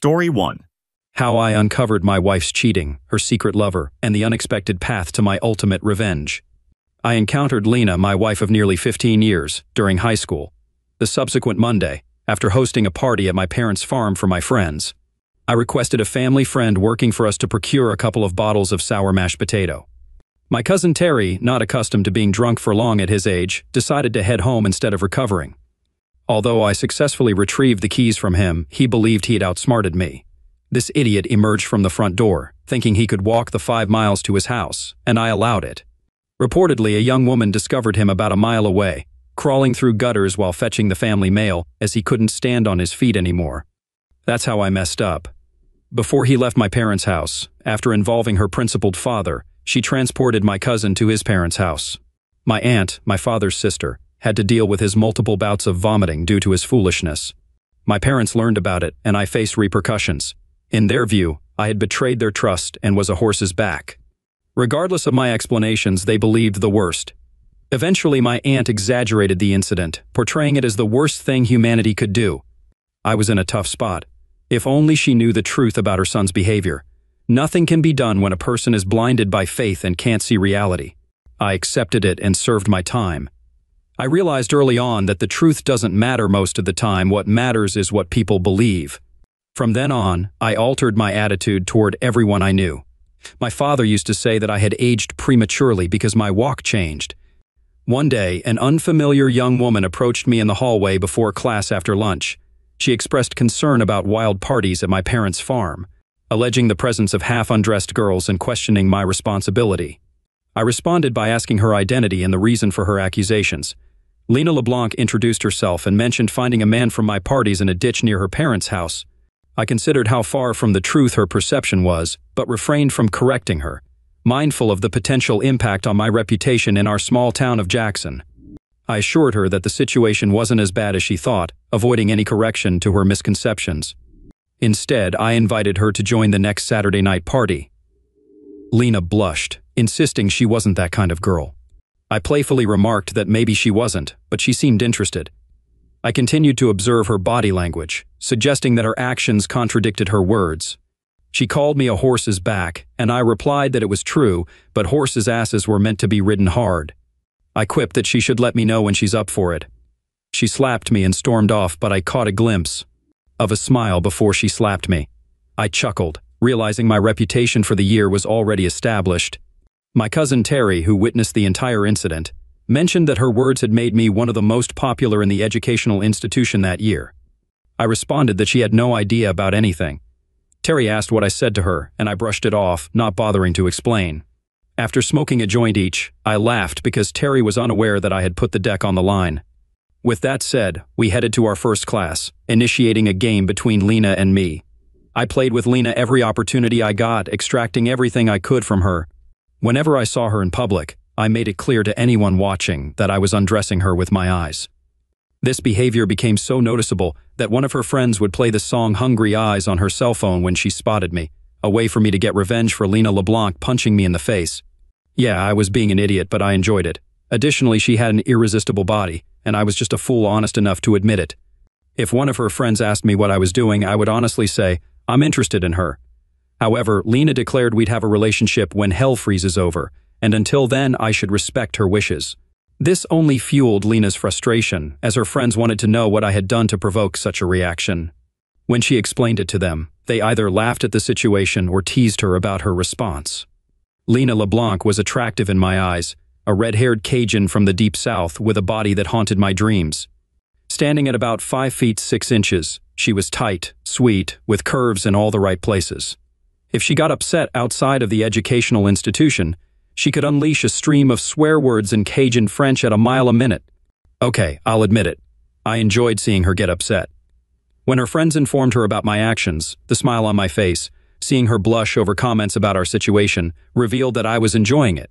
Story 1. How I uncovered my wife's cheating, her secret lover, and the unexpected path to my ultimate revenge. I encountered Lena, my wife of nearly 15 years, during high school. The subsequent Monday, after hosting a party at my parents' farm for my friends, I requested a family friend working for us to procure a couple of bottles of sour mashed potato. My cousin Terry, not accustomed to being drunk for long at his age, decided to head home instead of recovering. Although I successfully retrieved the keys from him, he believed he had outsmarted me. This idiot emerged from the front door, thinking he could walk the 5 miles to his house, and I allowed it. Reportedly, a young woman discovered him about a mile away, crawling through gutters while fetching the family mail as he couldn't stand on his feet anymore. That's how I messed up. Before he left my parents' house, after involving her principled father, she transported my cousin to his parents' house. My aunt, my father's sister, had to deal with his multiple bouts of vomiting due to his foolishness. My parents learned about it, and I faced repercussions. In their view, I had betrayed their trust and was a horse's back. Regardless of my explanations, they believed the worst. Eventually, my aunt exaggerated the incident, portraying it as the worst thing humanity could do. I was in a tough spot. If only she knew the truth about her son's behavior. Nothing can be done when a person is blinded by faith and can't see reality. I accepted it and served my time. I realized early on that the truth doesn't matter most of the time. What matters is what people believe. From then on, I altered my attitude toward everyone I knew. My father used to say that I had aged prematurely because my walk changed. One day, an unfamiliar young woman approached me in the hallway before class after lunch. She expressed concern about wild parties at my parents' farm, alleging the presence of half-undressed girls and questioning my responsibility. I responded by asking her identity and the reason for her accusations. Lena LeBlanc introduced herself and mentioned finding a man from my parties in a ditch near her parents' house. I considered how far from the truth her perception was, but refrained from correcting her, mindful of the potential impact on my reputation in our small town of Jackson. I assured her that the situation wasn't as bad as she thought, avoiding any correction to her misconceptions. Instead, I invited her to join the next Saturday night party. Lena blushed, insisting she wasn't that kind of girl. I playfully remarked that maybe she wasn't, but she seemed interested. I continued to observe her body language, suggesting that her actions contradicted her words. She called me a horse's back, and I replied that it was true, but horses' asses were meant to be ridden hard. I quipped that she should let me know when she's up for it. She slapped me and stormed off, but I caught a glimpse of a smile before she slapped me. I chuckled, realizing my reputation for the year was already established. My cousin Terry, who witnessed the entire incident, mentioned that her words had made me one of the most popular in the educational institution that year. I responded that she had no idea about anything. Terry asked what I said to her, and I brushed it off, not bothering to explain. After smoking a joint each, I laughed because Terry was unaware that I had put the deck on the line. With that said, we headed to our first class, initiating a game between Lena and me. I played with Lena every opportunity I got, extracting everything I could from her. Whenever I saw her in public, I made it clear to anyone watching that I was undressing her with my eyes. This behavior became so noticeable that one of her friends would play the song Hungry Eyes on her cell phone when she spotted me, a way for me to get revenge for Lena LeBlanc punching me in the face. Yeah, I was being an idiot, but I enjoyed it. Additionally, she had an irresistible body, and I was just a fool honest enough to admit it. If one of her friends asked me what I was doing, I would honestly say, I'm interested in her. However, Lena declared we'd have a relationship when hell freezes over, and until then I should respect her wishes. This only fueled Lena's frustration, as her friends wanted to know what I had done to provoke such a reaction. When she explained it to them, they either laughed at the situation or teased her about her response. Lena LeBlanc was attractive in my eyes, a red-haired Cajun from the deep south with a body that haunted my dreams. Standing at about 5 feet 6 inches, she was tight, sweet, with curves in all the right places. If she got upset outside of the educational institution, she could unleash a stream of swear words in Cajun French at a mile a minute. Okay, I'll admit it. I enjoyed seeing her get upset. When her friends informed her about my actions, the smile on my face, seeing her blush over comments about our situation, revealed that I was enjoying it.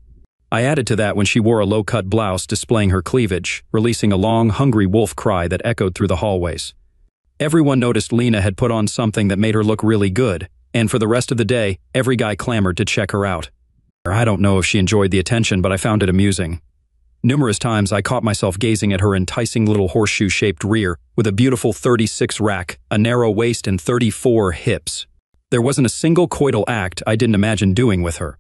I added to that when she wore a low-cut blouse displaying her cleavage, releasing a long, hungry wolf cry that echoed through the hallways. Everyone noticed Lena had put on something that made her look really good, and for the rest of the day, every guy clamored to check her out. I don't know if she enjoyed the attention, but I found it amusing. Numerous times I caught myself gazing at her enticing little horseshoe-shaped rear with a beautiful 36 rack, a narrow waist, and 34 hips. There wasn't a single coital act I didn't imagine doing with her.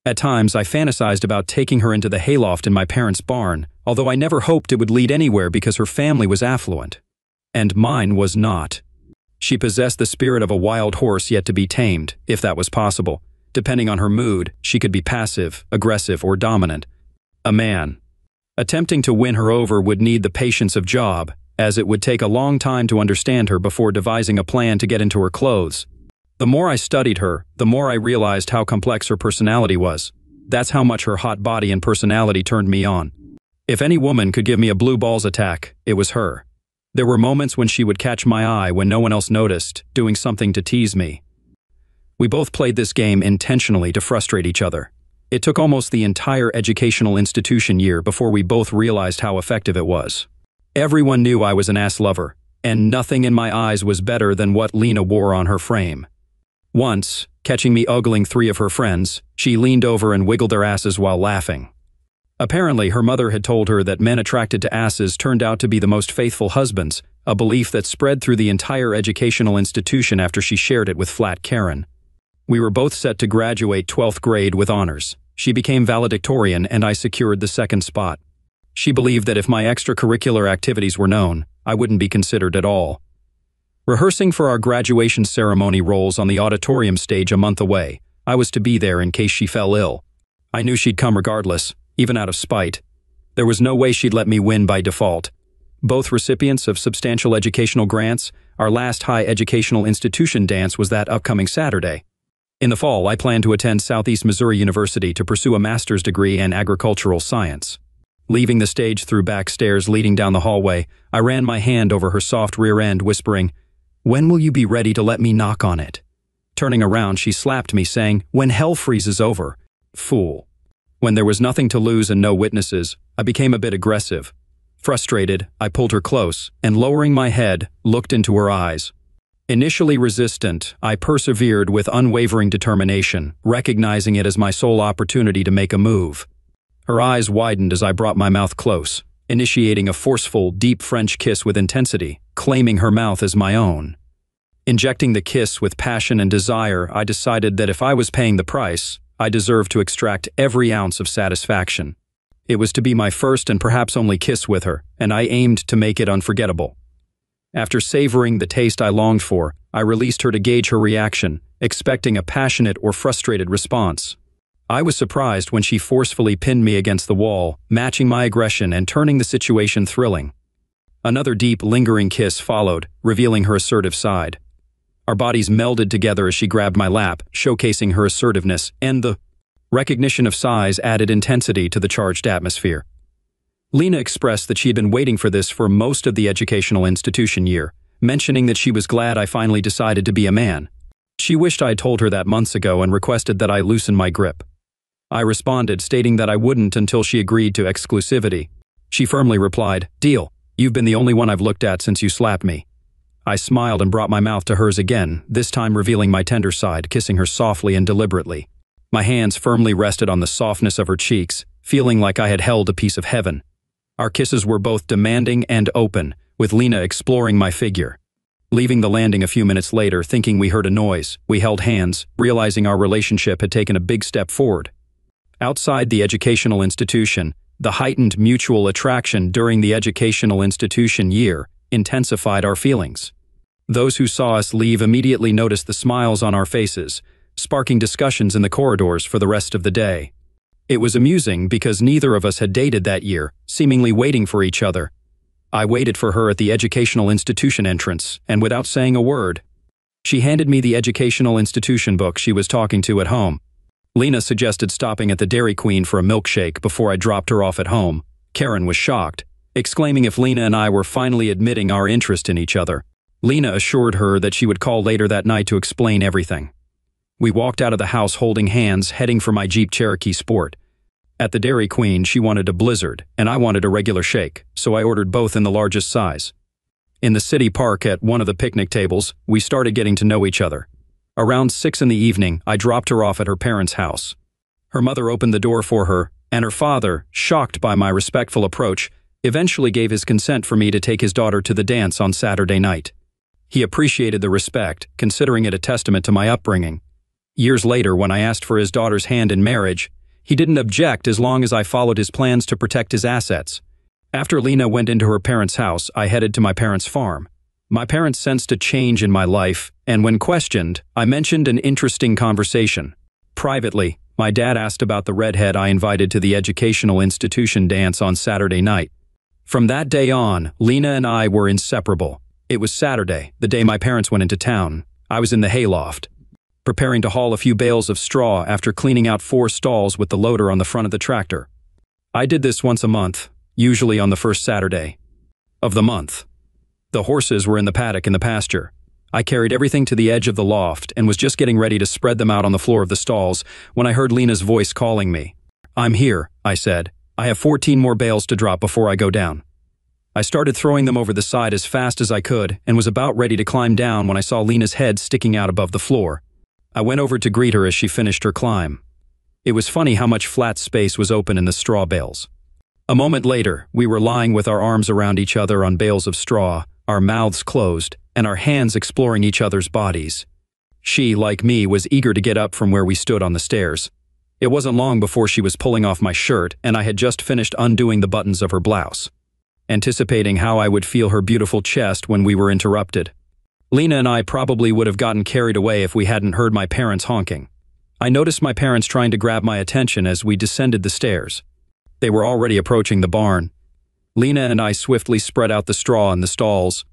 At times, I fantasized about taking her into the hayloft in my parents' barn, although I never hoped it would lead anywhere because her family was affluent. And mine was not. She possessed the spirit of a wild horse yet to be tamed, if that was possible. Depending on her mood, she could be passive, aggressive, or dominant. A man. Attempting to win her over would need the patience of Job, as it would take a long time to understand her before devising a plan to get into her clothes. The more I studied her, the more I realized how complex her personality was. That's how much her hot body and personality turned me on. If any woman could give me a blue balls attack, it was her. There were moments when she would catch my eye when no one else noticed, doing something to tease me. We both played this game intentionally to frustrate each other. It took almost the entire educational institution year before we both realized how effective it was. Everyone knew I was an ass lover, and nothing in my eyes was better than what Lena wore on her frame. Once, catching me ogling 3 of her friends, she leaned over and wiggled their asses while laughing. Apparently, her mother had told her that men attracted to asses turned out to be the most faithful husbands, a belief that spread through the entire educational institution after she shared it with Flat Karen. We were both set to graduate 12th grade with honors. She became valedictorian and I secured the 2nd spot. She believed that if my extracurricular activities were known, I wouldn't be considered at all. Rehearsing for our graduation ceremony roles on the auditorium stage a month away, I was to be there in case she fell ill. I knew she'd come regardless, even out of spite. There was no way she'd let me win by default. Both recipients of substantial educational grants, our last high educational institution dance was that upcoming Saturday. In the fall, I planned to attend Southeast Missouri University to pursue a master's degree in agricultural science. Leaving the stage through back stairs leading down the hallway, I ran my hand over her soft rear end, whispering, "When will you be ready to let me knock on it?" Turning around, she slapped me, saying, "When hell freezes over." Fool. When there was nothing to lose and no witnesses, I became a bit aggressive. Frustrated, I pulled her close, and lowering my head, looked into her eyes. Initially resistant, I persevered with unwavering determination, recognizing it as my sole opportunity to make a move. Her eyes widened as I brought my mouth close, initiating a forceful, deep French kiss with intensity, claiming her mouth as my own. Injecting the kiss with passion and desire, I decided that if I was paying the price, I deserved to extract every ounce of satisfaction. It was to be my first and perhaps only kiss with her, and I aimed to make it unforgettable. After savoring the taste I longed for, I released her to gauge her reaction, expecting a passionate or frustrated response. I was surprised when she forcefully pinned me against the wall, matching my aggression and turning the situation thrilling. Another deep, lingering kiss followed, revealing her assertive side. Our bodies melded together as she grabbed my lap, showcasing her assertiveness, and the recognition of size added intensity to the charged atmosphere. Lena expressed that she had been waiting for this for most of the educational institution year, mentioning that she was glad I finally decided to be a man. She wished I had told her that months ago and requested that I loosen my grip. I responded, stating that I wouldn't until she agreed to exclusivity. She firmly replied, "Deal. You've been the only one I've looked at since you slapped me." I smiled and brought my mouth to hers again, this time revealing my tender side, kissing her softly and deliberately. My hands firmly rested on the softness of her cheeks, feeling like I had held a piece of heaven. Our kisses were both demanding and open, with Lena exploring my figure. Leaving the landing a few minutes later, thinking we heard a noise, we held hands, realizing our relationship had taken a big step forward. Outside the educational institution, the heightened mutual attraction during the educational institution year intensified our feelings. Those who saw us leave immediately noticed the smiles on our faces, sparking discussions in the corridors for the rest of the day. It was amusing because neither of us had dated that year, seemingly waiting for each other. I waited for her at the educational institution entrance, and without saying a word, she handed me the educational institution book she was talking to at home. Lena suggested stopping at the Dairy Queen for a milkshake before I dropped her off at home. Karen was shocked, exclaiming if Lena and I were finally admitting our interest in each other. Lena assured her that she would call later that night to explain everything. We walked out of the house holding hands, heading for my Jeep Cherokee Sport. At the Dairy Queen, she wanted a Blizzard, and I wanted a regular shake, so I ordered both in the largest size. In the city park at one of the picnic tables, we started getting to know each other. Around 6 in the evening, I dropped her off at her parents' house. Her mother opened the door for her, and her father, shocked by my respectful approach, eventually gave his consent for me to take his daughter to the dance on Saturday night. He appreciated the respect, considering it a testament to my upbringing. Years later, when I asked for his daughter's hand in marriage, he didn't object as long as I followed his plans to protect his assets. After Lena went into her parents' house, I headed to my parents' farm. My parents sensed a change in my life, and when questioned, I mentioned an interesting conversation. Privately, my dad asked about the redhead I invited to the educational institution dance on Saturday night. From that day on, Lena and I were inseparable. It was Saturday, the day my parents went into town. I was in the hayloft, preparing to haul a few bales of straw after cleaning out 4 stalls with the loader on the front of the tractor. I did this once a month, usually on the first Saturday of the month. The horses were in the paddock in the pasture. I carried everything to the edge of the loft and was just getting ready to spread them out on the floor of the stalls when I heard Lena's voice calling me. "I'm here," I said. "I have 14 more bales to drop before I go down." I started throwing them over the side as fast as I could and was about ready to climb down when I saw Lena's head sticking out above the floor. I went over to greet her as she finished her climb. It was funny how much flat space was open in the straw bales. A moment later, we were lying with our arms around each other on bales of straw, our mouths closed, and our hands exploring each other's bodies. She, like me, was eager to get up from where we stood on the stairs. It wasn't long before she was pulling off my shirt, and I had just finished undoing the buttons of her blouse, anticipating how I would feel her beautiful chest when we were interrupted. Lena and I probably would have gotten carried away if we hadn't heard my parents honking. I noticed my parents trying to grab my attention as we descended the stairs. They were already approaching the barn. Lena and I swiftly spread out the straw in the stalls.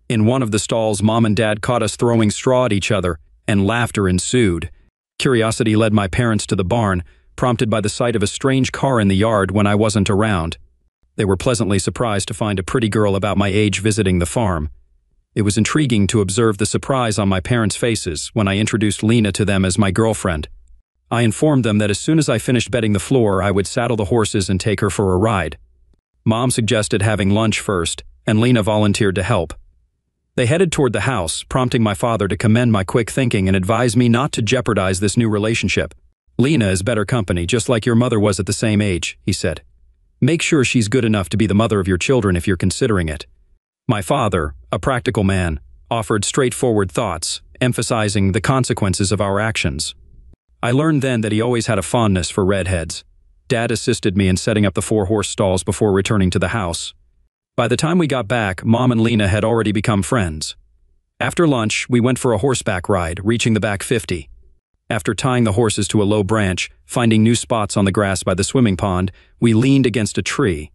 In one of the stalls, Mom and Dad caught us throwing straw at each other, and laughter ensued. Curiosity led my parents to the barn, prompted by the sight of a strange car in the yard when I wasn't around. They were pleasantly surprised to find a pretty girl about my age visiting the farm. It was intriguing to observe the surprise on my parents' faces when I introduced Lena to them as my girlfriend. I informed them that as soon as I finished bedding the floor, I would saddle the horses and take her for a ride. Mom suggested having lunch first, and Lena volunteered to help. They headed toward the house, prompting my father to commend my quick thinking and advise me not to jeopardize this new relationship. "Lena is better company, just like your mother was at the same age," he said. "Make sure she's good enough to be the mother of your children if you're considering it." My father, a practical man, offered straightforward thoughts, emphasizing the consequences of our actions. I learned then that he always had a fondness for redheads. Dad assisted me in setting up the 4 horse stalls before returning to the house. By the time we got back, Mom and Lena had already become friends. After lunch, we went for a horseback ride, reaching the back 50. After tying the horses to a low branch, finding new spots on the grass by the swimming pond, we leaned against a tree.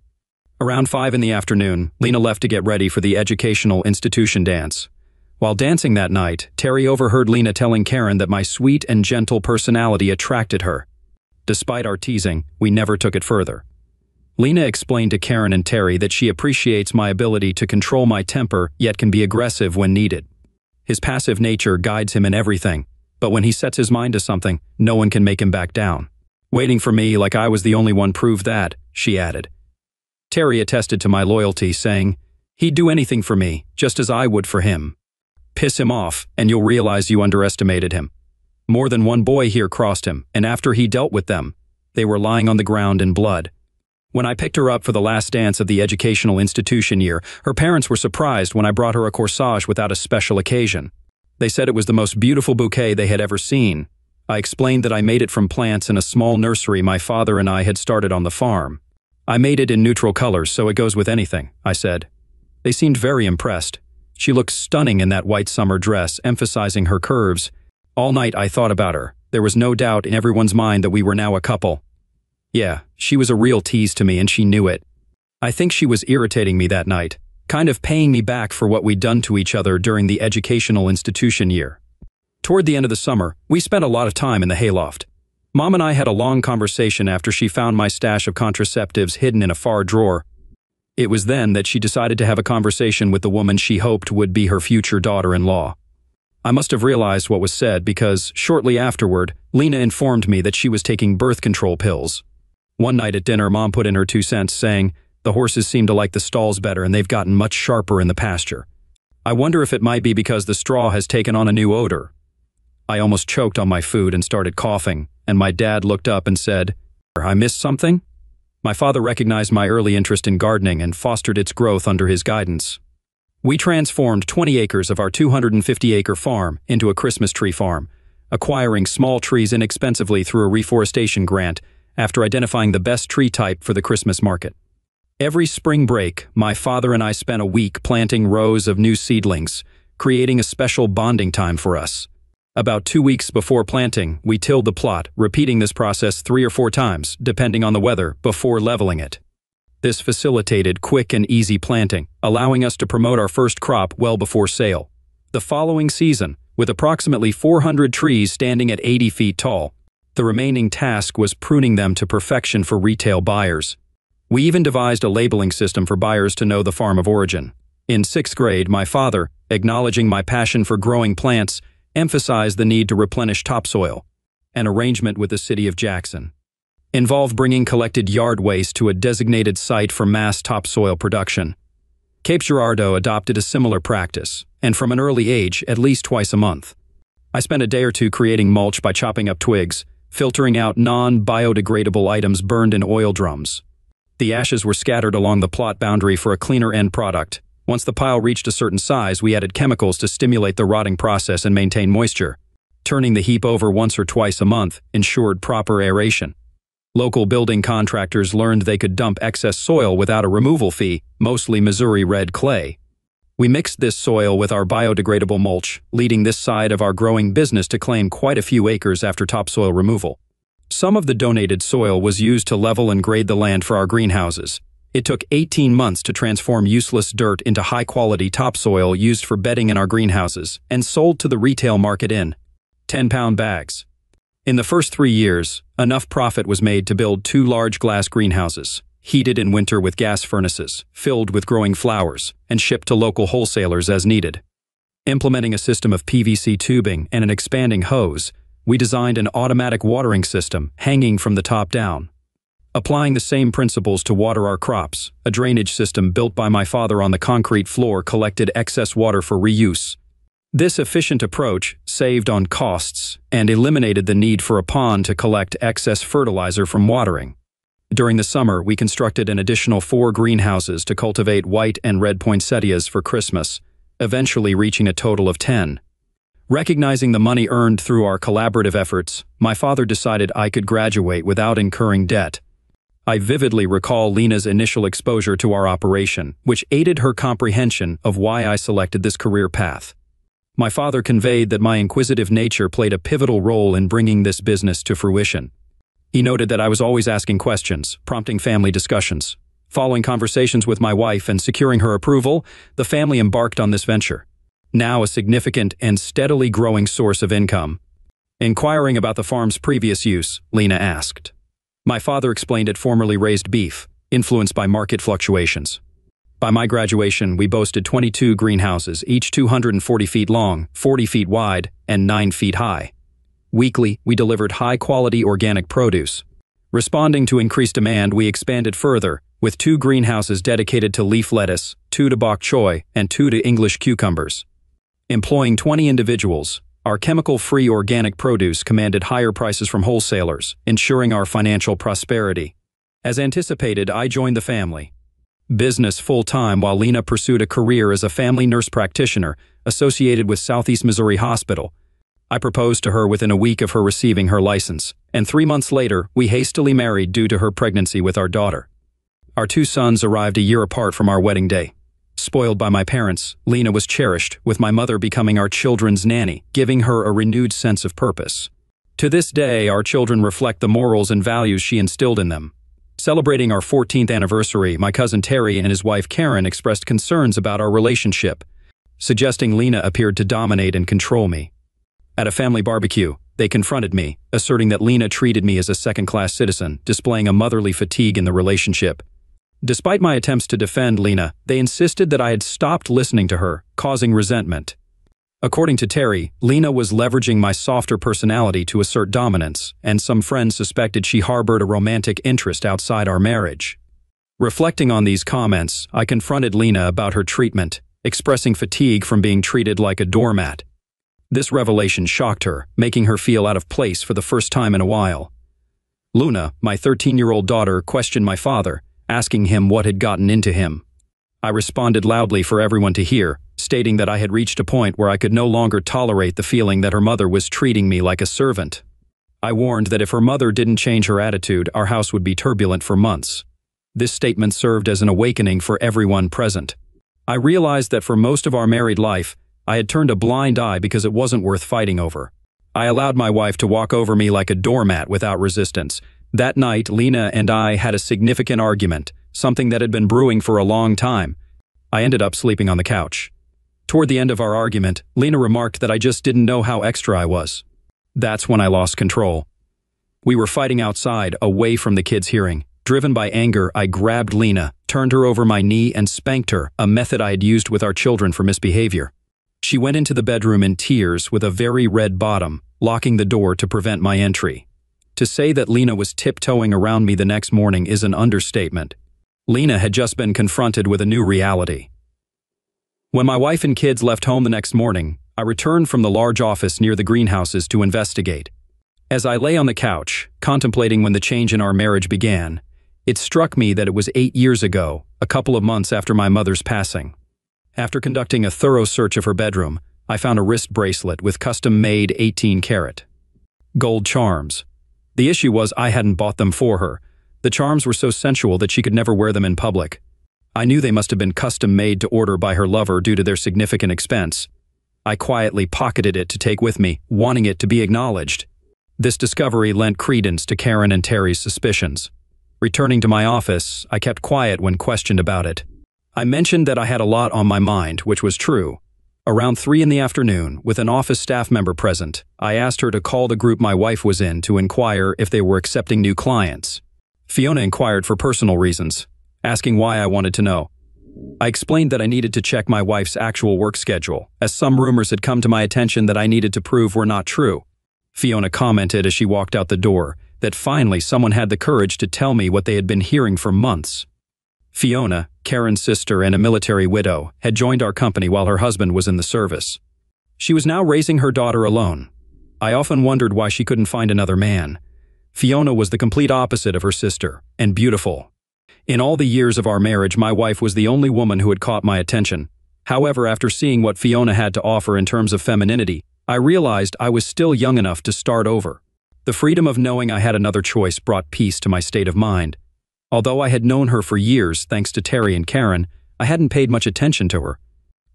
Around 5 in the afternoon, Lena left to get ready for the educational institution dance. While dancing that night, Terry overheard Lena telling Karen that my sweet and gentle personality attracted her. Despite our teasing, we never took it further. Lena explained to Karen and Terry that she appreciates my ability to control my temper, yet can be aggressive when needed. His passive nature guides him in everything, but when he sets his mind to something, no one can make him back down. Waiting for me like I was the only one proved that, she added. Terry attested to my loyalty, saying, "He'd do anything for me, just as I would for him. Piss him off, and you'll realize you underestimated him." More than one boy here crossed him, and after he dealt with them, they were lying on the ground in blood. When I picked her up for the last dance of the educational institution year, her parents were surprised when I brought her a corsage without a special occasion. They said it was the most beautiful bouquet they had ever seen. I explained that I made it from plants in a small nursery my father and I had started on the farm. "I made it in neutral colors, so it goes with anything," I said. They seemed very impressed. She looked stunning in that white summer dress, emphasizing her curves. All night I thought about her. There was no doubt in everyone's mind that we were now a couple. Yeah, she was a real tease to me, and she knew it. I think she was irritating me that night, kind of paying me back for what we'd done to each other during the educational institution year. Toward the end of the summer, we spent a lot of time in the hayloft. Mom and I had a long conversation after she found my stash of contraceptives hidden in a far drawer. It was then that she decided to have a conversation with the woman she hoped would be her future daughter-in-law. I must have realized what was said because, shortly afterward, Lena informed me that she was taking birth control pills. One night at dinner, Mom put in her 2 cents, saying, "The horses seem to like the stalls better and they've gotten much sharper in the pasture. I wonder if it might be because the straw has taken on a new odor." I almost choked on my food and started coughing, and my dad looked up and said, "I missed something?" My father recognized my early interest in gardening and fostered its growth under his guidance. We transformed 20 acres of our 250-acre farm into a Christmas tree farm, acquiring small trees inexpensively through a reforestation grant after identifying the best tree type for the Christmas market. Every spring break, my father and I spent a week planting rows of new seedlings, creating a special bonding time for us. About 2 weeks before planting, we tilled the plot, repeating this process 3 or 4 times, depending on the weather, before leveling it. This facilitated quick and easy planting, allowing us to promote our first crop well before sale. The following season, with approximately 400 trees standing at 80 feet tall, the remaining task was pruning them to perfection for retail buyers. We even devised a labeling system for buyers to know the farm of origin. In 6th grade, my father, acknowledging my passion for growing plants, emphasized the need to replenish topsoil. An arrangement with the city of Jackson involved bringing collected yard waste to a designated site for mass topsoil production. Cape Girardeau adopted a similar practice, and from an early age, at least twice a month. I spent a day or two creating mulch by chopping up twigs, filtering out non-biodegradable items burned in oil drums. The ashes were scattered along the plot boundary for a cleaner end product. Once the pile reached a certain size, we added chemicals to stimulate the rotting process and maintain moisture. Turning the heap over once or twice a month ensured proper aeration. Local building contractors learned they could dump excess soil without a removal fee, mostly Missouri red clay. We mixed this soil with our biodegradable mulch, leading this side of our growing business to claim quite a few acres after topsoil removal. Some of the donated soil was used to level and grade the land for our greenhouses. It took 18 months to transform useless dirt into high-quality topsoil used for bedding in our greenhouses and sold to the retail market in 10-pound bags. In the first 3 years, enough profit was made to build 2 large glass greenhouses, heated in winter with gas furnaces, filled with growing flowers, and shipped to local wholesalers as needed. Implementing a system of PVC tubing and an expanding hose, we designed an automatic watering system hanging from the top down. Applying the same principles to water our crops, a drainage system built by my father on the concrete floor collected excess water for reuse. This efficient approach saved on costs and eliminated the need for a pond to collect excess fertilizer from watering. During the summer, we constructed an additional 4 greenhouses to cultivate white and red poinsettias for Christmas, eventually reaching a total of 10. Recognizing the money earned through our collaborative efforts, my father decided I could graduate without incurring debt. I vividly recall Lena's initial exposure to our operation, which aided her comprehension of why I selected this career path. My father conveyed that my inquisitive nature played a pivotal role in bringing this business to fruition. He noted that I was always asking questions, prompting family discussions. Following conversations with my wife and securing her approval, the family embarked on this venture, now a significant and steadily growing source of income. Inquiring about the farm's previous use, Lena asked. My father explained it formerly raised beef, influenced by market fluctuations. By my graduation, we boasted 22 greenhouses, each 240 feet long, 40 feet wide, and 9 feet high. Weekly, we delivered high-quality organic produce. Responding to increased demand, we expanded further, with 2 greenhouses dedicated to leaf lettuce, 2 to bok choy, and 2 to English cucumbers. Employing 20 individuals, our chemical-free organic produce commanded higher prices from wholesalers, ensuring our financial prosperity. As anticipated, I joined the family business full-time while Lena pursued a career as a family nurse practitioner associated with Southeast Missouri Hospital. I proposed to her within a week of her receiving her license, and 3 months later, we hastily married due to her pregnancy with our daughter. Our 2 sons arrived a year apart from our wedding day. Spoiled by my parents, Lena was cherished, with my mother becoming our children's nanny, giving her a renewed sense of purpose. To this day, our children reflect the morals and values she instilled in them. Celebrating our 14th anniversary, my cousin Terry and his wife Karen expressed concerns about our relationship, suggesting Lena appeared to dominate and control me. At a family barbecue, they confronted me, asserting that Lena treated me as a second-class citizen, displaying a motherly fatigue in the relationship. Despite my attempts to defend Lena, they insisted that I had stopped listening to her, causing resentment. According to Terry, Lena was leveraging my softer personality to assert dominance, and some friends suspected she harbored a romantic interest outside our marriage. Reflecting on these comments, I confronted Lena about her treatment, expressing fatigue from being treated like a doormat. This revelation shocked her, making her feel out of place for the first time in a while. Luna, my 13-year-old daughter, questioned my father, asking him what had gotten into him. I responded loudly for everyone to hear, stating that I had reached a point where I could no longer tolerate the feeling that her mother was treating me like a servant. I warned that if her mother didn't change her attitude, our house would be turbulent for months. This statement served as an awakening for everyone present. I realized that for most of our married life, I had turned a blind eye because it wasn't worth fighting over. I allowed my wife to walk over me like a doormat without resistance. That night, Lena and I had a significant argument, something that had been brewing for a long time. I ended up sleeping on the couch. Toward the end of our argument, Lena remarked that I just didn't know how extra I was. That's when I lost control. We were fighting outside, away from the kids' hearing. Driven by anger, I grabbed Lena, turned her over my knee, and spanked her, a method I had used with our children for misbehavior. She went into the bedroom in tears with a very red bottom, locking the door to prevent my entry. To say that Lena was tiptoeing around me the next morning is an understatement. Lena had just been confronted with a new reality. When my wife and kids left home the next morning, I returned from the large office near the greenhouses to investigate. As I lay on the couch, contemplating when the change in our marriage began, it struck me that it was 8 years ago, a couple of months after my mother's passing. After conducting a thorough search of her bedroom, I found a wrist bracelet with custom-made 18-karat gold charms. The issue was I hadn't bought them for her. The charms were so sensual that she could never wear them in public. I knew they must have been custom-made to order by her lover due to their significant expense. I quietly pocketed it to take with me, wanting it to be acknowledged. This discovery lent credence to Karen and Terry's suspicions. Returning to my office, I kept quiet when questioned about it. I mentioned that I had a lot on my mind, which was true. Around 3 in the afternoon, with an office staff member present, I asked her to call the group my wife was in to inquire if they were accepting new clients. Fiona inquired for personal reasons, asking why I wanted to know. I explained that I needed to check my wife's actual work schedule, as some rumors had come to my attention that I needed to prove were not true. Fiona commented as she walked out the door that finally someone had the courage to tell me what they had been hearing for months. Fiona, Karen's sister and a military widow, had joined our company while her husband was in the service. She was now raising her daughter alone. I often wondered why she couldn't find another man. Fiona was the complete opposite of her sister, and beautiful. In all the years of our marriage, my wife was the only woman who had caught my attention. However, after seeing what Fiona had to offer in terms of femininity, I realized I was still young enough to start over. The freedom of knowing I had another choice brought peace to my state of mind. Although I had known her for years, thanks to Terry and Karen, I hadn't paid much attention to her.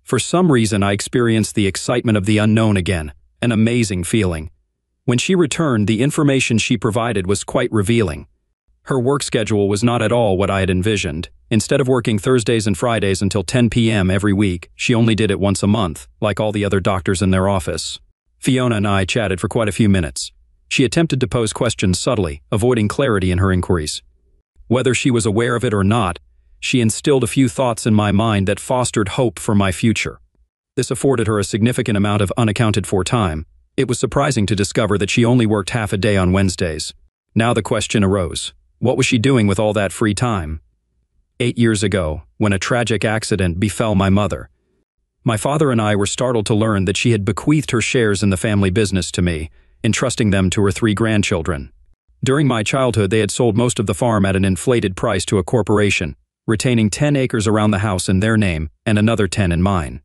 For some reason, I experienced the excitement of the unknown again, an amazing feeling. When she returned, the information she provided was quite revealing. Her work schedule was not at all what I had envisioned. Instead of working Thursdays and Fridays until 10 p.m. every week, she only did it once a month, like all the other doctors in their office. Fiona and I chatted for quite a few minutes. She attempted to pose questions subtly, avoiding clarity in her inquiries. Whether she was aware of it or not, she instilled a few thoughts in my mind that fostered hope for my future. This afforded her a significant amount of unaccounted-for time. It was surprising to discover that she only worked half a day on Wednesdays. Now the question arose, what was she doing with all that free time? 8 years ago, when a tragic accident befell my mother, my father and I were startled to learn that she had bequeathed her shares in the family business to me, entrusting them to her 3 grandchildren. During my childhood, they had sold most of the farm at an inflated price to a corporation, retaining 10 acres around the house in their name and another 10 in mine.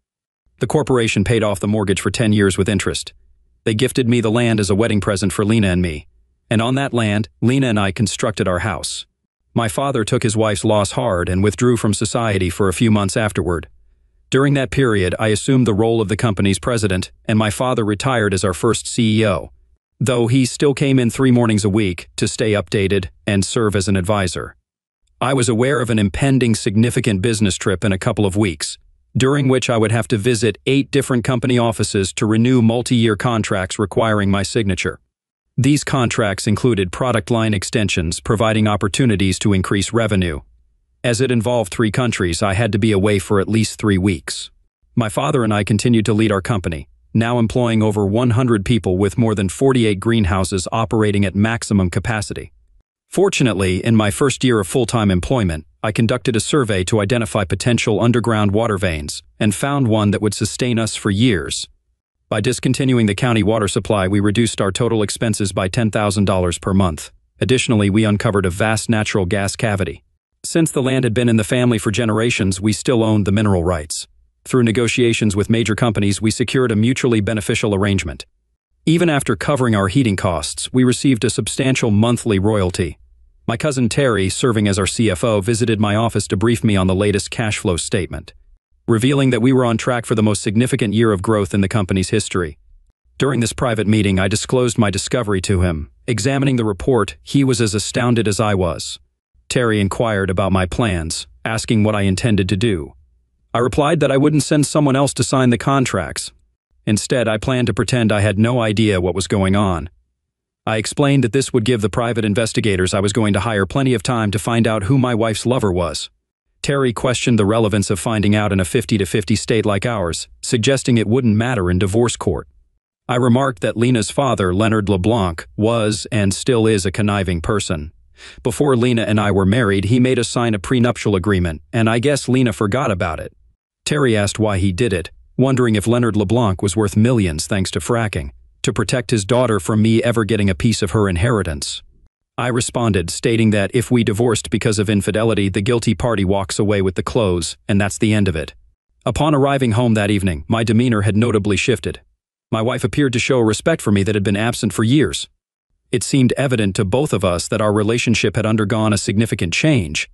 The corporation paid off the mortgage for 10 years with interest. They gifted me the land as a wedding present for Lena and me, and on that land, Lena and I constructed our house. My father took his wife's loss hard and withdrew from society for a few months afterward. During that period, I assumed the role of the company's president, and my father retired as our first CEO, though he still came in 3 mornings a week to stay updated and serve as an advisor. I was aware of an impending significant business trip in a couple of weeks, during which I would have to visit 8 different company offices to renew multi-year contracts requiring my signature. These contracts included product line extensions, providing opportunities to increase revenue. As it involved 3 countries, I had to be away for at least 3 weeks. My father and I continued to lead our company, now employing over 100 people with more than 48 greenhouses operating at maximum capacity. Fortunately, in my first year of full-time employment, I conducted a survey to identify potential underground water veins and found one that would sustain us for years. By discontinuing the county water supply, we reduced our total expenses by $10,000 per month. Additionally, we uncovered a vast natural gas cavity. Since the land had been in the family for generations, we still owned the mineral rights. Through negotiations with major companies, we secured a mutually beneficial arrangement. Even after covering our heating costs, we received a substantial monthly royalty. My cousin Terry, serving as our CFO, visited my office to brief me on the latest cash flow statement, revealing that we were on track for the most significant year of growth in the company's history. During this private meeting, I disclosed my discovery to him. Examining the report, he was as astounded as I was. Terry inquired about my plans, asking what I intended to do. I replied that I wouldn't send someone else to sign the contracts. Instead, I planned to pretend I had no idea what was going on. I explained that this would give the private investigators I was going to hire plenty of time to find out who my wife's lover was. Terry questioned the relevance of finding out in a 50-50 state like ours, suggesting it wouldn't matter in divorce court. I remarked that Lena's father, Leonard LeBlanc, was and still is a conniving person. Before Lena and I were married, he made us sign a prenuptial agreement, and I guess Lena forgot about it. Terry asked why he did it, wondering if Leonard LeBlanc was worth millions thanks to fracking, to protect his daughter from me ever getting a piece of her inheritance. I responded, stating that if we divorced because of infidelity, the guilty party walks away with the clothes, and that's the end of it. Upon arriving home that evening, my demeanor had notably shifted. My wife appeared to show a respect for me that had been absent for years. It seemed evident to both of us that our relationship had undergone a significant change.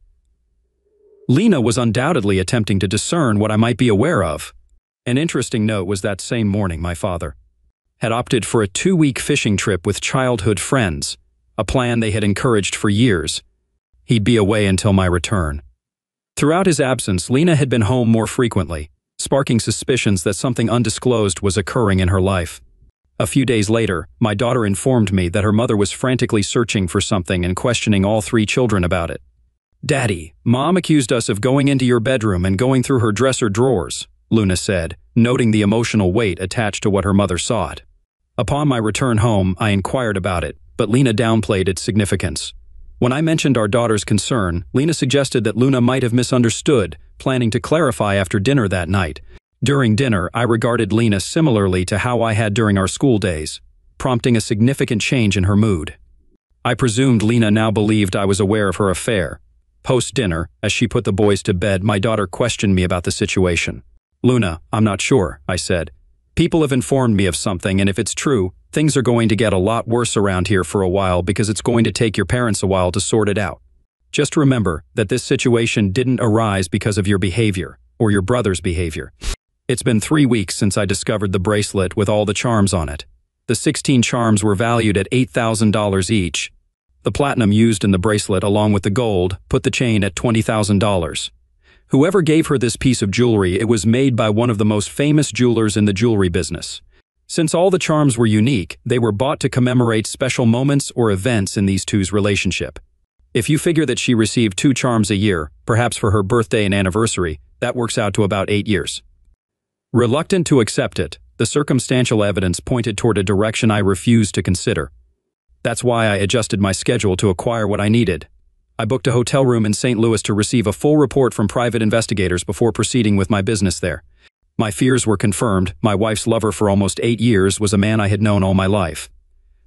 Lena was undoubtedly attempting to discern what I might be aware of. An interesting note was that same morning my father had opted for a 2-week fishing trip with childhood friends, a plan they had encouraged for years. He'd be away until my return. Throughout his absence, Lena had been home more frequently, sparking suspicions that something undisclosed was occurring in her life. A few days later, my daughter informed me that her mother was frantically searching for something and questioning all 3 children about it. "Daddy, Mom accused us of going into your bedroom and going through her dresser drawers," Luna said, noting the emotional weight attached to what her mother sought. Upon my return home, I inquired about it, but Lena downplayed its significance. When I mentioned our daughter's concern, Lena suggested that Luna might have misunderstood, planning to clarify after dinner that night. During dinner, I regarded Lena similarly to how I had during our school days, prompting a significant change in her mood. I presumed Lena now believed I was aware of her affair. Post-dinner, as she put the boys to bed, my daughter questioned me about the situation. "Luna, I'm not sure," I said. "People have informed me of something, and if it's true, things are going to get a lot worse around here for a while because it's going to take your parents a while to sort it out. Just remember that this situation didn't arise because of your behavior, or your brother's behavior. It's been 3 weeks since I discovered the bracelet with all the charms on it. The 16 charms were valued at $8,000 each. The platinum used in the bracelet, along with the gold, put the chain at $20,000. Whoever gave her this piece of jewelry, it was made by one of the most famous jewelers in the jewelry business. Since all the charms were unique, they were bought to commemorate special moments or events in these two's relationship. If you figure that she received 2 charms a year, perhaps for her birthday and anniversary, that works out to about 8 years. Reluctant to accept it, the circumstantial evidence pointed toward a direction I refused to consider. That's why I adjusted my schedule to acquire what I needed. I booked a hotel room in St. Louis to receive a full report from private investigators before proceeding with my business there. My fears were confirmed. My wife's lover for almost 8 years was a man I had known all my life.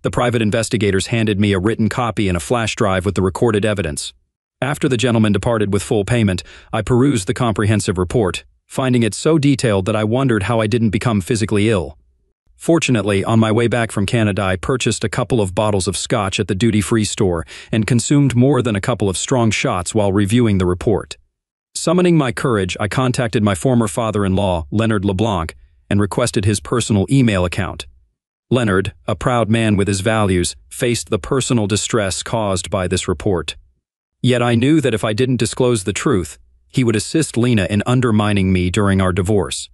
The private investigators handed me a written copy and a flash drive with the recorded evidence. After the gentleman departed with full payment, I perused the comprehensive report, finding it so detailed that I wondered how I didn't become physically ill. Fortunately, on my way back from Canada, I purchased a couple of bottles of scotch at the duty-free store and consumed more than a couple of strong shots while reviewing the report. Summoning my courage, I contacted my former father-in-law, Leonard LeBlanc, and requested his personal email account. Leonard, a proud man with his values, faced the personal distress caused by this report. Yet I knew that if I didn't disclose the truth, he would assist Lena in undermining me during our divorce.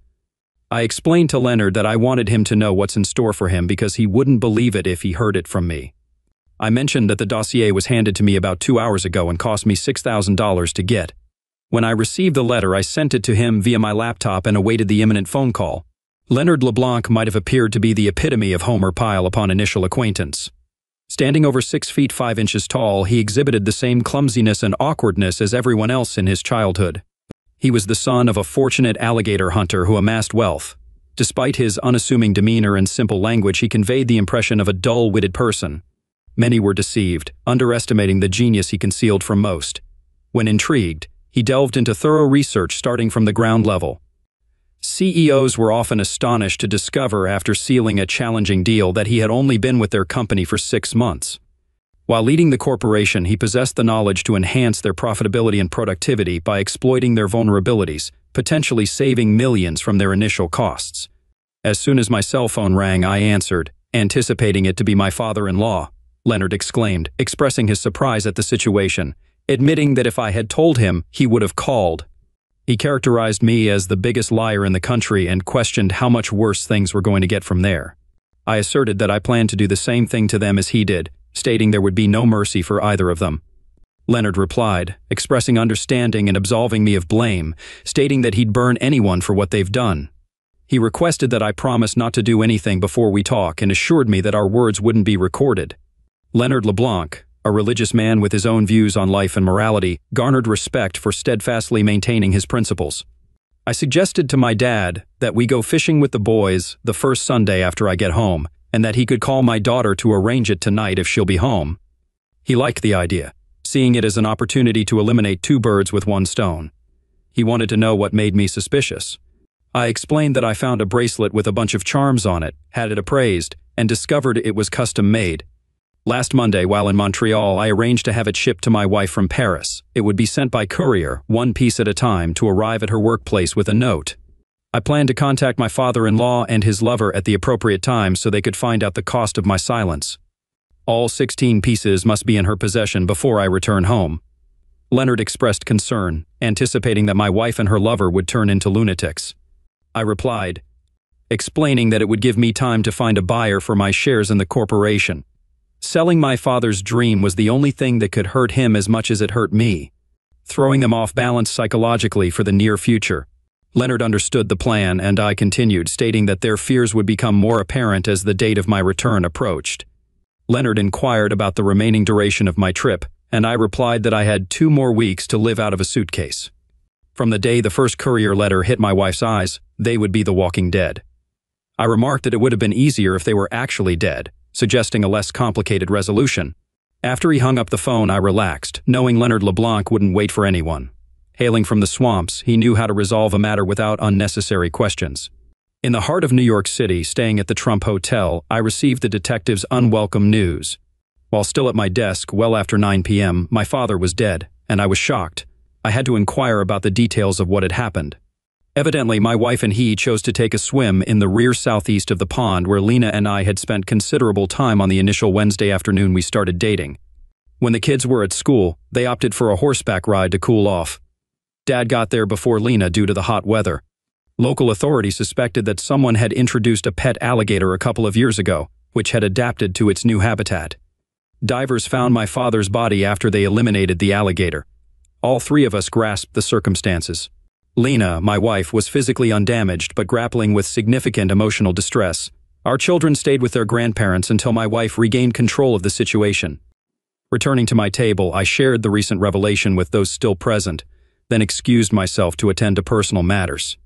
I explained to Leonard that I wanted him to know what's in store for him because he wouldn't believe it if he heard it from me. I mentioned that the dossier was handed to me about 2 hours ago and cost me $6,000 to get. When I received the letter, I sent it to him via my laptop and awaited the imminent phone call. Leonard LeBlanc might have appeared to be the epitome of Homer Pyle upon initial acquaintance. Standing over 6 feet 5 inches tall, he exhibited the same clumsiness and awkwardness as everyone else in his childhood. He was the son of a fortunate alligator hunter who amassed wealth. Despite his unassuming demeanor and simple language, he conveyed the impression of a dull-witted person. Many were deceived, underestimating the genius he concealed from most. When intrigued, he delved into thorough research starting from the ground level. CEOs were often astonished to discover after sealing a challenging deal that he had only been with their company for 6 months. While leading the corporation, he possessed the knowledge to enhance their profitability and productivity by exploiting their vulnerabilities, potentially saving millions from their initial costs. As soon as my cell phone rang, I answered, anticipating it to be my father-in-law. Leonard exclaimed, expressing his surprise at the situation, admitting that if I had told him, he would have called. He characterized me as the biggest liar in the country and questioned how much worse things were going to get from there. I asserted that I planned to do the same thing to them as he did, stating there would be no mercy for either of them. Leonard replied, expressing understanding and absolving me of blame, stating that he'd burn anyone for what they've done. He requested that I promise not to do anything before we talk and assured me that our words wouldn't be recorded. Leonard LeBlanc, a religious man with his own views on life and morality, garnered respect for steadfastly maintaining his principles. I suggested to my dad that we go fishing with the boys the first Sunday after I get home, and that he could call my daughter to arrange it tonight if she'll be home. He liked the idea, seeing it as an opportunity to eliminate 2 birds with 1 stone. He wanted to know what made me suspicious. I explained that I found a bracelet with a bunch of charms on it, had it appraised, and discovered it was custom-made. Last Monday, while in Montreal, I arranged to have it shipped to my wife from Paris. It would be sent by courier, 1 piece at a time, to arrive at her workplace with a note. I planned to contact my father-in-law and his lover at the appropriate time so they could find out the cost of my silence. All 16 pieces must be in her possession before I return home. Leonard expressed concern, anticipating that my wife and her lover would turn into lunatics. I replied, explaining that it would give me time to find a buyer for my shares in the corporation. Selling my father's dream was the only thing that could hurt him as much as it hurt me, throwing them off balance psychologically for the near future. Leonard understood the plan, and I continued, stating that their fears would become more apparent as the date of my return approached. Leonard inquired about the remaining duration of my trip, and I replied that I had 2 more weeks to live out of a suitcase. From the day the first courier letter hit my wife's eyes, they would be the walking dead. I remarked that it would have been easier if they were actually dead, suggesting a less complicated resolution. After he hung up the phone, I relaxed, knowing Leonard LeBlanc wouldn't wait for anyone. Hailing from the swamps, he knew how to resolve a matter without unnecessary questions. In the heart of New York City, staying at the Trump Hotel, I received the detective's unwelcome news. While still at my desk, well after 9 p.m., my father was dead, and I was shocked. I had to inquire about the details of what had happened. Evidently, my wife and he chose to take a swim in the rear southeast of the pond where Lena and I had spent considerable time on the initial Wednesday afternoon we started dating. When the kids were at school, they opted for a horseback ride to cool off. Dad got there before Lena due to the hot weather. Local authorities suspected that someone had introduced a pet alligator a couple of years ago, which had adapted to its new habitat. Divers found my father's body after they eliminated the alligator. All 3 of us grasped the circumstances. Lena, my wife, was physically undamaged but grappling with significant emotional distress. Our children stayed with their grandparents until my wife regained control of the situation. Returning to my table, I shared the recent revelation with those still present, then excused myself to attend to personal matters.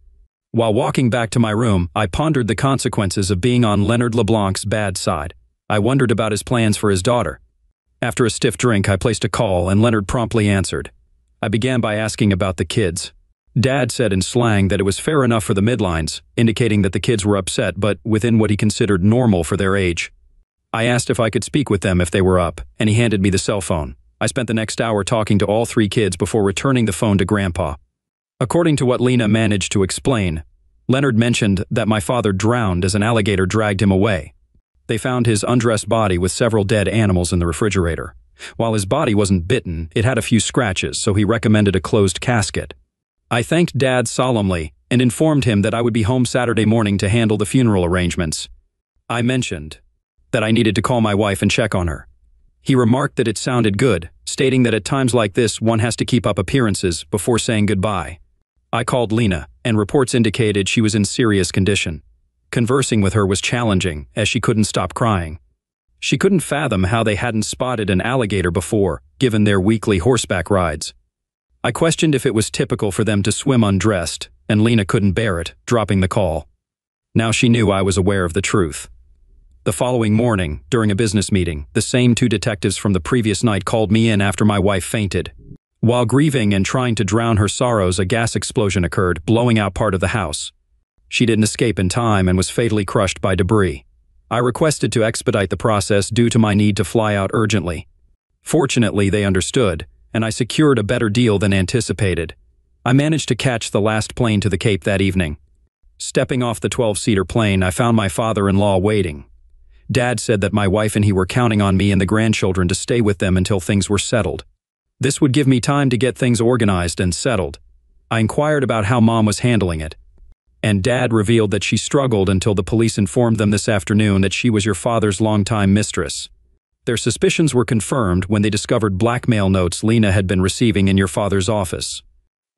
While walking back to my room, I pondered the consequences of being on Leonard LeBlanc's bad side. I wondered about his plans for his daughter. After a stiff drink, I placed a call, and Leonard promptly answered. I began by asking about the kids. Dad said in slang that it was fair enough for the midlines, indicating that the kids were upset but within what he considered normal for their age. I asked if I could speak with them if they were up, and he handed me the cell phone. I spent the next hour talking to all 3 kids before returning the phone to Grandpa. According to what Lena managed to explain, Leonard mentioned that my father drowned as an alligator dragged him away. They found his undressed body with several dead animals in the refrigerator. While his body wasn't bitten, it had a few scratches, so he recommended a closed casket. I thanked Dad solemnly and informed him that I would be home Saturday morning to handle the funeral arrangements. I mentioned that I needed to call my wife and check on her. He remarked that it sounded good, stating that at times like this one has to keep up appearances before saying goodbye. I called Lena, and reports indicated she was in serious condition. Conversing with her was challenging, as she couldn't stop crying. She couldn't fathom how they hadn't spotted an alligator before, given their weekly horseback rides. I questioned if it was typical for them to swim undressed, and Lena couldn't bear it, dropping the call. Now she knew I was aware of the truth. The following morning, during a business meeting, the same two detectives from the previous night called me in after my wife fainted. While grieving and trying to drown her sorrows, a gas explosion occurred, blowing out part of the house. She didn't escape in time and was fatally crushed by debris. I requested to expedite the process due to my need to fly out urgently. Fortunately, they understood, and I secured a better deal than anticipated. I managed to catch the last plane to the Cape that evening. Stepping off the 12-seater plane, I found my father-in-law waiting. Dad said that my wife and he were counting on me and the grandchildren to stay with them until things were settled. This would give me time to get things organized and settled. I inquired about how Mom was handling it, and Dad revealed that she struggled until the police informed them this afternoon that she was your father's longtime mistress. Their suspicions were confirmed when they discovered blackmail notes Lena had been receiving in your father's office.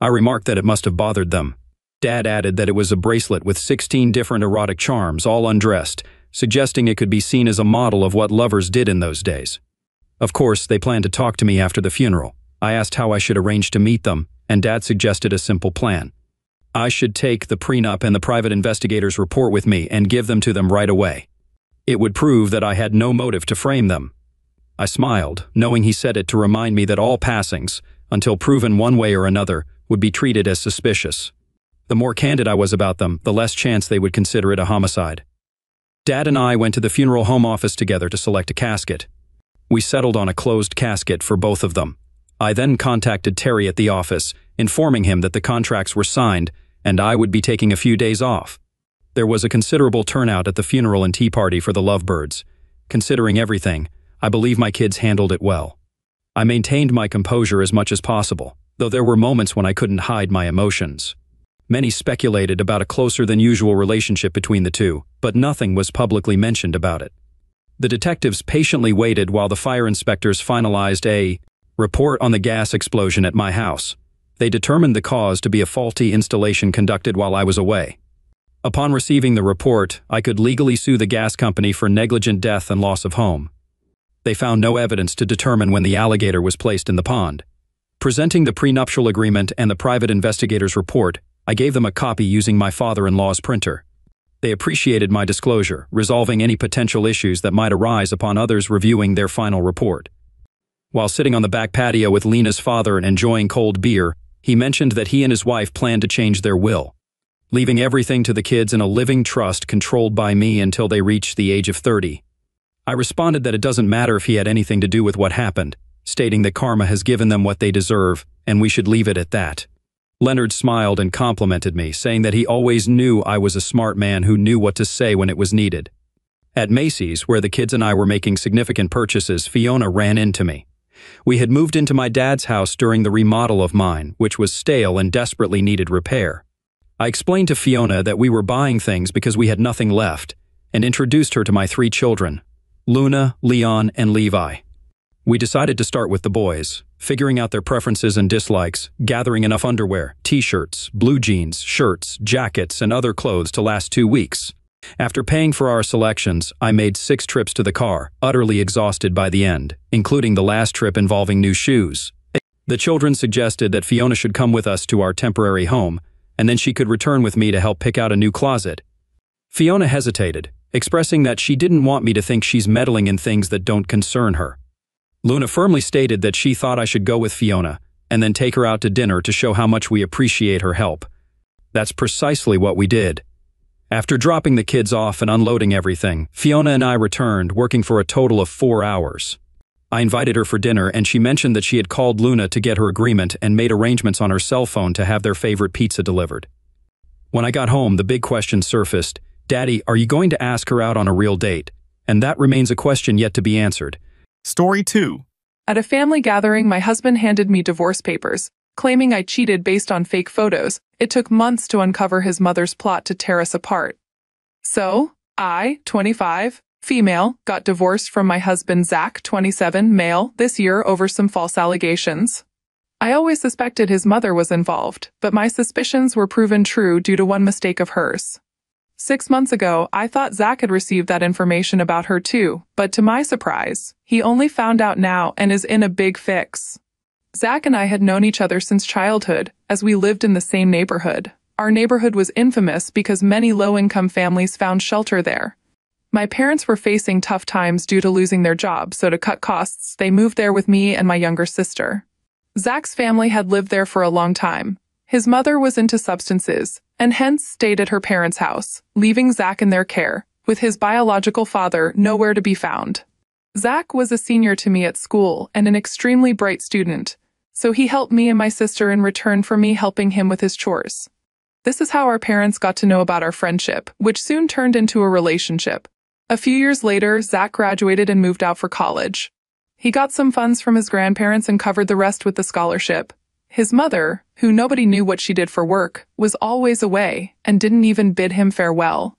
I remarked that it must have bothered them. Dad added that it was a bracelet with 16 different erotic charms, all undressed, suggesting it could be seen as a model of what lovers did in those days. Of course, they planned to talk to me after the funeral. I asked how I should arrange to meet them, and Dad suggested a simple plan. I should take the prenup and the private investigator's report with me and give them to them right away. It would prove that I had no motive to frame them. I smiled, knowing he said it to remind me that all passings, until proven one way or another, would be treated as suspicious. The more candid I was about them, the less chance they would consider it a homicide. Dad and I went to the funeral home office together to select a casket. We settled on a closed casket for both of them. I then contacted Terry at the office, informing him that the contracts were signed and I would be taking a few days off. There was a considerable turnout at the funeral and tea party for the lovebirds. Considering everything, I believe my kids handled it well. I maintained my composure as much as possible, though there were moments when I couldn't hide my emotions. Many speculated about a closer-than-usual relationship between the two, but nothing was publicly mentioned about it. The detectives patiently waited while the fire inspectors finalized a report on the gas explosion at my house. They determined the cause to be a faulty installation conducted while I was away. Upon receiving the report, I could legally sue the gas company for negligent death and loss of home. They found no evidence to determine when the alligator was placed in the pond. Presenting the prenuptial agreement and the private investigator's report, I gave them a copy using my father-in-law's printer. They appreciated my disclosure, resolving any potential issues that might arise upon others reviewing their final report. While sitting on the back patio with Lena's father and enjoying cold beer, he mentioned that he and his wife planned to change their will, leaving everything to the kids in a living trust controlled by me until they reached the age of 30. I responded that it doesn't matter if he had anything to do with what happened, stating that karma has given them what they deserve, and we should leave it at that. Leonard smiled and complimented me, saying that he always knew I was a smart man who knew what to say when it was needed. At Macy's, where the kids and I were making significant purchases, Fiona ran into me. We had moved into my dad's house during the remodel of mine, which was stale and desperately needed repair. I explained to Fiona that we were buying things because we had nothing left, and introduced her to my 3 children, Luna, Leon, and Levi. We decided to start with the boys, figuring out their preferences and dislikes, gathering enough underwear, t-shirts, blue jeans, shirts, jackets, and other clothes to last 2 weeks. After paying for our selections, I made 6 trips to the car, utterly exhausted by the end, including the last trip involving new shoes. The children suggested that Fiona should come with us to our temporary home, and then she could return with me to help pick out a new closet. Fiona hesitated, expressing that she didn't want me to think she's meddling in things that don't concern her. Luna firmly stated that she thought I should go with Fiona, and then take her out to dinner to show how much we appreciate her help. That's precisely what we did. After dropping the kids off and unloading everything, Fiona and I returned, working for a total of 4 hours. I invited her for dinner, and she mentioned that she had called Luna to get her agreement and made arrangements on her cell phone to have their favorite pizza delivered. When I got home, the big question surfaced. Daddy, are you going to ask her out on a real date? And that remains a question yet to be answered. Story 2. At a family gathering, my husband handed me divorce papers, claiming I cheated based on fake photos. It took months to uncover his mother's plot to tear us apart. So, I, 25, female, got divorced from my husband Zach, 27, male, this year over some false allegations. I always suspected his mother was involved, but my suspicions were proven true due to one mistake of hers. 6 months ago, I thought Zach had received that information about her too, but to my surprise, he only found out now and is in a big fix. Zach and I had known each other since childhood, as we lived in the same neighborhood. Our neighborhood was infamous because many low-income families found shelter there. My parents were facing tough times due to losing their job, so to cut costs, they moved there with me and my younger sister. Zach's family had lived there for a long time. His mother was into substances, and hence stayed at her parents' house, leaving Zach in their care, with his biological father nowhere to be found. Zach was a senior to me at school and an extremely bright student, so he helped me and my sister in return for me helping him with his chores. This is how our parents got to know about our friendship, which soon turned into a relationship. A few years later, Zach graduated and moved out for college. He got some funds from his grandparents and covered the rest with the scholarship. His mother, who nobody knew what she did for work, was always away and didn't even bid him farewell.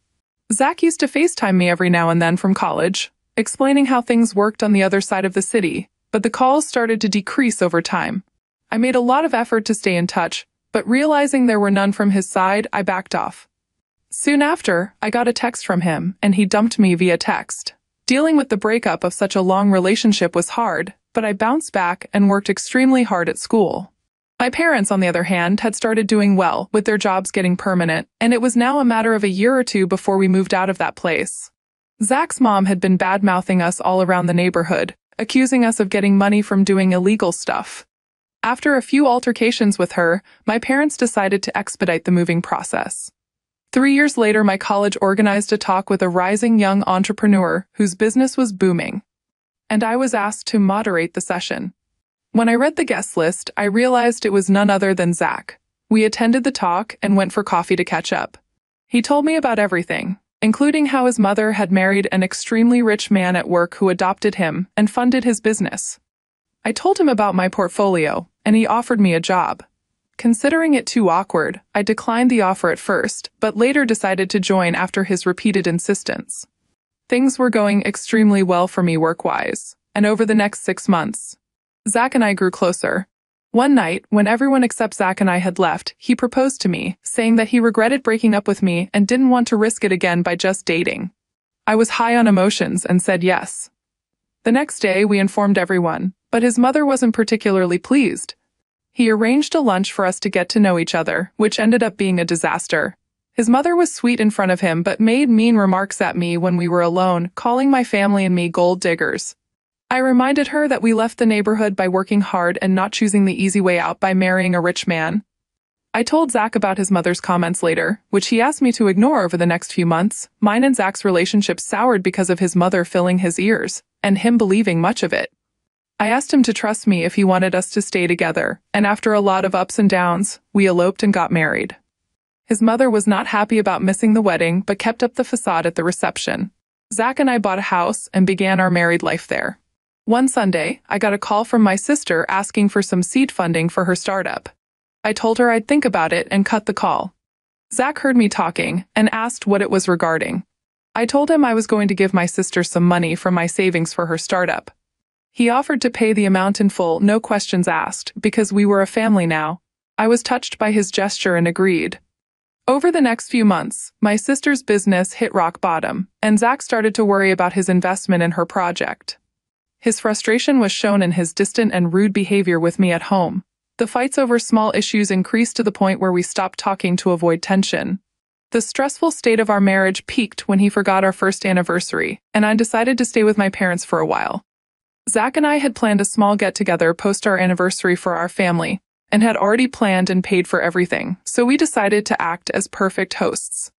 Zach used to FaceTime me every now and then from college, explaining how things worked on the other side of the city, but the calls started to decrease over time. I made a lot of effort to stay in touch, but realizing there were none from his side, I backed off. Soon after, I got a text from him, and he dumped me via text. Dealing with the breakup of such a long relationship was hard, but I bounced back and worked extremely hard at school. My parents, on the other hand, had started doing well, with their jobs getting permanent, and it was now a matter of a year or two before we moved out of that place. Zach's mom had been bad-mouthing us all around the neighborhood, accusing us of getting money from doing illegal stuff. After a few altercations with her, my parents decided to expedite the moving process. 3 years later, my college organized a talk with a rising young entrepreneur whose business was booming, and I was asked to moderate the session. When I read the guest list, I realized it was none other than Zach. We attended the talk and went for coffee to catch up. He told me about everything, including how his mother had married an extremely rich man at work who adopted him and funded his business. I told him about my portfolio, and he offered me a job. Considering it too awkward, I declined the offer at first, but later decided to join after his repeated insistence. Things were going extremely well for me work-wise, and over the next 6 months, Zach and I grew closer. One night, when everyone except Zach and I had left, he proposed to me, saying that he regretted breaking up with me and didn't want to risk it again by just dating. I was high on emotions and said yes. The next day, we informed everyone, but his mother wasn't particularly pleased. He arranged a lunch for us to get to know each other, which ended up being a disaster. His mother was sweet in front of him but made mean remarks at me when we were alone, calling my family and me gold diggers. I reminded her that we left the neighborhood by working hard and not choosing the easy way out by marrying a rich man. I told Zach about his mother's comments later, which he asked me to ignore over the next few months. Mine and Zach's relationship soured because of his mother filling his ears, and him believing much of it. I asked him to trust me if he wanted us to stay together, and after a lot of ups and downs, we eloped and got married. His mother was not happy about missing the wedding but kept up the facade at the reception. Zach and I bought a house and began our married life there. One Sunday, I got a call from my sister asking for some seed funding for her startup. I told her I'd think about it and cut the call. Zach heard me talking and asked what it was regarding. I told him I was going to give my sister some money from my savings for her startup. He offered to pay the amount in full, no questions asked, because we were a family now. I was touched by his gesture and agreed. Over the next few months, my sister's business hit rock bottom, and Zach started to worry about his investment in her project. His frustration was shown in his distant and rude behavior with me at home. The fights over small issues increased to the point where we stopped talking to avoid tension. The stressful state of our marriage peaked when he forgot our first anniversary, and I decided to stay with my parents for a while. Zach and I had planned a small get-together post our anniversary for our family, and had already planned and paid for everything, so we decided to act as perfect hosts.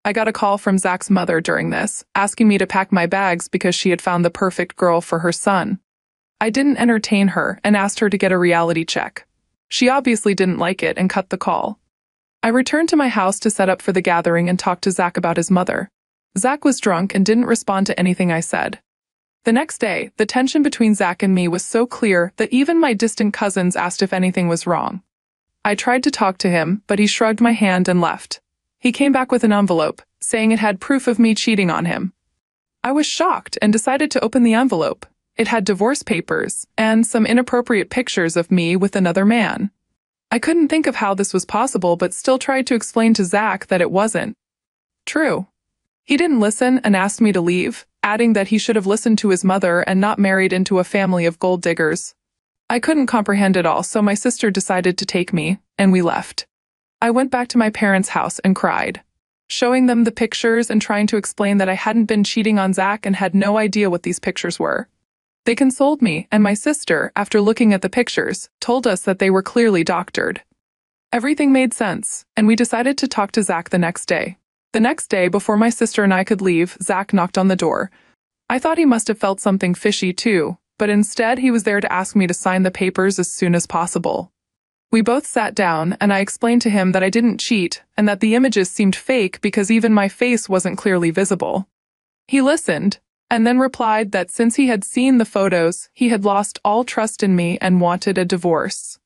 I got a call from Zach's mother during this, asking me to pack my bags because she had found the perfect girl for her son. I didn't entertain her and asked her to get a reality check. She obviously didn't like it and cut the call. I returned to my house to set up for the gathering and talk to Zach about his mother. Zach was drunk and didn't respond to anything I said. The next day, the tension between Zach and me was so clear that even my distant cousins asked if anything was wrong. I tried to talk to him, but he shrugged my hand and left. He came back with an envelope, saying it had proof of me cheating on him. I was shocked and decided to open the envelope. It had divorce papers and some inappropriate pictures of me with another man. I couldn't think of how this was possible but still tried to explain to Zach that it wasn't true. He didn't listen and asked me to leave, adding that he should have listened to his mother and not married into a family of gold diggers. I couldn't comprehend it all, so my sister decided to take me, and we left. I went back to my parents' house and cried. showing them the pictures and trying to explain that I hadn't been cheating on Zach and had no idea what these pictures were. They consoled me, and my sister, after looking at the pictures, told us that they were clearly doctored. Everything made sense, and we decided to talk to Zach the next day. The next day, before my sister and I could leave, Zach knocked on the door. I thought he must have felt something fishy too, but instead he was there to ask me to sign the papers as soon as possible. We both sat down, and I explained to him that I didn't cheat and that the images seemed fake because even my face wasn't clearly visible. He listened, and then replied that since he had seen the photos, he had lost all trust in me and wanted a divorce.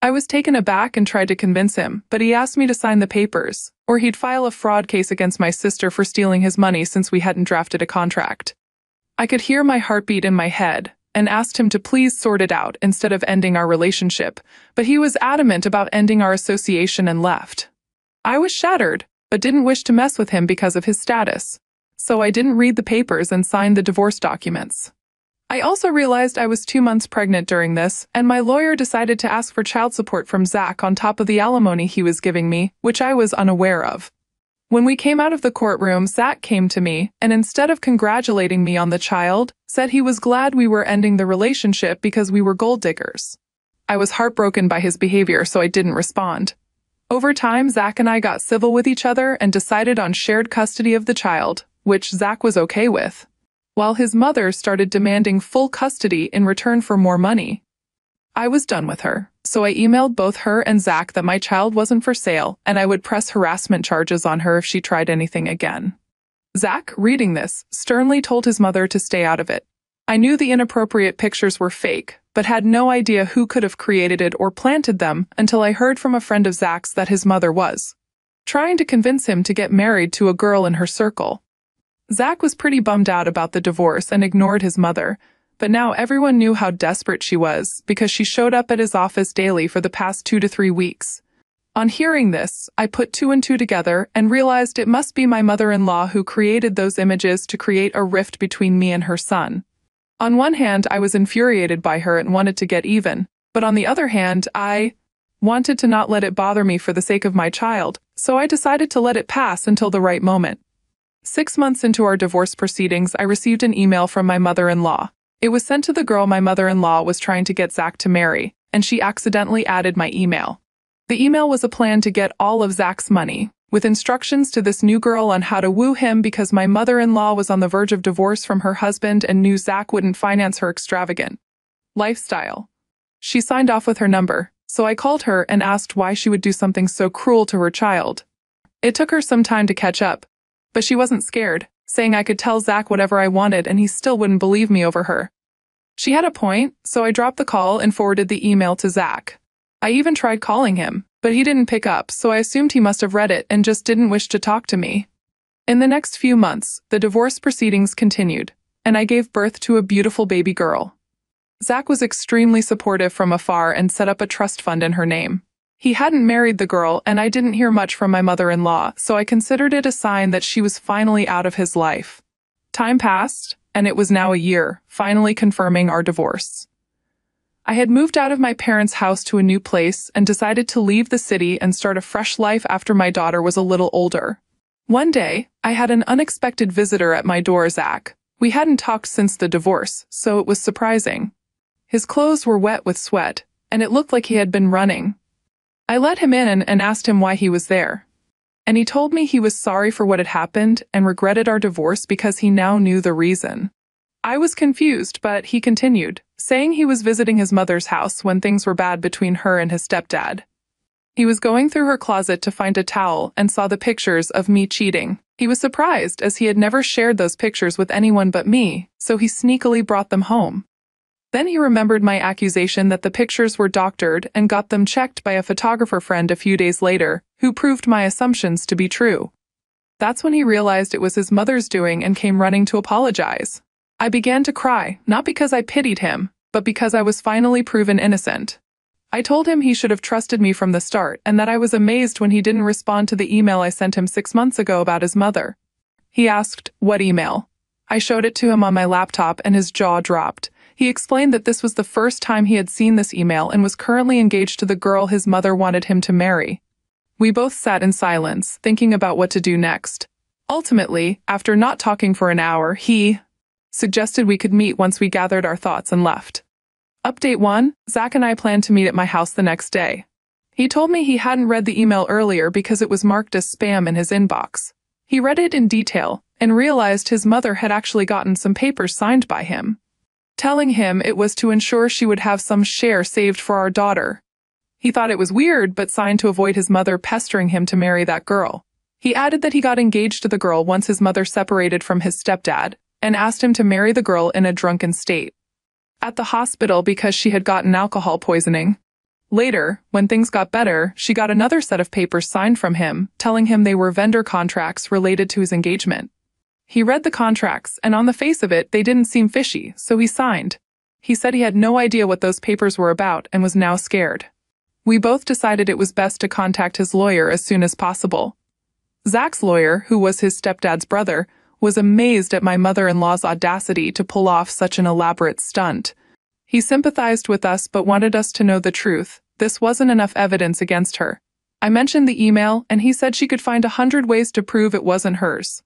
I was taken aback and tried to convince him, but he asked me to sign the papers, or he'd file a fraud case against my sister for stealing his money since we hadn't drafted a contract. I could hear my heartbeat in my head, and asked him to please sort it out instead of ending our relationship, but he was adamant about ending our association and left. I was shattered, but didn't wish to mess with him because of his status. So I didn't read the papers and signed the divorce documents. I also realized I was 2 months pregnant during this, and my lawyer decided to ask for child support from Zach on top of the alimony he was giving me, which I was unaware of. When we came out of the courtroom, Zach came to me, and instead of congratulating me on the child, said he was glad we were ending the relationship because we were gold diggers. I was heartbroken by his behavior, so I didn't respond. Over time, Zach and I got civil with each other and decided on shared custody of the child, which Zach was okay with, while his mother started demanding full custody in return for more money. I was done with her, so I emailed both her and Zach that my child wasn't for sale and I would press harassment charges on her if she tried anything again. Zach, reading this, sternly told his mother to stay out of it. I knew the inappropriate pictures were fake, but had no idea who could have created it or planted them until I heard from a friend of Zach's that his mother was trying to convince him to get married to a girl in her circle. Zach was pretty bummed out about the divorce and ignored his mother, but now everyone knew how desperate she was because she showed up at his office daily for the past 2 to 3 weeks. On hearing this, I put 2 and 2 together and realized it must be my mother-in-law who created those images to create a rift between me and her son. On one hand, I was infuriated by her and wanted to get even, but on the other hand, I wanted to not let it bother me for the sake of my child, so I decided to let it pass until the right moment. 6 months into our divorce proceedings, I received an email from my mother-in-law. It was sent to the girl my mother-in-law was trying to get Zach to marry, and she accidentally added my email. The email was a plan to get all of Zach's money, with instructions to this new girl on how to woo him because my mother-in-law was on the verge of divorce from her husband and knew Zach wouldn't finance her extravagant lifestyle. She signed off with her number, so I called her and asked why she would do something so cruel to her child. It took her some time to catch up, but she wasn't scared, saying I could tell Zach whatever I wanted and he still wouldn't believe me over her. She had a point, so I dropped the call and forwarded the email to Zach. I even tried calling him, but he didn't pick up, so I assumed he must have read it and just didn't wish to talk to me. In the next few months, the divorce proceedings continued, and I gave birth to a beautiful baby girl. Zach was extremely supportive from afar and set up a trust fund in her name. He hadn't married the girl, and I didn't hear much from my mother-in-law, so I considered it a sign that she was finally out of his life. Time passed, and it was now a year, finally confirming our divorce. I had moved out of my parents' house to a new place and decided to leave the city and start a fresh life after my daughter was a little older. One day, I had an unexpected visitor at my door, Zach. We hadn't talked since the divorce, so it was surprising. His clothes were wet with sweat, and it looked like he had been running. I let him in and asked him why he was there. And he told me he was sorry for what had happened and regretted our divorce because he now knew the reason. I was confused, but he continued, saying he was visiting his mother's house when things were bad between her and his stepdad. He was going through her closet to find a towel and saw the pictures of me cheating. He was surprised as he had never shared those pictures with anyone but me, so he sneakily brought them home. Then he remembered my accusation that the pictures were doctored and got them checked by a photographer friend a few days later, who proved my assumptions to be true. That's when he realized it was his mother's doing and came running to apologize. I began to cry, not because I pitied him, but because I was finally proven innocent. I told him he should have trusted me from the start and that I was amazed when he didn't respond to the email I sent him 6 months ago about his mother. He asked, "What email?" I showed it to him on my laptop and his jaw dropped. He explained that this was the first time he had seen this email and was currently engaged to the girl his mother wanted him to marry. We both sat in silence, thinking about what to do next. Ultimately, after not talking for an hour, he suggested we could meet once we gathered our thoughts and left. Update 1, Zach and I planned to meet at my house the next day. He told me he hadn't read the email earlier because it was marked as spam in his inbox. He read it in detail and realized his mother had actually gotten some papers signed by him, telling him it was to ensure she would have some share saved for our daughter. He thought it was weird but signed to avoid his mother pestering him to marry that girl. He added that he got engaged to the girl once his mother separated from his stepdad and asked him to marry the girl in a drunken state at the hospital because she had gotten alcohol poisoning. Later, when things got better, she got another set of papers signed from him, telling him they were vendor contracts related to his engagement. He read the contracts, and on the face of it, they didn't seem fishy, so he signed. He said he had no idea what those papers were about and was now scared. We both decided it was best to contact his lawyer as soon as possible. Zach's lawyer, who was his stepdad's brother, was amazed at my mother-in-law's audacity to pull off such an elaborate stunt. He sympathized with us but wanted us to know the truth. This wasn't enough evidence against her. I mentioned the email, and he said she could find 100 ways to prove it wasn't hers.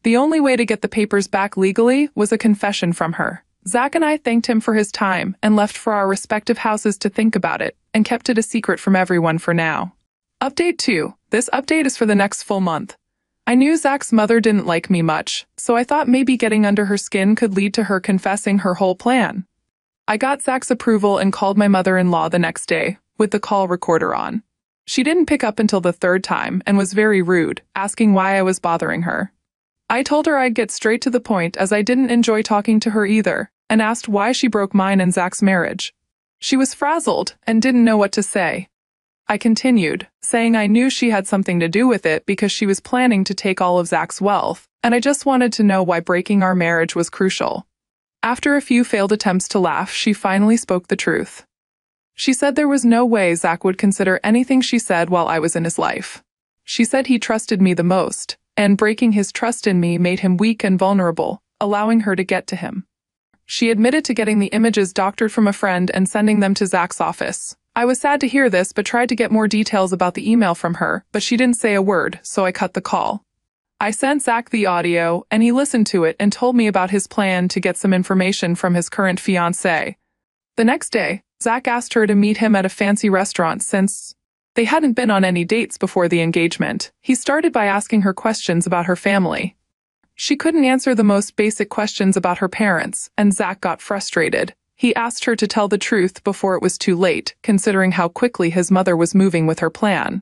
The only way to get the papers back legally was a confession from her. Zach and I thanked him for his time and left for our respective houses to think about it, and kept it a secret from everyone for now. Update 2. This update is for the next full month. I knew Zach's mother didn't like me much, so I thought maybe getting under her skin could lead to her confessing her whole plan. I got Zach's approval and called my mother-in-law the next day, with the call recorder on. She didn't pick up until the third time and was very rude, asking why I was bothering her. I told her I'd get straight to the point as I didn't enjoy talking to her either, and asked why she broke mine and Zach's marriage. She was frazzled and didn't know what to say. I continued, saying I knew she had something to do with it because she was planning to take all of Zach's wealth, and I just wanted to know why breaking our marriage was crucial. After a few failed attempts to laugh, she finally spoke the truth. She said there was no way Zach would consider anything she said while I was in his life. She said he trusted me the most, and breaking his trust in me made him weak and vulnerable, allowing her to get to him. She admitted to getting the images doctored from a friend and sending them to Zach's office. I was sad to hear this but tried to get more details about the email from her, but she didn't say a word, so I cut the call. I sent Zach the audio, and he listened to it and told me about his plan to get some information from his current fiancée. The next day, Zach asked her to meet him at a fancy restaurant since they hadn't been on any dates before the engagement. He started by asking her questions about her family. She couldn't answer the most basic questions about her parents, and Zach got frustrated. He asked her to tell the truth before it was too late, considering how quickly his mother was moving with her plan.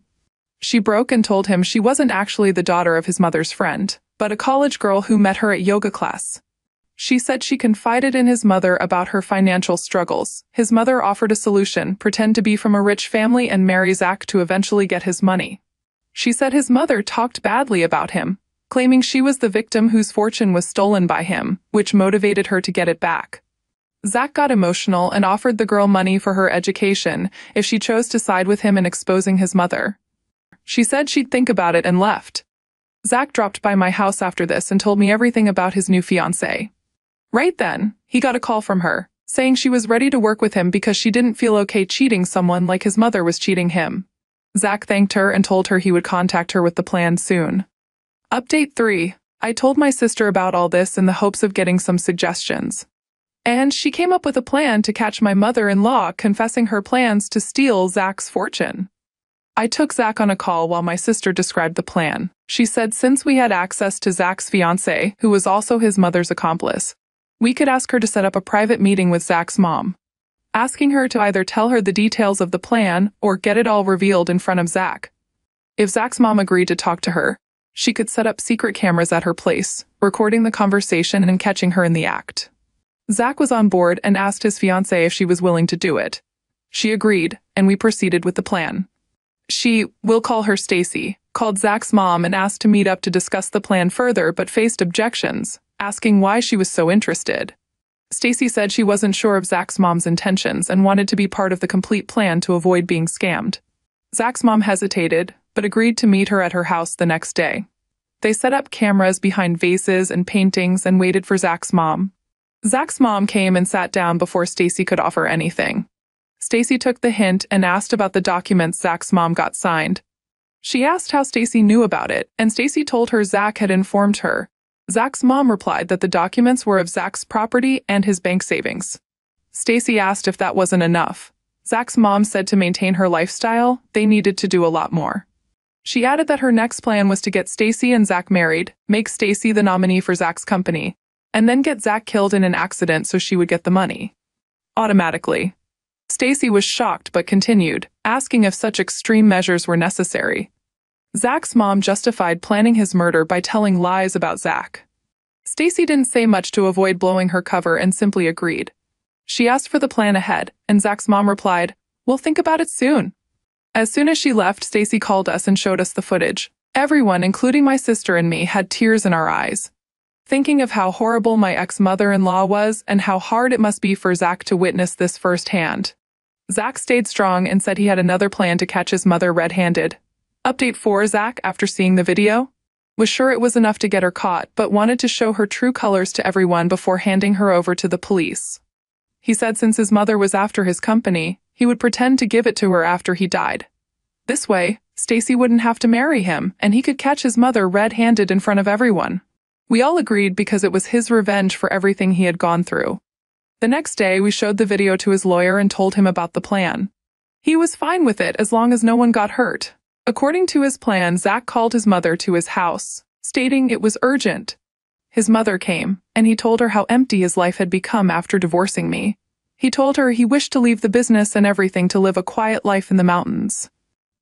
She broke and told him she wasn't actually the daughter of his mother's friend, but a college girl who met her at yoga class. She said she confided in his mother about her financial struggles. His mother offered a solution: pretend to be from a rich family and marry Zach to eventually get his money. She said his mother talked badly about him, claiming she was the victim whose fortune was stolen by him, which motivated her to get it back. Zach got emotional and offered the girl money for her education if she chose to side with him in exposing his mother. She said she'd think about it and left. Zach dropped by my house after this and told me everything about his new fiancée. Right then, he got a call from her, saying she was ready to work with him because she didn't feel okay cheating someone like his mother was cheating him. Zach thanked her and told her he would contact her with the plan soon. Update 3. I told my sister about all this in the hopes of getting some suggestions. And she came up with a plan to catch my mother-in-law confessing her plans to steal Zach's fortune. I took Zach on a call while my sister described the plan. She said since we had access to Zach's fiancée, who was also his mother's accomplice, we could ask her to set up a private meeting with Zach's mom, asking her to either tell her the details of the plan or get it all revealed in front of Zach. If Zach's mom agreed to talk to her, she could set up secret cameras at her place, recording the conversation and catching her in the act. Zach was on board and asked his fiancée if she was willing to do it. She agreed, and we proceeded with the plan. She, we'll call her Stacy, called Zach's mom and asked to meet up to discuss the plan further but faced objections, asking why she was so interested. Stacy said she wasn't sure of Zach's mom's intentions and wanted to be part of the complete plan to avoid being scammed. Zach's mom hesitated, but agreed to meet her at her house the next day. They set up cameras behind vases and paintings and waited for Zach's mom. Zach's mom came and sat down before Stacy could offer anything. Stacy took the hint and asked about the documents Zach's mom got signed. She asked how Stacy knew about it, and Stacy told her Zach had informed her. Zach's mom replied that the documents were of Zach's property and his bank savings. Stacy asked if that wasn't enough. Zach's mom said to maintain her lifestyle, they needed to do a lot more. She added that her next plan was to get Stacy and Zach married, make Stacy the nominee for Zach's company, and then get Zach killed in an accident so she would get the money automatically. Stacy was shocked but continued, asking if such extreme measures were necessary. Zach's mom justified planning his murder by telling lies about Zach. Stacy didn't say much to avoid blowing her cover and simply agreed. She asked for the plan ahead, and Zach's mom replied, "We'll think about it soon." As soon as she left, Stacy called us and showed us the footage. Everyone, including my sister and me, had tears in our eyes, thinking of how horrible my ex-mother-in-law was and how hard it must be for Zach to witness this firsthand. Zach stayed strong and said he had another plan to catch his mother red-handed. Update 4: Zach, after seeing the video, was sure it was enough to get her caught, but wanted to show her true colors to everyone before handing her over to the police. He said since his mother was after his company, he would pretend to give it to her after he died. This way, Stacy wouldn't have to marry him, and he could catch his mother red-handed in front of everyone. We all agreed because it was his revenge for everything he had gone through. The next day, we showed the video to his lawyer and told him about the plan. He was fine with it as long as no one got hurt. According to his plan, Zach called his mother to his house, stating it was urgent. His mother came, and he told her how empty his life had become after divorcing me. He told her he wished to leave the business and everything to live a quiet life in the mountains.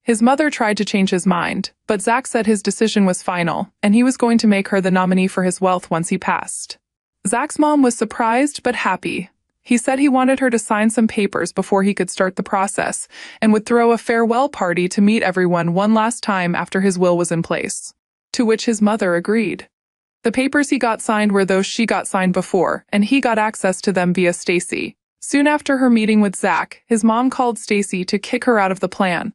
His mother tried to change his mind, but Zach said his decision was final, and he was going to make her the nominee for his wealth once he passed. Zach's mom was surprised but happy. He said he wanted her to sign some papers before he could start the process, and would throw a farewell party to meet everyone one last time after his will was in place. To which his mother agreed. The papers he got signed were those she got signed before, and he got access to them via Stacy. Soon after her meeting with Zach, his mom called Stacy to kick her out of the plan.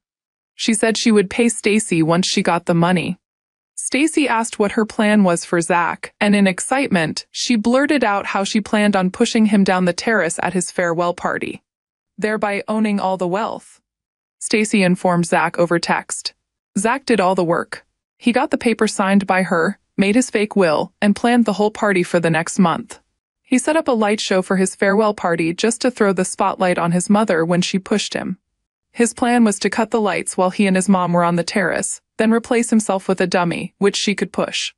She said she would pay Stacy once she got the money. Stacy asked what her plan was for Zach, and in excitement, she blurted out how she planned on pushing him down the terrace at his farewell party, thereby owning all the wealth. Stacy informed Zach over text. Zach did all the work. He got the paper signed by her, made his fake will, and planned the whole party for the next month. He set up a light show for his farewell party just to throw the spotlight on his mother when she pushed him. His plan was to cut the lights while he and his mom were on the terrace, then replace himself with a dummy, which she could push.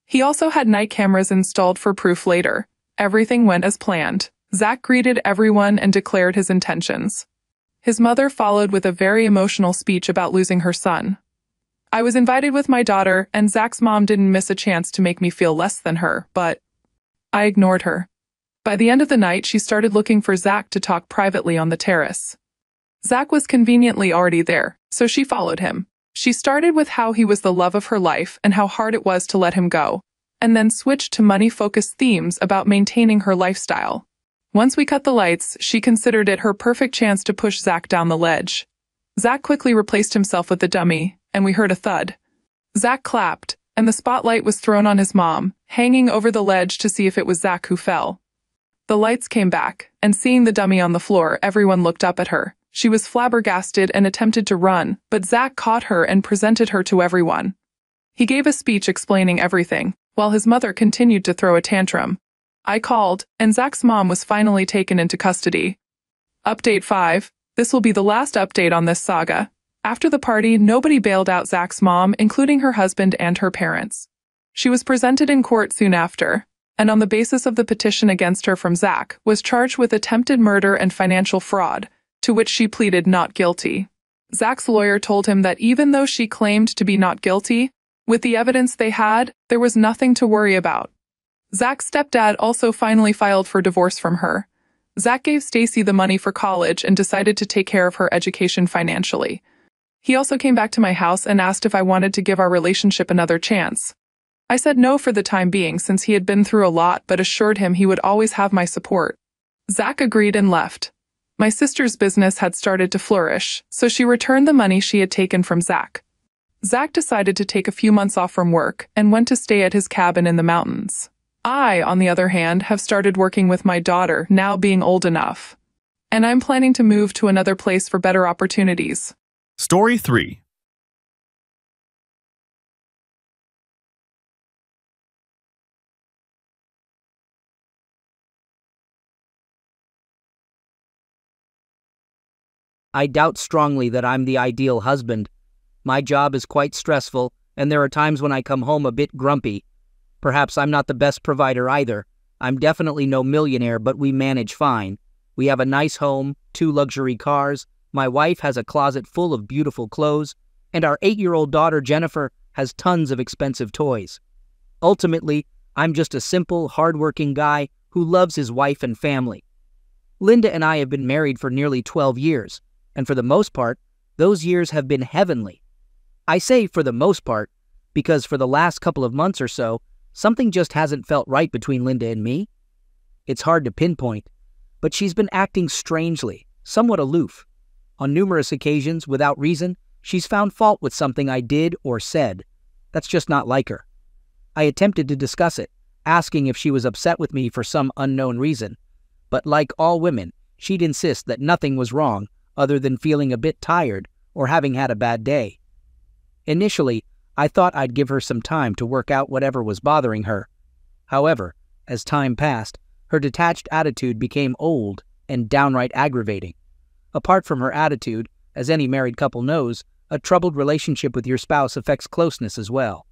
He also had night cameras installed for proof later. Everything went as planned. Zach greeted everyone and declared his intentions. His mother followed with a very emotional speech about losing her son. I was invited with my daughter, and Zach's mom didn't miss a chance to make me feel less than her, but I ignored her. By the end of the night, she started looking for Zach to talk privately on the terrace. Zach was conveniently already there, so she followed him. She started with how he was the love of her life and how hard it was to let him go, and then switched to money-focused themes about maintaining her lifestyle. Once we cut the lights, she considered it her perfect chance to push Zach down the ledge. Zach quickly replaced himself with the dummy, and we heard a thud. Zach clapped, and the spotlight was thrown on his mom, hanging over the ledge to see if it was Zach who fell. The lights came back, and seeing the dummy on the floor, everyone looked up at her. She was flabbergasted and attempted to run, but Zach caught her and presented her to everyone. He gave a speech explaining everything, while his mother continued to throw a tantrum. I called, and Zach's mom was finally taken into custody. Update 5. This will be the last update on this saga. After the party, nobody bailed out Zach's mom, including her husband and her parents. She was presented in court soon after, and on the basis of the petition against her from Zach, was charged with attempted murder and financial fraud, to which she pleaded not guilty. Zach's lawyer told him that even though she claimed to be not guilty, with the evidence they had, there was nothing to worry about. Zach's stepdad also finally filed for divorce from her. Zach gave Stacy the money for college and decided to take care of her education financially. He also came back to my house and asked if I wanted to give our relationship another chance. I said no for the time being since he had been through a lot, but assured him he would always have my support. Zach agreed and left. My sister's business had started to flourish, so she returned the money she had taken from Zach. Zach decided to take a few months off from work and went to stay at his cabin in the mountains. I, on the other hand, have started working with my daughter, now being old enough. And I'm planning to move to another place for better opportunities. Story 3. I doubt strongly that I'm the ideal husband. My job is quite stressful, and there are times when I come home a bit grumpy. Perhaps I'm not the best provider either. I'm definitely no millionaire, but we manage fine. We have a nice home, 2 luxury cars, my wife has a closet full of beautiful clothes, and our 8-year-old daughter Jennifer has tons of expensive toys. Ultimately, I'm just a simple, hard-working guy who loves his wife and family. Linda and I have been married for nearly 12 years, and for the most part, those years have been heavenly. I say for the most part because for the last couple of months or so, something just hasn't felt right between Linda and me. It's hard to pinpoint, but she's been acting strangely, somewhat aloof. On numerous occasions, without reason, she's found fault with something I did or said. That's just not like her. I attempted to discuss it, asking if she was upset with me for some unknown reason. But like all women, she'd insist that nothing was wrong other than feeling a bit tired or having had a bad day. Initially, I thought I'd give her some time to work out whatever was bothering her. However, as time passed, her detached attitude became old and downright aggravating. Apart from her attitude, as any married couple knows, a troubled relationship with your spouse affects closeness as well.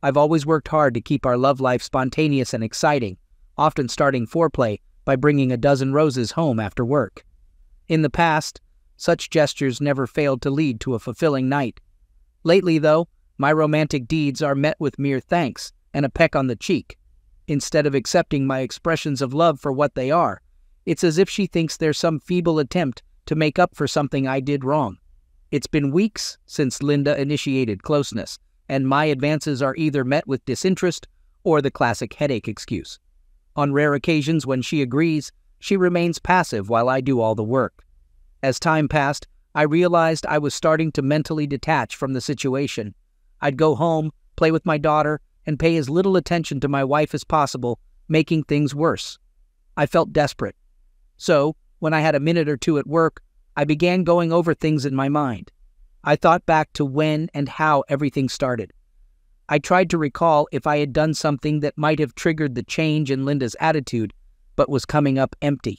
I've always worked hard to keep our love life spontaneous and exciting, often starting foreplay by bringing a dozen roses home after work. In the past, such gestures never failed to lead to a fulfilling night. Lately, though, my romantic deeds are met with mere thanks and a peck on the cheek. Instead of accepting my expressions of love for what they are, it's as if she thinks they're some feeble attempt to make up for something I did wrong. It's been weeks since Linda initiated closeness, and my advances are either met with disinterest or the classic headache excuse. On rare occasions when she agrees, she remains passive while I do all the work. As time passed, I realized I was starting to mentally detach from the situation. I'd go home, play with my daughter, and pay as little attention to my wife as possible, making things worse. I felt desperate. So, when I had a minute or two at work, I began going over things in my mind. I thought back to when and how everything started. I tried to recall if I had done something that might have triggered the change in Linda's attitude, but was coming up empty.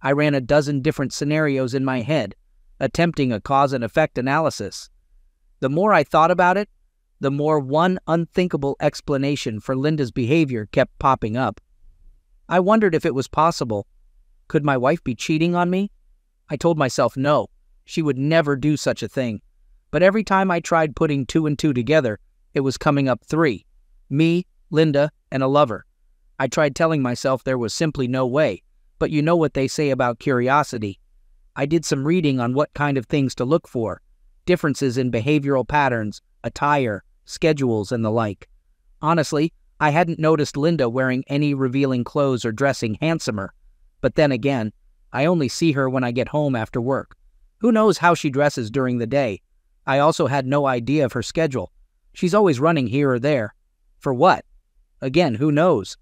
I ran a dozen different scenarios in my head, attempting a cause and effect analysis. The more I thought about it, the more one unthinkable explanation for Linda's behavior kept popping up. I wondered if it was possible. Could my wife be cheating on me? I told myself no, she would never do such a thing. But every time I tried putting 2 and 2 together, it was coming up 3. Me, Linda, and a lover. I tried telling myself there was simply no way, but you know what they say about curiosity. I did some reading on what kind of things to look for, differences in behavioral patterns, attire, schedules, and the like. Honestly, I hadn't noticed Linda wearing any revealing clothes or dressing handsomer. But then again, I only see her when I get home after work. Who knows how she dresses during the day? I also had no idea of her schedule. She's always running here or there. For what? Again, who knows?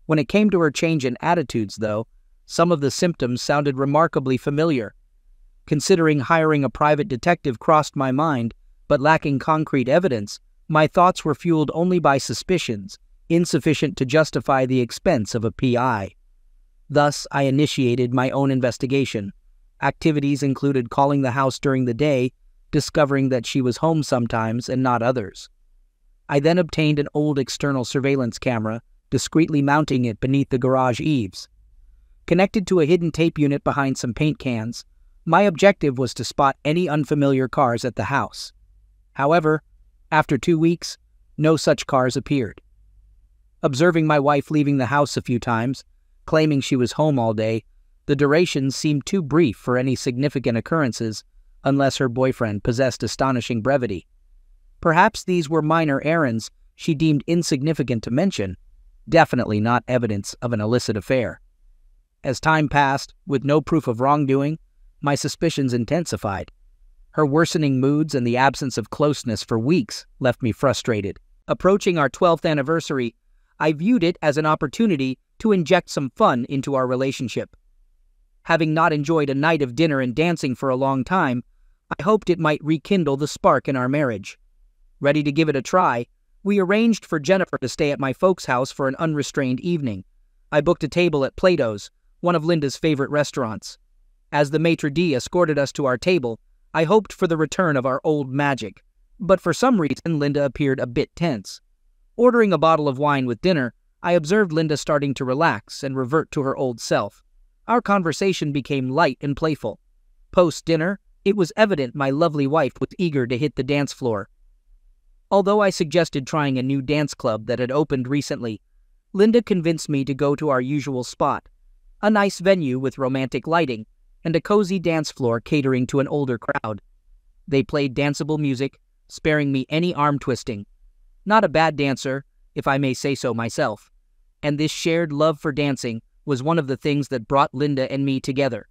When it came to her change in attitudes, though, some of the symptoms sounded remarkably familiar. Considering hiring a private detective crossed my mind, but lacking concrete evidence, my thoughts were fueled only by suspicions, insufficient to justify the expense of a PI. Thus, I initiated my own investigation. Activities included calling the house during the day, discovering that she was home sometimes and not others. I then obtained an old external surveillance camera, discreetly mounting it beneath the garage eaves. Connected to a hidden tape unit behind some paint cans, my objective was to spot any unfamiliar cars at the house. However, after 2 weeks, no such cars appeared. Observing my wife leaving the house a few times, claiming she was home all day, the duration seemed too brief for any significant occurrences, unless her boyfriend possessed astonishing brevity. Perhaps these were minor errands she deemed insignificant to mention, definitely not evidence of an illicit affair. As time passed, with no proof of wrongdoing, my suspicions intensified. Her worsening moods and the absence of closeness for weeks left me frustrated. Approaching our 12th anniversary, I viewed it as an opportunity to inject some fun into our relationship. Having not enjoyed a night of dinner and dancing for a long time, I hoped it might rekindle the spark in our marriage. Ready to give it a try, we arranged for Jennifer to stay at my folks' house for an unrestrained evening. I booked a table at Plato's, one of Linda's favorite restaurants. As the maitre d' escorted us to our table, I hoped for the return of our old magic, but for some reason Linda appeared a bit tense. Ordering a bottle of wine with dinner, I observed Linda starting to relax and revert to her old self. Our conversation became light and playful. Post-dinner, it was evident my lovely wife was eager to hit the dance floor. Although I suggested trying a new dance club that had opened recently, Linda convinced me to go to our usual spot, a nice venue with romantic lighting and a cozy dance floor catering to an older crowd. They played danceable music, sparing me any arm twisting. Not a bad dancer, if I may say so myself, and this shared love for dancing was one of the things that brought Linda and me together.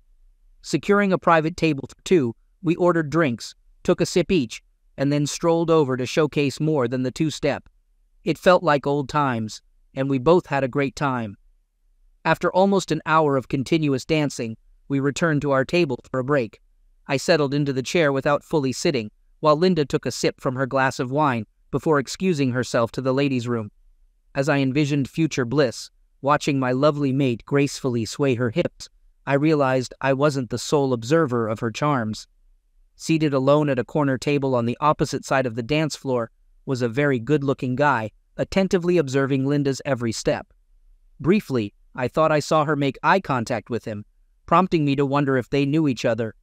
Securing a private table for two, we ordered drinks, took a sip each, and then strolled over to showcase more than the two-step. It felt like old times, and we both had a great time. After almost an hour of continuous dancing, we returned to our table for a break. I settled into the chair without fully sitting, while Linda took a sip from her glass of wine before excusing herself to the ladies' room. As I envisioned future bliss, watching my lovely mate gracefully sway her hips, I realized I wasn't the sole observer of her charms. Seated alone at a corner table on the opposite side of the dance floor was a very good-looking guy, attentively observing Linda's every step. Briefly, I thought I saw her make eye contact with him, prompting me to wonder if they knew each other.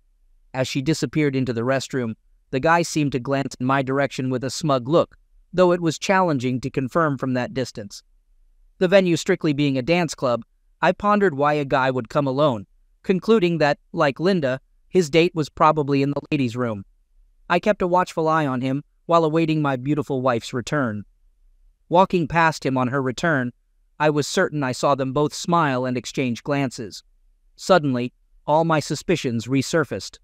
As she disappeared into the restroom, the guy seemed to glance in my direction with a smug look, though it was challenging to confirm from that distance. The venue strictly being a dance club, I pondered why a guy would come alone, concluding that, like Linda, his date was probably in the ladies' room. I kept a watchful eye on him while awaiting my beautiful wife's return. Walking past him on her return, I was certain I saw them both smile and exchange glances. Suddenly, all my suspicions resurfaced.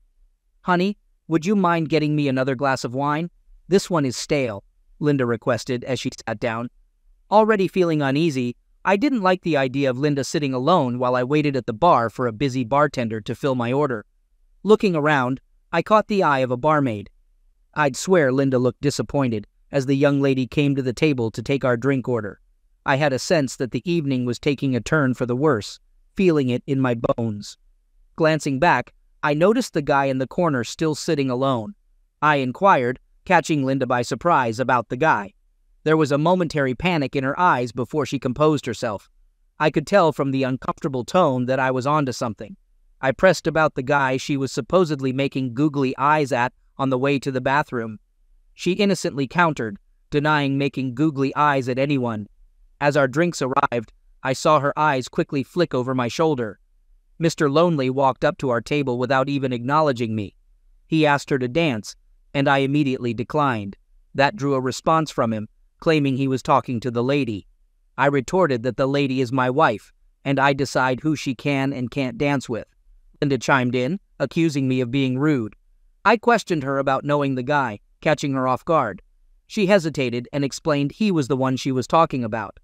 "Honey, would you mind getting me another glass of wine? This one is stale," Linda requested as she sat down. Already feeling uneasy, I didn't like the idea of Linda sitting alone while I waited at the bar for a busy bartender to fill my order. Looking around, I caught the eye of a barmaid. I'd swear Linda looked disappointed as the young lady came to the table to take our drink order. I had a sense that the evening was taking a turn for the worse, feeling it in my bones. Glancing back, I noticed the guy in the corner still sitting alone. I inquired, catching Linda by surprise, about the guy. There was a momentary panic in her eyes before she composed herself. I could tell from the uncomfortable tone that I was onto something. I pressed about the guy she was supposedly making googly eyes at on the way to the bathroom. She innocently countered, denying making googly eyes at anyone. As our drinks arrived, I saw her eyes quickly flick over my shoulder. Mr. Lonely walked up to our table without even acknowledging me. He asked her to dance, and I immediately declined. That drew a response from him, claiming he was talking to the lady. I retorted that the lady is my wife, and I decide who she can and can't dance with. Linda chimed in, accusing me of being rude. I questioned her about knowing the guy, catching her off guard. She hesitated and explained he was the one she was talking about.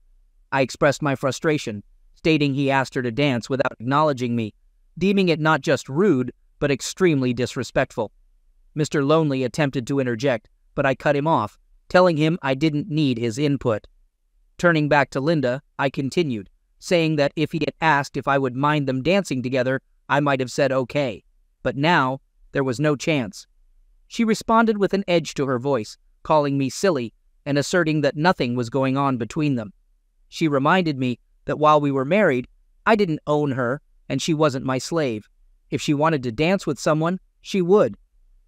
I expressed my frustration, stating he asked her to dance without acknowledging me, deeming it not just rude, but extremely disrespectful. Mr. Lonely attempted to interject, but I cut him off, telling him I didn't need his input. Turning back to Linda, I continued, saying that if he had asked if I would mind them dancing together, I might have said okay. But now, there was no chance. She responded with an edge to her voice, calling me silly and asserting that nothing was going on between them. She reminded me that while we were married, I didn't own her and she wasn't my slave. If she wanted to dance with someone, she would.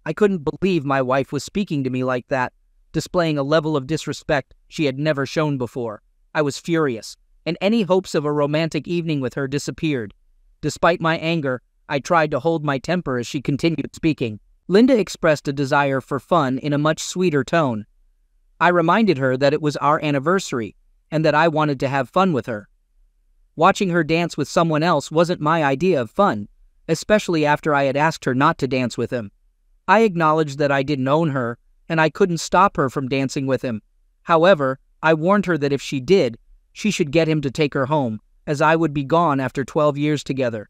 I couldn't believe my wife was speaking to me like that, displaying a level of disrespect she had never shown before. I was furious, and any hopes of a romantic evening with her disappeared. Despite my anger, I tried to hold my temper as she continued speaking. Linda expressed a desire for fun in a much sweeter tone. I reminded her that it was our anniversary, and that I wanted to have fun with her. Watching her dance with someone else wasn't my idea of fun, especially after I had asked her not to dance with him. I acknowledged that I didn't own her, and I couldn't stop her from dancing with him. However, I warned her that if she did, she should get him to take her home, as I would be gone after 12 years together.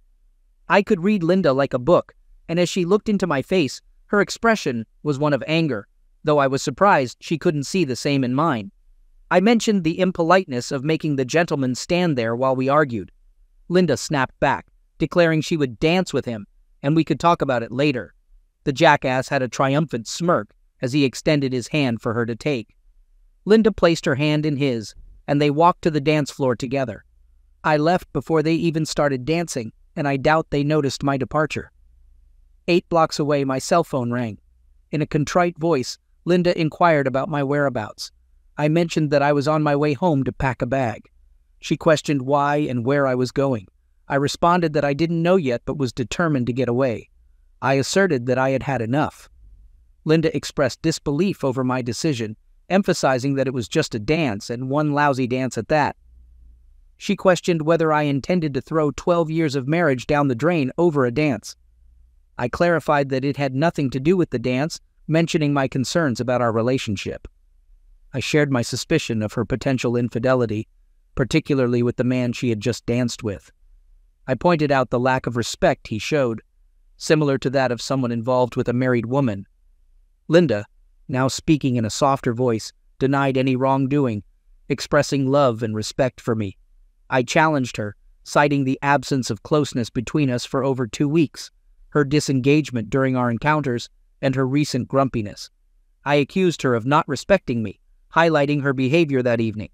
I could read Linda like a book, and as she looked into my face, her expression was one of anger, though I was surprised she couldn't see the same in mine. I mentioned the impoliteness of making the gentleman stand there while we argued. Linda snapped back, declaring she would dance with him, and we could talk about it later. The jackass had a triumphant smirk as he extended his hand for her to take. Linda placed her hand in his, and they walked to the dance floor together. I left before they even started dancing, and I doubt they noticed my departure. 8 blocks away, my cell phone rang. In a contrite voice, Linda inquired about my whereabouts. I mentioned that I was on my way home to pack a bag. She questioned why and where I was going. I responded that I didn't know yet but was determined to get away. I asserted that I had had enough. Linda expressed disbelief over my decision, emphasizing that it was just a dance and one lousy dance at that. She questioned whether I intended to throw 12 years of marriage down the drain over a dance. I clarified that it had nothing to do with the dance, mentioning my concerns about our relationship. I shared my suspicion of her potential infidelity, particularly with the man she had just danced with. I pointed out the lack of respect he showed, similar to that of someone involved with a married woman. Linda, now speaking in a softer voice, denied any wrongdoing, expressing love and respect for me. I challenged her, citing the absence of closeness between us for over 2 weeks, her disengagement during our encounters, and her recent grumpiness. I accused her of not respecting me, highlighting her behavior that evening.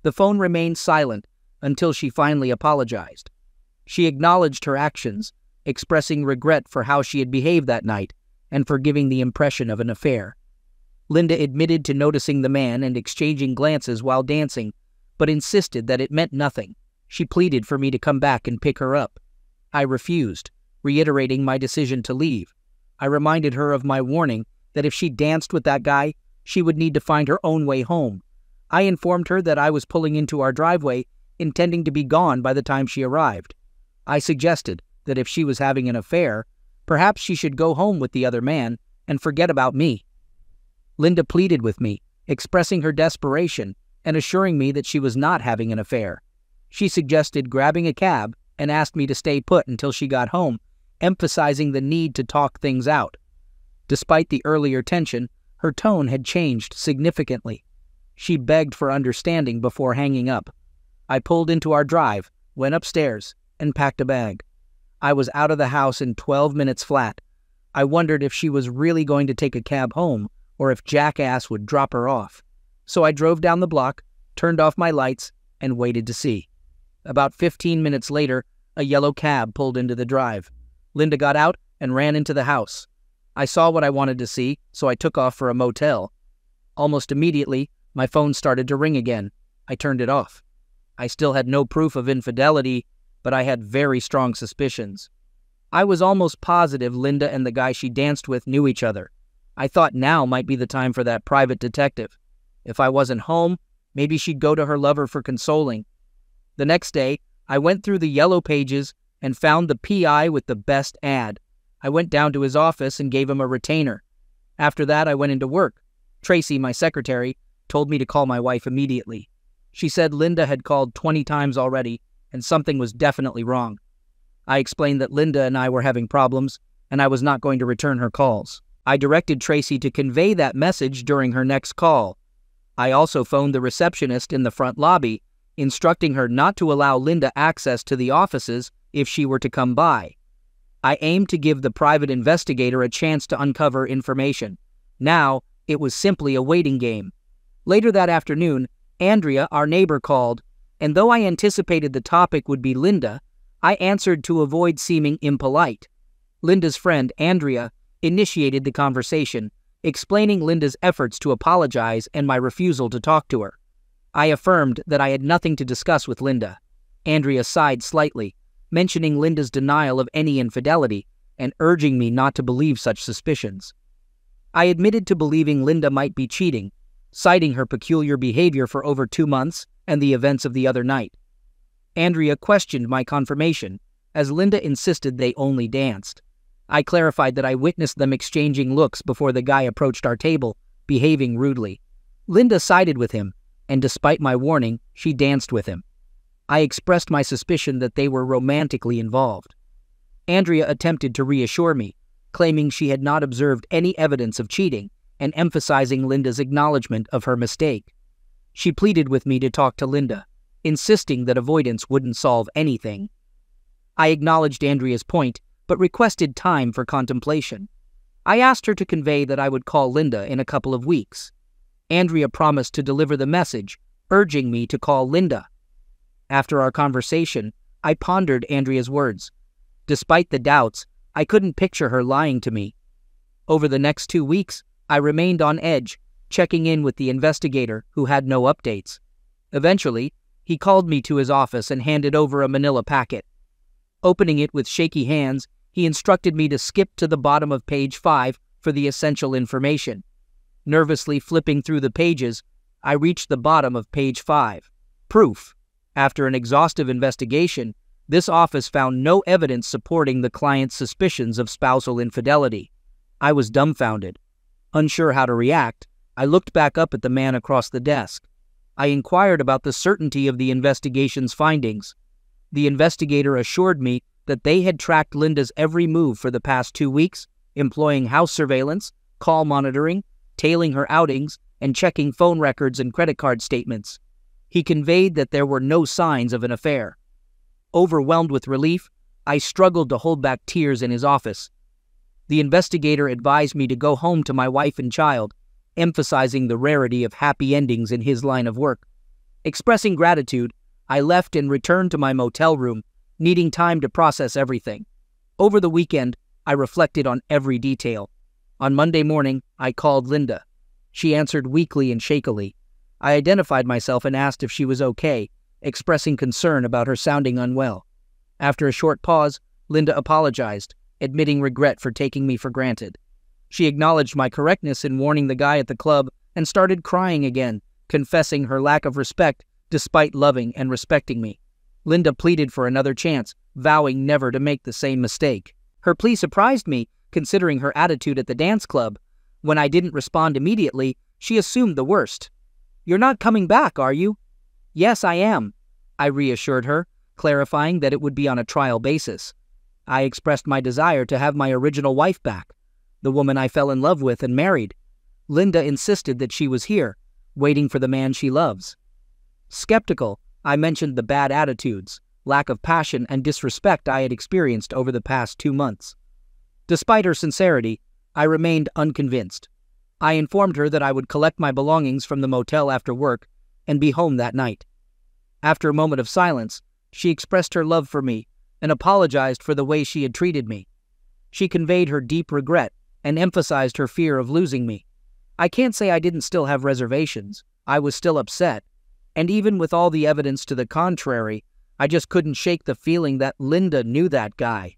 The phone remained silent until she finally apologized. She acknowledged her actions, expressing regret for how she had behaved that night and for giving the impression of an affair. Linda admitted to noticing the man and exchanging glances while dancing, but insisted that it meant nothing. She pleaded for me to come back and pick her up. I refused, reiterating my decision to leave. I reminded her of my warning that if she danced with that guy, she would need to find her own way home. I informed her that I was pulling into our driveway, intending to be gone by the time she arrived. I suggested that if she was having an affair, perhaps she should go home with the other man and forget about me. Linda pleaded with me, expressing her desperation and assuring me that she was not having an affair. She suggested grabbing a cab and asked me to stay put until she got home, emphasizing the need to talk things out. Despite the earlier tension, her tone had changed significantly. She begged for understanding before hanging up. I pulled into our drive, went upstairs, and packed a bag. I was out of the house in 12 minutes flat. I wondered if she was really going to take a cab home or if Jackass would drop her off. So I drove down the block, turned off my lights, and waited to see. About 15 minutes later, a yellow cab pulled into the drive. Linda got out and ran into the house. I saw what I wanted to see, so I took off for a motel. Almost immediately, my phone started to ring again. I turned it off. I still had no proof of infidelity, but I had very strong suspicions. I was almost positive Linda and the guy she danced with knew each other. I thought now might be the time for that private detective. If I wasn't home, maybe she'd go to her lover for consoling. The next day, I went through the yellow pages and found the PI with the best ad. I went down to his office and gave him a retainer. After that, I went into work. Tracy, my secretary, told me to call my wife immediately. She said Linda had called 20 times already, and something was definitely wrong. I explained that Linda and I were having problems, and I was not going to return her calls. I directed Tracy to convey that message during her next call. I also phoned the receptionist in the front lobby, instructing her not to allow Linda access to the offices if she were to come by. I aimed to give the private investigator a chance to uncover information. Now, it was simply a waiting game. Later that afternoon, Andrea, our neighbor, called, and though I anticipated the topic would be Linda, I answered to avoid seeming impolite. Linda's friend, Andrea, initiated the conversation, explaining Linda's efforts to apologize and my refusal to talk to her. I affirmed that I had nothing to discuss with Linda. Andrea sighed slightly, mentioning Linda's denial of any infidelity and urging me not to believe such suspicions. I admitted to believing Linda might be cheating, citing her peculiar behavior for over 2 months and the events of the other night. Andrea questioned my confirmation, as Linda insisted they only danced. I clarified that I witnessed them exchanging looks before the guy approached our table, behaving rudely. Linda sided with him, and despite my warning, she danced with him. I expressed my suspicion that they were romantically involved. Andrea attempted to reassure me, claiming she had not observed any evidence of cheating and emphasizing Linda's acknowledgement of her mistake. She pleaded with me to talk to Linda, insisting that avoidance wouldn't solve anything. I acknowledged Andrea's point, but requested time for contemplation. I asked her to convey that I would call Linda in a couple of weeks. Andrea promised to deliver the message, urging me to call Linda. After our conversation, I pondered Andrea's words. Despite the doubts, I couldn't picture her lying to me. Over the next 2 weeks, I remained on edge, checking in with the investigator, who had no updates. Eventually, he called me to his office and handed over a manila packet. Opening it with shaky hands, he instructed me to skip to the bottom of page 5 for the essential information. Nervously flipping through the pages, I reached the bottom of page 5. Proof. After an exhaustive investigation, this office found no evidence supporting the client's suspicions of spousal infidelity. I was dumbfounded. Unsure how to react, I looked back up at the man across the desk. I inquired about the certainty of the investigation's findings. The investigator assured me that they had tracked Linda's every move for the past 2 weeks, employing house surveillance, call monitoring, tailing her outings, and checking phone records and credit card statements. He conveyed that there were no signs of an affair. Overwhelmed with relief, I struggled to hold back tears in his office. The investigator advised me to go home to my wife and child, emphasizing the rarity of happy endings in his line of work. Expressing gratitude, I left and returned to my motel room, needing time to process everything. Over the weekend, I reflected on every detail. On Monday morning, I called Linda. She answered weakly and shakily. I identified myself and asked if she was okay, expressing concern about her sounding unwell. After a short pause, Linda apologized, admitting regret for taking me for granted. She acknowledged my correctness in warning the guy at the club and started crying again, confessing her lack of respect despite loving and respecting me. Linda pleaded for another chance, vowing never to make the same mistake. Her plea surprised me, considering her attitude at the dance club. When I didn't respond immediately, she assumed the worst. "You're not coming back, are you?" "Yes, I am," I reassured her, clarifying that it would be on a trial basis. I expressed my desire to have my original wife back, the woman I fell in love with and married. Linda insisted that she was here, waiting for the man she loves. Skeptical, I mentioned the bad attitudes, lack of passion, and disrespect I had experienced over the past 2 months. Despite her sincerity, I remained unconvinced. I informed her that I would collect my belongings from the motel after work and be home that night. After a moment of silence, she expressed her love for me and apologized for the way she had treated me. She conveyed her deep regret and emphasized her fear of losing me. I can't say I didn't still have reservations. I was still upset. And even with all the evidence to the contrary, I just couldn't shake the feeling that Linda knew that guy.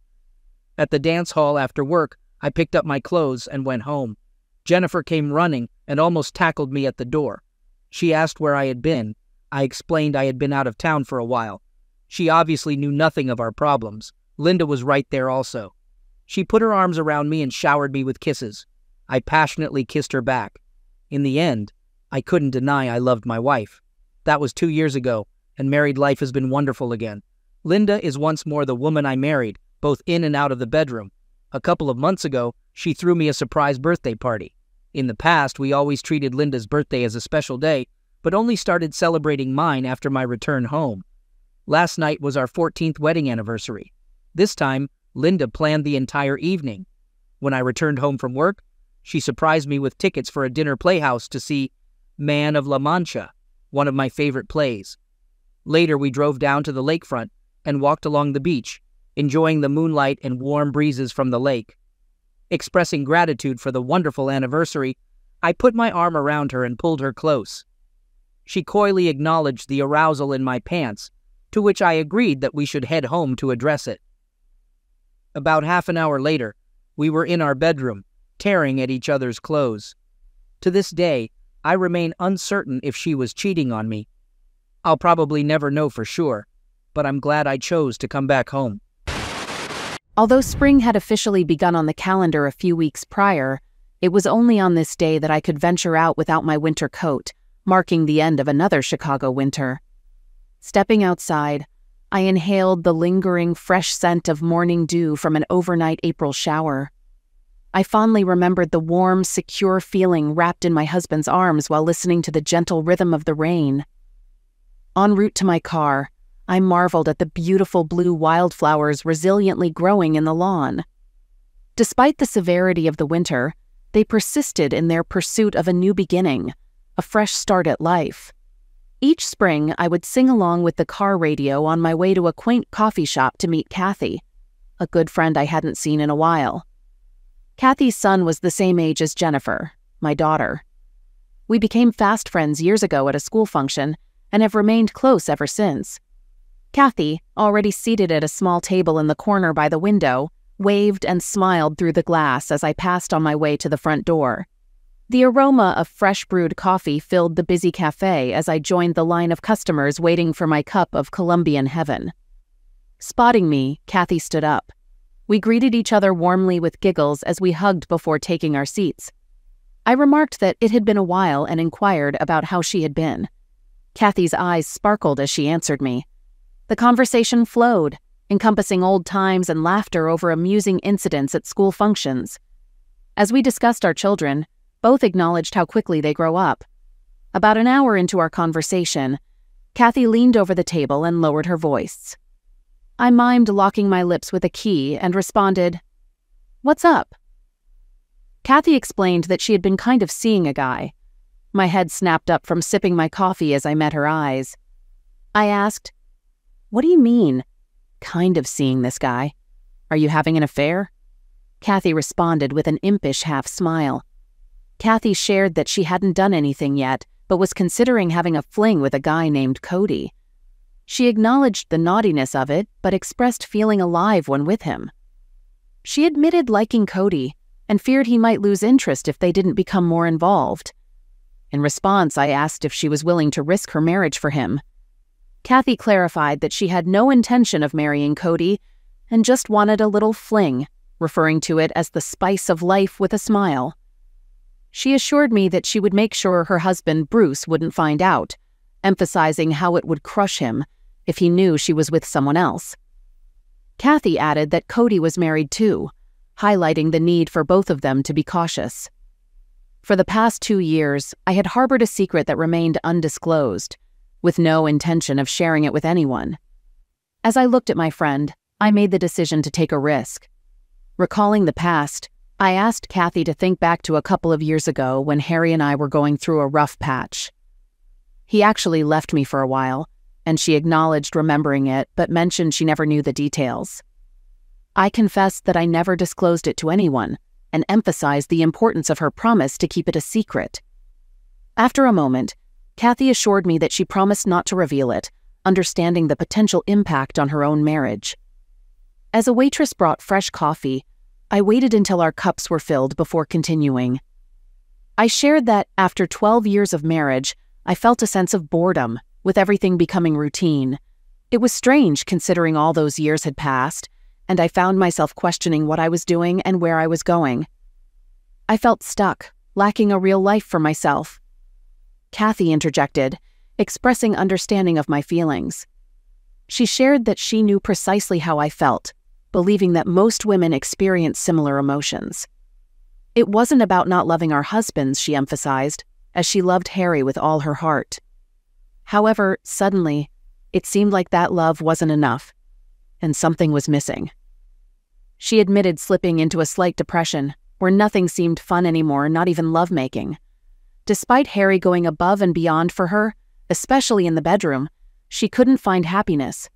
At the dance hall after work, I picked up my clothes and went home. Jennifer came running and almost tackled me at the door. She asked where I had been. I explained I had been out of town for a while. She obviously knew nothing of our problems. Linda was right there also. She put her arms around me and showered me with kisses. I passionately kissed her back. In the end, I couldn't deny I loved my wife. That was 2 years ago, and married life has been wonderful again. Linda is once more the woman I married, both in and out of the bedroom. A couple of months ago, she threw me a surprise birthday party. In the past, we always treated Linda's birthday as a special day, but only started celebrating mine after my return home. Last night was our 14th wedding anniversary. This time, Linda planned the entire evening. When I returned home from work, she surprised me with tickets for a dinner playhouse to see Man of La Mancha, one of my favorite plays. Later, we drove down to the lakefront and walked along the beach, enjoying the moonlight and warm breezes from the lake. Expressing gratitude for the wonderful anniversary, I put my arm around her and pulled her close. She coyly acknowledged the arousal in my pants, to which I agreed that we should head home to address it. About half an hour later, we were in our bedroom, tearing at each other's clothes. To this day, I remain uncertain if she was cheating on me. I'll probably never know for sure, but I'm glad I chose to come back home. Although spring had officially begun on the calendar a few weeks prior, it was only on this day that I could venture out without my winter coat, marking the end of another Chicago winter. Stepping outside, I inhaled the lingering, fresh scent of morning dew from an overnight April shower. I fondly remembered the warm, secure feeling wrapped in my husband's arms while listening to the gentle rhythm of the rain. En route to my car, I marveled at the beautiful blue wildflowers resiliently growing in the lawn. Despite the severity of the winter, they persisted in their pursuit of a new beginning, a fresh start at life. Each spring, I would sing along with the car radio on my way to a quaint coffee shop to meet Kathy, a good friend I hadn't seen in a while. Kathy's son was the same age as Jennifer, my daughter. We became fast friends years ago at a school function and have remained close ever since. Kathy, already seated at a small table in the corner by the window, waved and smiled through the glass as I passed on my way to the front door. The aroma of fresh brewed coffee filled the busy cafe as I joined the line of customers waiting for my cup of Colombian heaven. Spotting me, Kathy stood up. We greeted each other warmly with giggles as we hugged before taking our seats. I remarked that it had been a while and inquired about how she had been. Kathy's eyes sparkled as she answered me. The conversation flowed, encompassing old times and laughter over amusing incidents at school functions. As we discussed our children, both acknowledged how quickly they grow up. About an hour into our conversation, Kathy leaned over the table and lowered her voice. I mimed locking my lips with a key and responded, "What's up?" Kathy explained that she had been kind of seeing a guy. My head snapped up from sipping my coffee as I met her eyes. I asked, "What do you mean, kind of seeing this guy? Are you having an affair?" Kathy responded with an impish half-smile. Kathy shared that she hadn't done anything yet, but was considering having a fling with a guy named Cody. She acknowledged the naughtiness of it, but expressed feeling alive when with him. She admitted liking Cody and feared he might lose interest if they didn't become more involved. In response, I asked if she was willing to risk her marriage for him. Kathy clarified that she had no intention of marrying Cody and just wanted a little fling, referring to it as the spice of life with a smile. She assured me that she would make sure her husband, Bruce, wouldn't find out, emphasizing how it would crush him if he knew she was with someone else. Kathy added that Cody was married too, highlighting the need for both of them to be cautious. For the past 2 years, I had harbored a secret that remained undisclosed, with no intention of sharing it with anyone. As I looked at my friend, I made the decision to take a risk. Recalling the past, I asked Kathy to think back to a couple of years ago when Harry and I were going through a rough patch. He actually left me for a while, and she acknowledged remembering it, but mentioned she never knew the details. I confessed that I never disclosed it to anyone, and emphasized the importance of her promise to keep it a secret. After a moment, Kathy assured me that she promised not to reveal it, understanding the potential impact on her own marriage. As a waitress brought fresh coffee, I waited until our cups were filled before continuing. I shared that, after 12 years of marriage, I felt a sense of boredom, with everything becoming routine. It was strange considering all those years had passed, and I found myself questioning what I was doing and where I was going. I felt stuck, lacking a real life for myself. Kathy interjected, expressing understanding of my feelings. She shared that she knew precisely how I felt, believing that most women experience similar emotions. It wasn't about not loving our husbands, she emphasized, as she loved Harry with all her heart. However, suddenly, it seemed like that love wasn't enough, and something was missing. She admitted slipping into a slight depression, where nothing seemed fun anymore, not even lovemaking. Despite Harry going above and beyond for her, especially in the bedroom, she couldn't find happiness.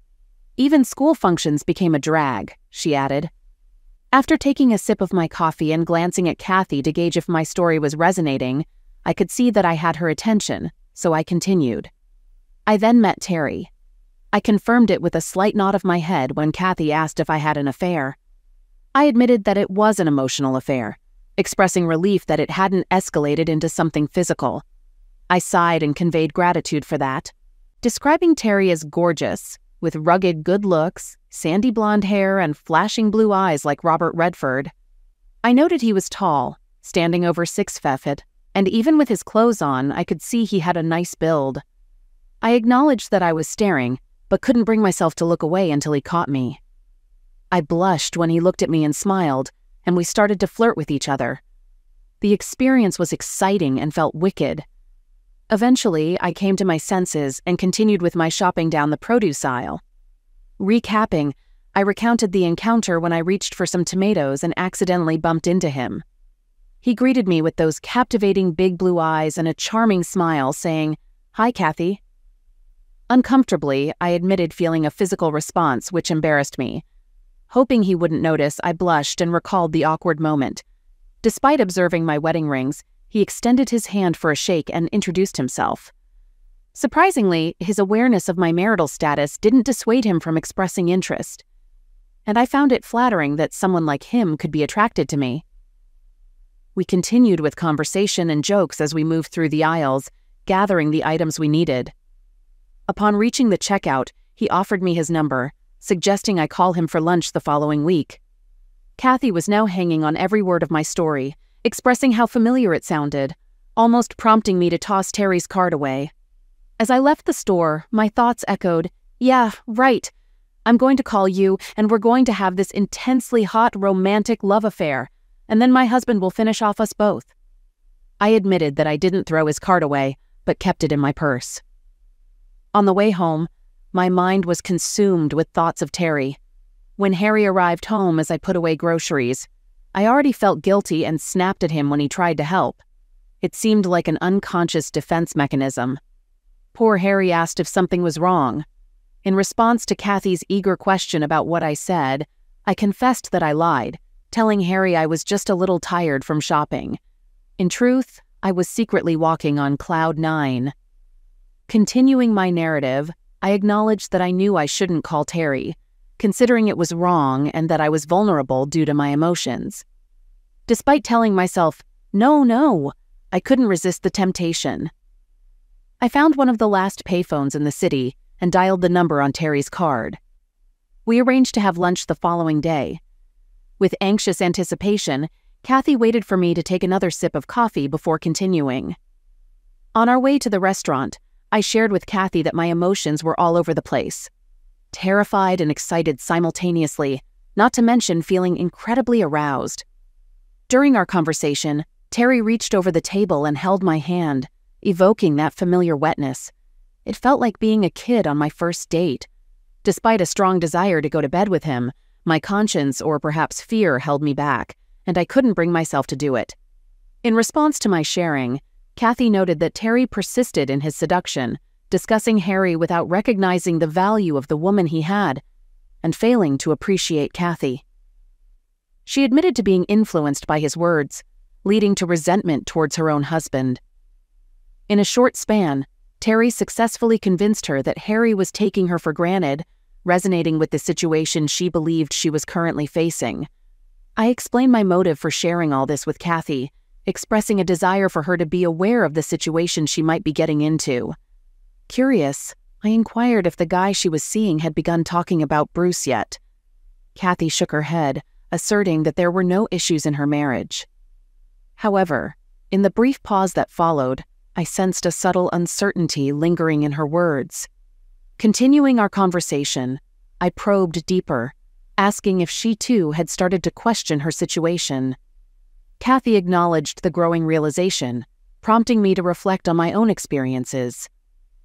Even school functions became a drag, she added. After taking a sip of my coffee and glancing at Kathy to gauge if my story was resonating, I could see that I had her attention, so I continued. I then met Terry. I confirmed it with a slight nod of my head when Kathy asked if I had an affair. I admitted that it was an emotional affair, expressing relief that it hadn't escalated into something physical. I sighed and conveyed gratitude for that. Describing Terry as gorgeous, with rugged good looks, sandy blonde hair, and flashing blue eyes like Robert Redford. I noted he was tall, standing over 6', and even with his clothes on, I could see he had a nice build. I acknowledged that I was staring, but couldn't bring myself to look away until he caught me. I blushed when he looked at me and smiled, and we started to flirt with each other. The experience was exciting and felt wicked. Eventually, I came to my senses and continued with my shopping down the produce aisle. Recapping, I recounted the encounter when I reached for some tomatoes and accidentally bumped into him. He greeted me with those captivating big blue eyes and a charming smile, saying, "Hi, Kathy." Uncomfortably, I admitted feeling a physical response, which embarrassed me. Hoping he wouldn't notice, I blushed and recalled the awkward moment. Despite observing my wedding rings, he extended his hand for a shake and introduced himself. Surprisingly, his awareness of my marital status didn't dissuade him from expressing interest. And I found it flattering that someone like him could be attracted to me. We continued with conversation and jokes as we moved through the aisles, gathering the items we needed. Upon reaching the checkout, he offered me his number, suggesting I call him for lunch the following week. Kathy was now hanging on every word of my story, expressing how familiar it sounded, almost prompting me to toss Terry's card away. As I left the store, my thoughts echoed, "Yeah, right. I'm going to call you, and we're going to have this intensely hot romantic love affair, and then my husband will finish off us both." I admitted that I didn't throw his card away, but kept it in my purse. On the way home, my mind was consumed with thoughts of Terry. When Harry arrived home as I put away groceries, I already felt guilty and snapped at him when he tried to help. It seemed like an unconscious defense mechanism. Poor Harry asked if something was wrong. In response to Kathy's eager question about what I said, I confessed that I lied, telling Harry I was just a little tired from shopping. In truth, I was secretly walking on cloud 9. Continuing my narrative, I acknowledged that I knew I shouldn't call Terry, considering it was wrong and that I was vulnerable due to my emotions. Despite telling myself, no, I couldn't resist the temptation. I found one of the last payphones in the city and dialed the number on Terry's card. We arranged to have lunch the following day. With anxious anticipation, Kathy waited for me to take another sip of coffee before continuing. On our way to the restaurant, I shared with Kathy that my emotions were all over the place. Terrified and excited simultaneously, not to mention feeling incredibly aroused. During our conversation, Terry reached over the table and held my hand, evoking that familiar wetness. It felt like being a kid on my first date. Despite a strong desire to go to bed with him, my conscience or perhaps fear held me back, and I couldn't bring myself to do it. In response to my sharing, Kathy noted that Terry persisted in his seduction, discussing Harry without recognizing the value of the woman he had, and failing to appreciate Kathy. She admitted to being influenced by his words, leading to resentment towards her own husband. In a short span, Terry successfully convinced her that Harry was taking her for granted, resonating with the situation she believed she was currently facing. I explained my motive for sharing all this with Kathy, expressing a desire for her to be aware of the situation she might be getting into. Curious, I inquired if the guy she was seeing had begun talking about Bruce yet. Kathy shook her head, asserting that there were no issues in her marriage. However, in the brief pause that followed, I sensed a subtle uncertainty lingering in her words. Continuing our conversation, I probed deeper, asking if she too had started to question her situation. Kathy acknowledged the growing realization, prompting me to reflect on my own experiences.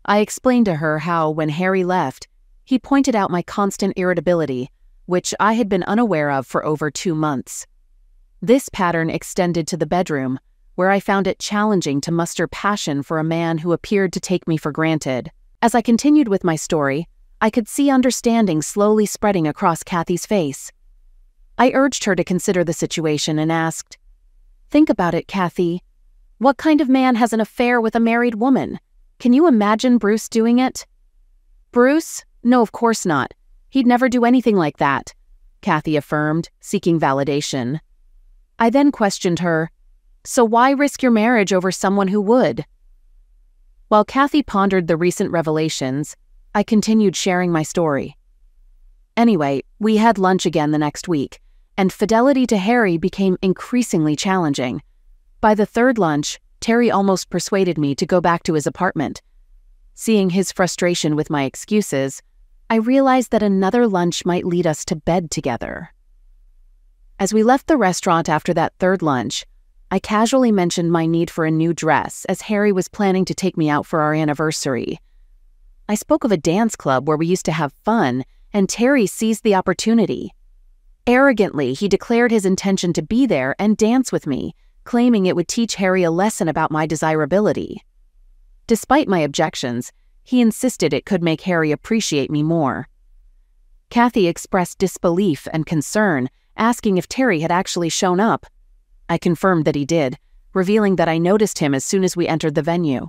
I explained to her how, when Harry left, he pointed out my constant irritability, which I had been unaware of for over 2 months. This pattern extended to the bedroom, where I found it challenging to muster passion for a man who appeared to take me for granted. As I continued with my story, I could see understanding slowly spreading across Kathy's face. I urged her to consider the situation and asked, "Think about it, Kathy. What kind of man has an affair with a married woman? Can you imagine Bruce doing it?" "Bruce? No, of course not. He'd never do anything like that," Kathy affirmed, seeking validation. I then questioned her, "So why risk your marriage over someone who would?" While Kathy pondered the recent revelations, I continued sharing my story. Anyway, we had lunch again the next week, and fidelity to Harry became increasingly challenging. By the third lunch, Terry almost persuaded me to go back to his apartment. Seeing his frustration with my excuses, I realized that another lunch might lead us to bed together. As we left the restaurant after that third lunch, I casually mentioned my need for a new dress as Harry was planning to take me out for our anniversary. I spoke of a dance club where we used to have fun, and Terry seized the opportunity. Arrogantly, he declared his intention to be there and dance with me, claiming it would teach Harry a lesson about my desirability. Despite my objections, he insisted it could make Harry appreciate me more. Kathy expressed disbelief and concern, asking if Terry had actually shown up. I confirmed that he did, revealing that I noticed him as soon as we entered the venue.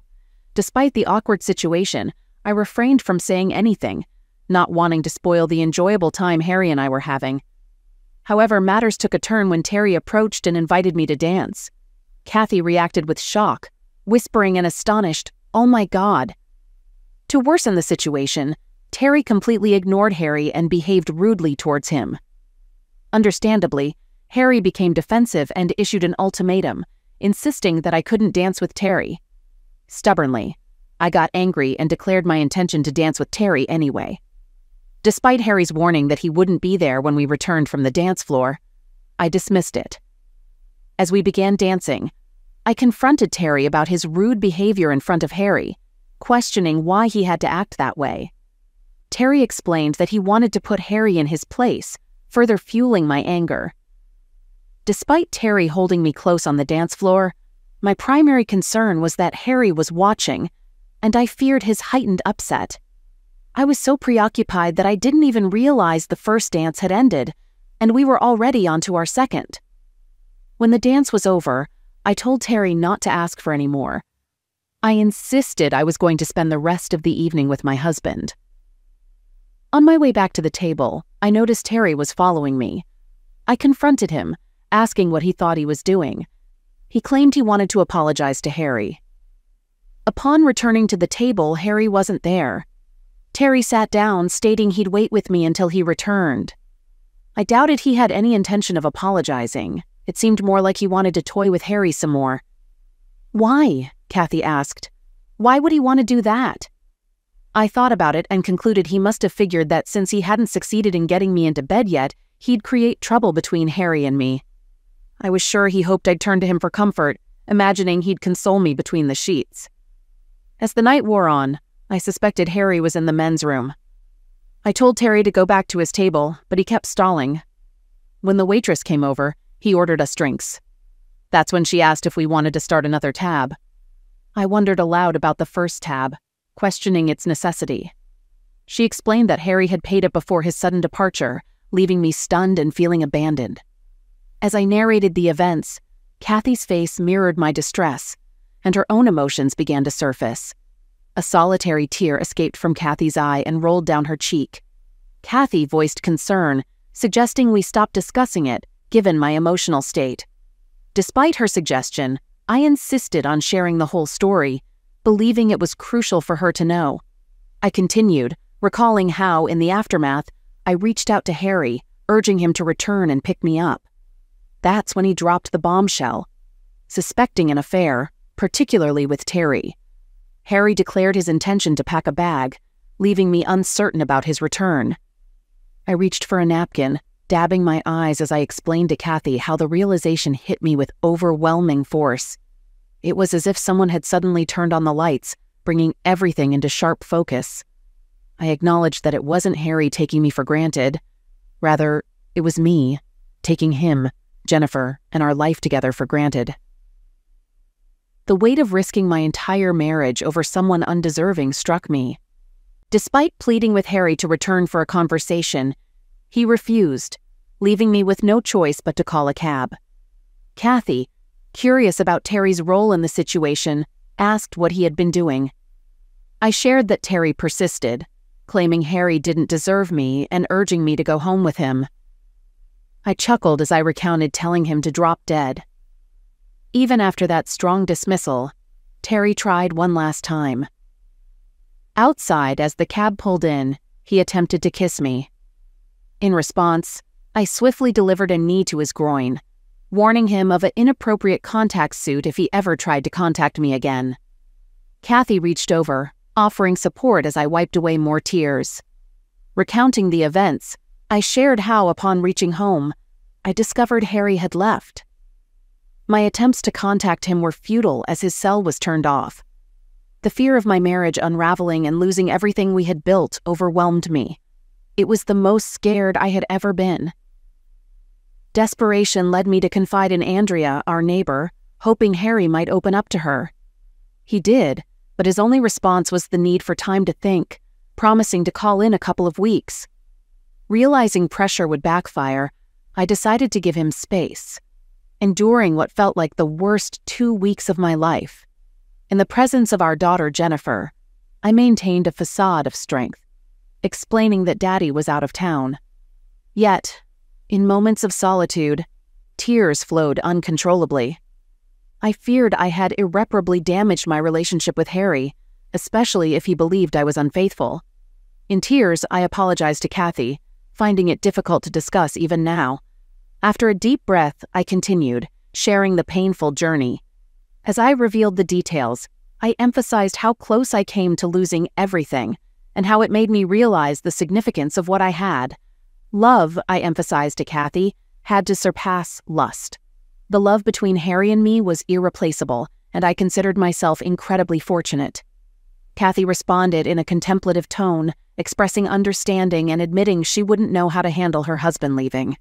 Despite the awkward situation, I refrained from saying anything, not wanting to spoil the enjoyable time Harry and I were having. However, matters took a turn when Terry approached and invited me to dance. Kathy reacted with shock, whispering an astonished, "Oh my God." To worsen the situation, Terry completely ignored Harry and behaved rudely towards him. Understandably, Harry became defensive and issued an ultimatum, insisting that I couldn't dance with Terry. Stubbornly, I got angry and declared my intention to dance with Terry anyway. Despite Harry's warning that he wouldn't be there when we returned from the dance floor, I dismissed it. As we began dancing, I confronted Terry about his rude behavior in front of Harry, questioning why he had to act that way. Terry explained that he wanted to put Harry in his place, further fueling my anger. Despite Terry holding me close on the dance floor, my primary concern was that Harry was watching, and I feared his heightened upset. I was so preoccupied that I didn't even realize the first dance had ended, and we were already on to our second. When the dance was over, I told Terry not to ask for any more. I insisted I was going to spend the rest of the evening with my husband. On my way back to the table, I noticed Terry was following me. I confronted him, asking what he thought he was doing. He claimed he wanted to apologize to Harry. Upon returning to the table, Harry wasn't there. Terry sat down, stating he'd wait with me until he returned. I doubted he had any intention of apologizing. It seemed more like he wanted to toy with Harry some more. "Why?" Kathy asked. "Why would he want to do that?" I thought about it and concluded he must have figured that since he hadn't succeeded in getting me into bed yet, he'd create trouble between Harry and me. I was sure he hoped I'd turn to him for comfort, imagining he'd console me between the sheets. As the night wore on, I suspected Harry was in the men's room. I told Terry to go back to his table, but he kept stalling. When the waitress came over, he ordered us drinks. That's when she asked if we wanted to start another tab. I wondered aloud about the first tab, questioning its necessity. She explained that Harry had paid it before his sudden departure, leaving me stunned and feeling abandoned. As I narrated the events, Kathy's face mirrored my distress, and her own emotions began to surface. A solitary tear escaped from Kathy's eye and rolled down her cheek. Kathy voiced concern, suggesting we stop discussing it, given my emotional state. Despite her suggestion, I insisted on sharing the whole story, believing it was crucial for her to know. I continued, recalling how, in the aftermath, I reached out to Harry, urging him to return and pick me up. That's when he dropped the bombshell. Suspecting an affair, particularly with Terry, Harry declared his intention to pack a bag, leaving me uncertain about his return. I reached for a napkin, dabbing my eyes as I explained to Kathy how the realization hit me with overwhelming force. It was as if someone had suddenly turned on the lights, bringing everything into sharp focus. I acknowledged that it wasn't Harry taking me for granted. Rather, it was me, taking him, Jennifer, and our life together for granted. The weight of risking my entire marriage over someone undeserving struck me. Despite pleading with Harry to return for a conversation, he refused, leaving me with no choice but to call a cab. Kathy, curious about Terry's role in the situation, asked what he had been doing. I shared that Terry persisted, claiming Harry didn't deserve me and urging me to go home with him. I chuckled as I recounted telling him to drop dead. Even after that strong dismissal, Terry tried one last time. Outside, as the cab pulled in, he attempted to kiss me. In response, I swiftly delivered a knee to his groin, warning him of an inappropriate contact suit if he ever tried to contact me again. Kathy reached over, offering support as I wiped away more tears. Recounting the events, I shared how, upon reaching home, I discovered Harry had left. My attempts to contact him were futile as his cell was turned off. The fear of my marriage unraveling and losing everything we had built overwhelmed me. It was the most scared I had ever been. Desperation led me to confide in Andrea, our neighbor, hoping Harry might open up to her. He did, but his only response was the need for time to think, promising to call in a couple of weeks. Realizing pressure would backfire, I decided to give him space, enduring what felt like the worst 2 weeks of my life. In the presence of our daughter Jennifer, I maintained a facade of strength, explaining that Daddy was out of town. Yet, in moments of solitude, tears flowed uncontrollably. I feared I had irreparably damaged my relationship with Harry, especially if he believed I was unfaithful. In tears, I apologized to Kathy, finding it difficult to discuss even now. After a deep breath, I continued, sharing the painful journey. As I revealed the details, I emphasized how close I came to losing everything, and how it made me realize the significance of what I had. Love, I emphasized to Kathy, had to surpass lust. The love between Harry and me was irreplaceable, and I considered myself incredibly fortunate. Kathy responded in a contemplative tone, expressing understanding and admitting she wouldn't know how to handle her husband leaving.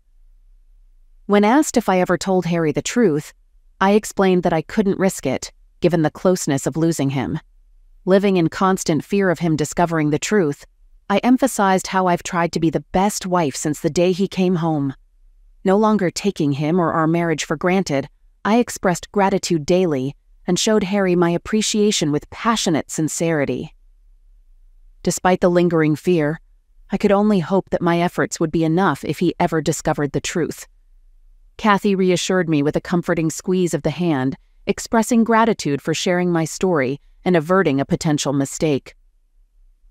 When asked if I ever told Harry the truth, I explained that I couldn't risk it, given the closeness of losing him. Living in constant fear of him discovering the truth, I emphasized how I've tried to be the best wife since the day he came home. No longer taking him or our marriage for granted, I expressed gratitude daily and showed Harry my appreciation with passionate sincerity. Despite the lingering fear, I could only hope that my efforts would be enough if he ever discovered the truth. Kathy reassured me with a comforting squeeze of the hand, expressing gratitude for sharing my story and averting a potential mistake.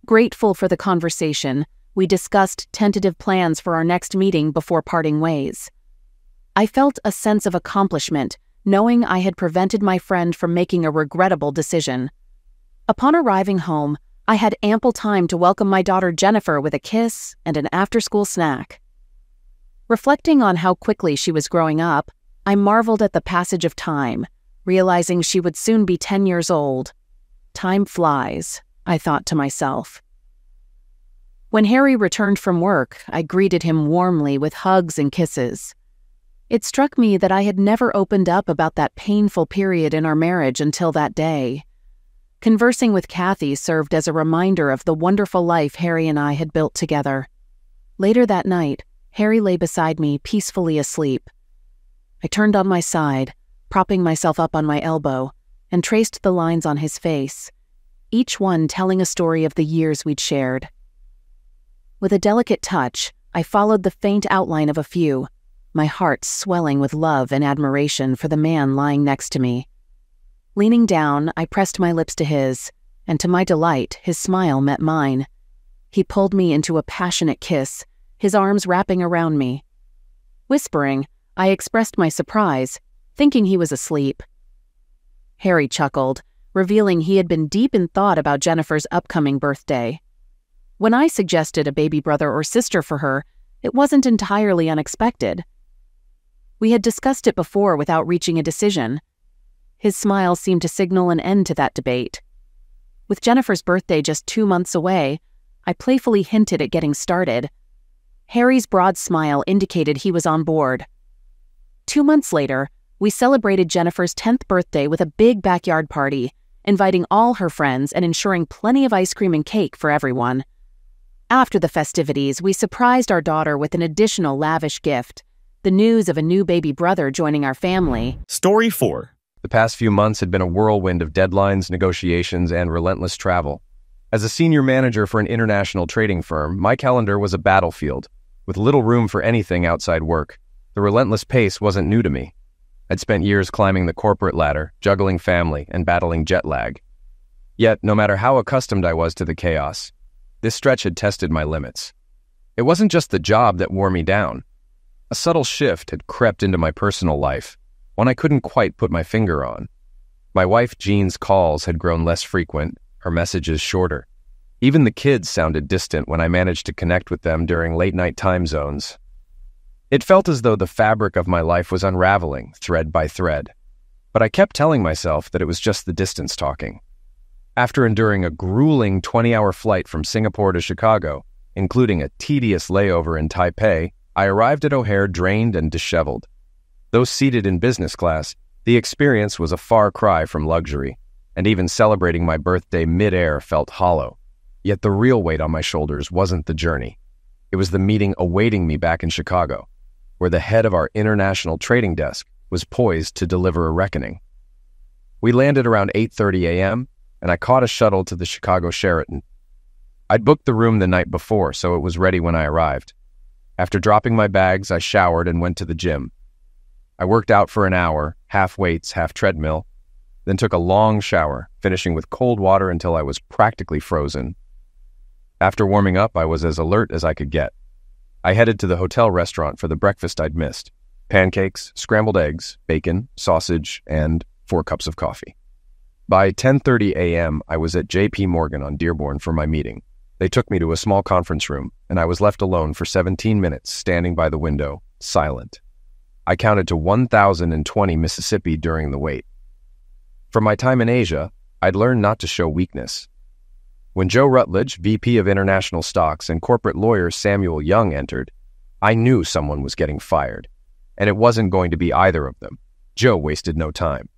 Grateful for the conversation, we discussed tentative plans for our next meeting before parting ways. I felt a sense of accomplishment, knowing I had prevented my friend from making a regrettable decision. Upon arriving home, I had ample time to welcome my daughter Jennifer with a kiss and an after-school snack. Reflecting on how quickly she was growing up, I marveled at the passage of time, realizing she would soon be 10 years old. Time flies, I thought to myself. When Harry returned from work, I greeted him warmly with hugs and kisses. It struck me that I had never opened up about that painful period in our marriage until that day. Conversing with Kathy served as a reminder of the wonderful life Harry and I had built together. Later that night, Harry lay beside me, peacefully asleep. I turned on my side, propping myself up on my elbow, and traced the lines on his face, each one telling a story of the years we'd shared. With a delicate touch, I followed the faint outline of a few, my heart swelling with love and admiration for the man lying next to me. Leaning down, I pressed my lips to his, and to my delight, his smile met mine. He pulled me into a passionate kiss, his arms wrapping around me. Whispering, I expressed my surprise, thinking he was asleep. Harry chuckled, revealing he had been deep in thought about Jennifer's upcoming birthday. When I suggested a baby brother or sister for her, it wasn't entirely unexpected. We had discussed it before without reaching a decision. His smile seemed to signal an end to that debate. With Jennifer's birthday just 2 months away, I playfully hinted at getting started. Harry's broad smile indicated he was on board. 2 months later, we celebrated Jennifer's 10th birthday with a big backyard party, inviting all her friends and ensuring plenty of ice cream and cake for everyone. After the festivities, we surprised our daughter with an additional lavish gift, the news of a new baby brother joining our family. Story 4. The past few months had been a whirlwind of deadlines, negotiations, and relentless travel. As a senior manager for an international trading firm, my calendar was a battlefield, with little room for anything outside work. The relentless pace wasn't new to me. I'd spent years climbing the corporate ladder, juggling family, and battling jet lag. Yet, no matter how accustomed I was to the chaos, this stretch had tested my limits. It wasn't just the job that wore me down. A subtle shift had crept into my personal life, one I couldn't quite put my finger on. My wife Jean's calls had grown less frequent, her messages shorter. Even the kids sounded distant when I managed to connect with them during late-night time zones. It felt as though the fabric of my life was unraveling, thread by thread. but I kept telling myself that it was just the distance talking. After enduring a grueling 20-hour flight from Singapore to Chicago, including a tedious layover in Taipei, I arrived at O'Hare drained and disheveled. Though seated in business class, the experience was a far cry from luxury, and even celebrating my birthday mid-air felt hollow. Yet the real weight on my shoulders wasn't the journey. It was the meeting awaiting me back in Chicago, where the head of our international trading desk was poised to deliver a reckoning. We landed around 8:30 a.m., and I caught a shuttle to the Chicago Sheraton. I'd booked the room the night before, so it was ready when I arrived. After dropping my bags, I showered and went to the gym. I worked out for an hour, half weights, half treadmill, then took a long shower, finishing with cold water until I was practically frozen. After warming up, I was as alert as I could get. I headed to the hotel restaurant for the breakfast I'd missed: pancakes, scrambled eggs, bacon, sausage, and 4 cups of coffee. By 10:30 a.m., I was at J.P. Morgan on Dearborn for my meeting. They took me to a small conference room, and I was left alone for 17 minutes, standing by the window, silent. I counted to 1,020 Mississippi during the wait. From my time in Asia, I'd learned not to show weakness. When Joe Rutledge, VP of International Stocks, and corporate lawyer Samuel Young entered, I knew someone was getting fired, and it wasn't going to be either of them. Joe wasted no time.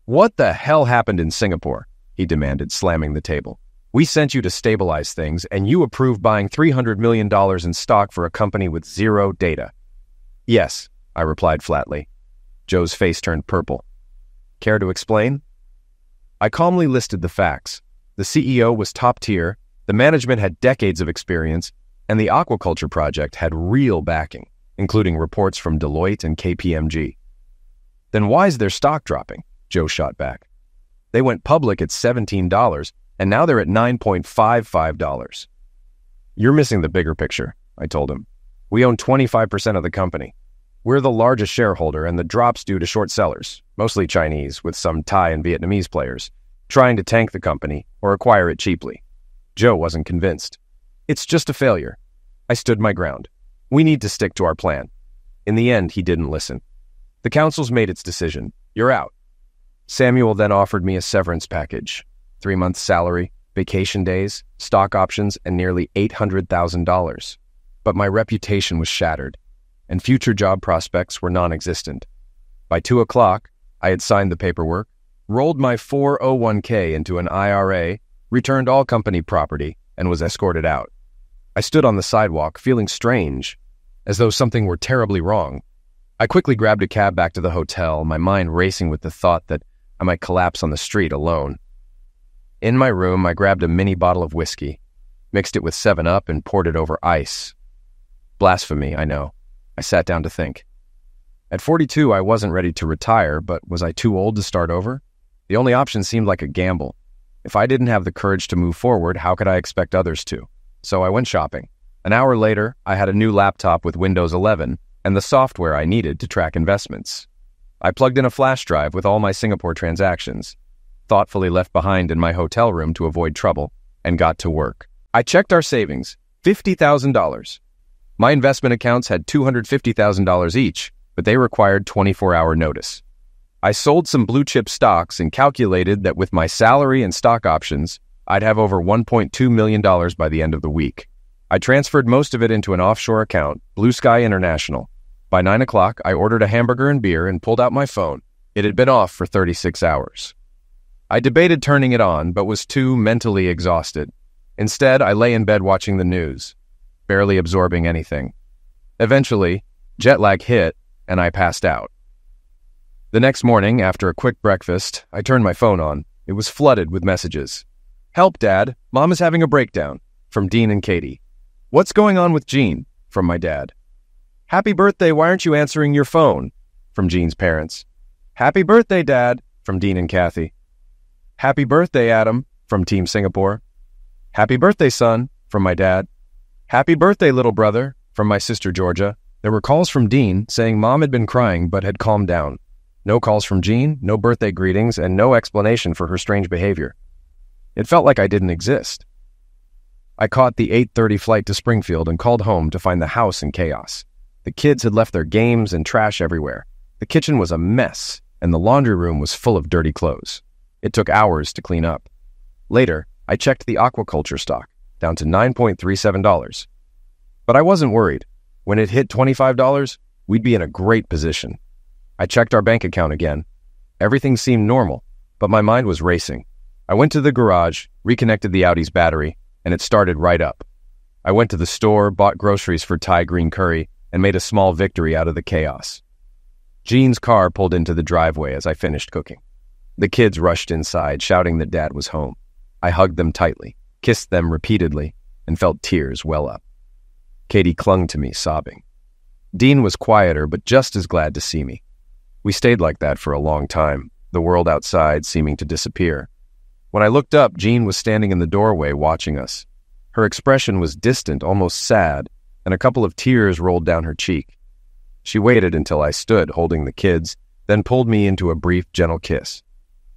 "What the hell happened in Singapore?" he demanded, slamming the table. "We sent you to stabilize things, and you approved buying $300 million in stock for a company with zero data." "Yes," I replied flatly. Joe's face turned purple. "Care to explain?" I calmly listed the facts. The CEO was top tier, the management had decades of experience, and the aquaculture project had real backing, including reports from Deloitte and KPMG. "Then why is their stock dropping?" Joe shot back. "They went public at $17, and now they're at $9.55. "You're missing the bigger picture," I told him. "We own 25% of the company. We're the largest shareholder, and the drop's due to short sellers, mostly Chinese, with some Thai and Vietnamese players, trying to tank the company or acquire it cheaply." Joe wasn't convinced. "It's just a failure." I stood my ground. "We need to stick to our plan." In the end, he didn't listen. "The council's made its decision. You're out." Samuel then offered me a severance package: 3 months' salary, vacation days, stock options, and nearly $800,000. But my reputation was shattered, and future job prospects were non-existent. By 2 o'clock, I had signed the paperwork, rolled my 401k into an IRA, returned all company property, and was escorted out. I stood on the sidewalk, feeling strange, as though something were terribly wrong. I quickly grabbed a cab back to the hotel, my mind racing with the thought that I might collapse on the street alone. In my room, I grabbed a mini bottle of whiskey, mixed it with 7-Up, and poured it over ice. Blasphemy, I know. I sat down to think. At 42, I wasn't ready to retire, but was I too old to start over? The only option seemed like a gamble. If I didn't have the courage to move forward, how could I expect others to? So I went shopping. An hour later, I had a new laptop with Windows 11 and the software I needed to track investments. I plugged in a flash drive with all my Singapore transactions, thoughtfully left behind in my hotel room to avoid trouble, and got to work. I checked our savings, $50,000. My investment accounts had $250,000 each, but they required 24-hour notice. I sold some blue-chip stocks and calculated that with my salary and stock options, I'd have over $1.2 million by the end of the week. I transferred most of it into an offshore account, Blue Sky International. By 9 o'clock, I ordered a hamburger and beer and pulled out my phone. It had been off for 36 hours. I debated turning it on, but was too mentally exhausted. Instead, I lay in bed watching the news, barely absorbing anything. Eventually, jet lag hit, and I passed out. The next morning, after a quick breakfast, I turned my phone on. It was flooded with messages. "Help, Dad. Mom is having a breakdown," from Dean and Katie. "What's going on with Jean?" from my dad. "Happy birthday, why aren't you answering your phone?" from Jean's parents. "Happy birthday, Dad," from Dean and Kathy. "Happy birthday, Adam," from Team Singapore. "Happy birthday, son," from my dad. "Happy birthday, little brother," from my sister Georgia. There were calls from Dean saying Mom had been crying but had calmed down. No calls from Jean, no birthday greetings, and no explanation for her strange behavior. It felt like I didn't exist. I caught the 8:30 flight to Springfield and called home to find the house in chaos. The kids had left their games and trash everywhere. The kitchen was a mess, and the laundry room was full of dirty clothes. It took hours to clean up. Later, I checked the aquaculture stock, down to $9.37. But I wasn't worried. When it hit $25, we'd be in a great position. I checked our bank account again. Everything seemed normal, but my mind was racing. I went to the garage, reconnected the Audi's battery, and it started right up. I went to the store, bought groceries for Thai green curry, and made a small victory out of the chaos. Jean's car pulled into the driveway as I finished cooking. The kids rushed inside, shouting that Dad was home. I hugged them tightly, kissed them repeatedly, and felt tears well up. Katie clung to me, sobbing. Dean was quieter, but just as glad to see me. We stayed like that for a long time, the world outside seeming to disappear. When I looked up, Jean was standing in the doorway watching us. Her expression was distant, almost sad, and a couple of tears rolled down her cheek. She waited until I stood, holding the kids, then pulled me into a brief, gentle kiss.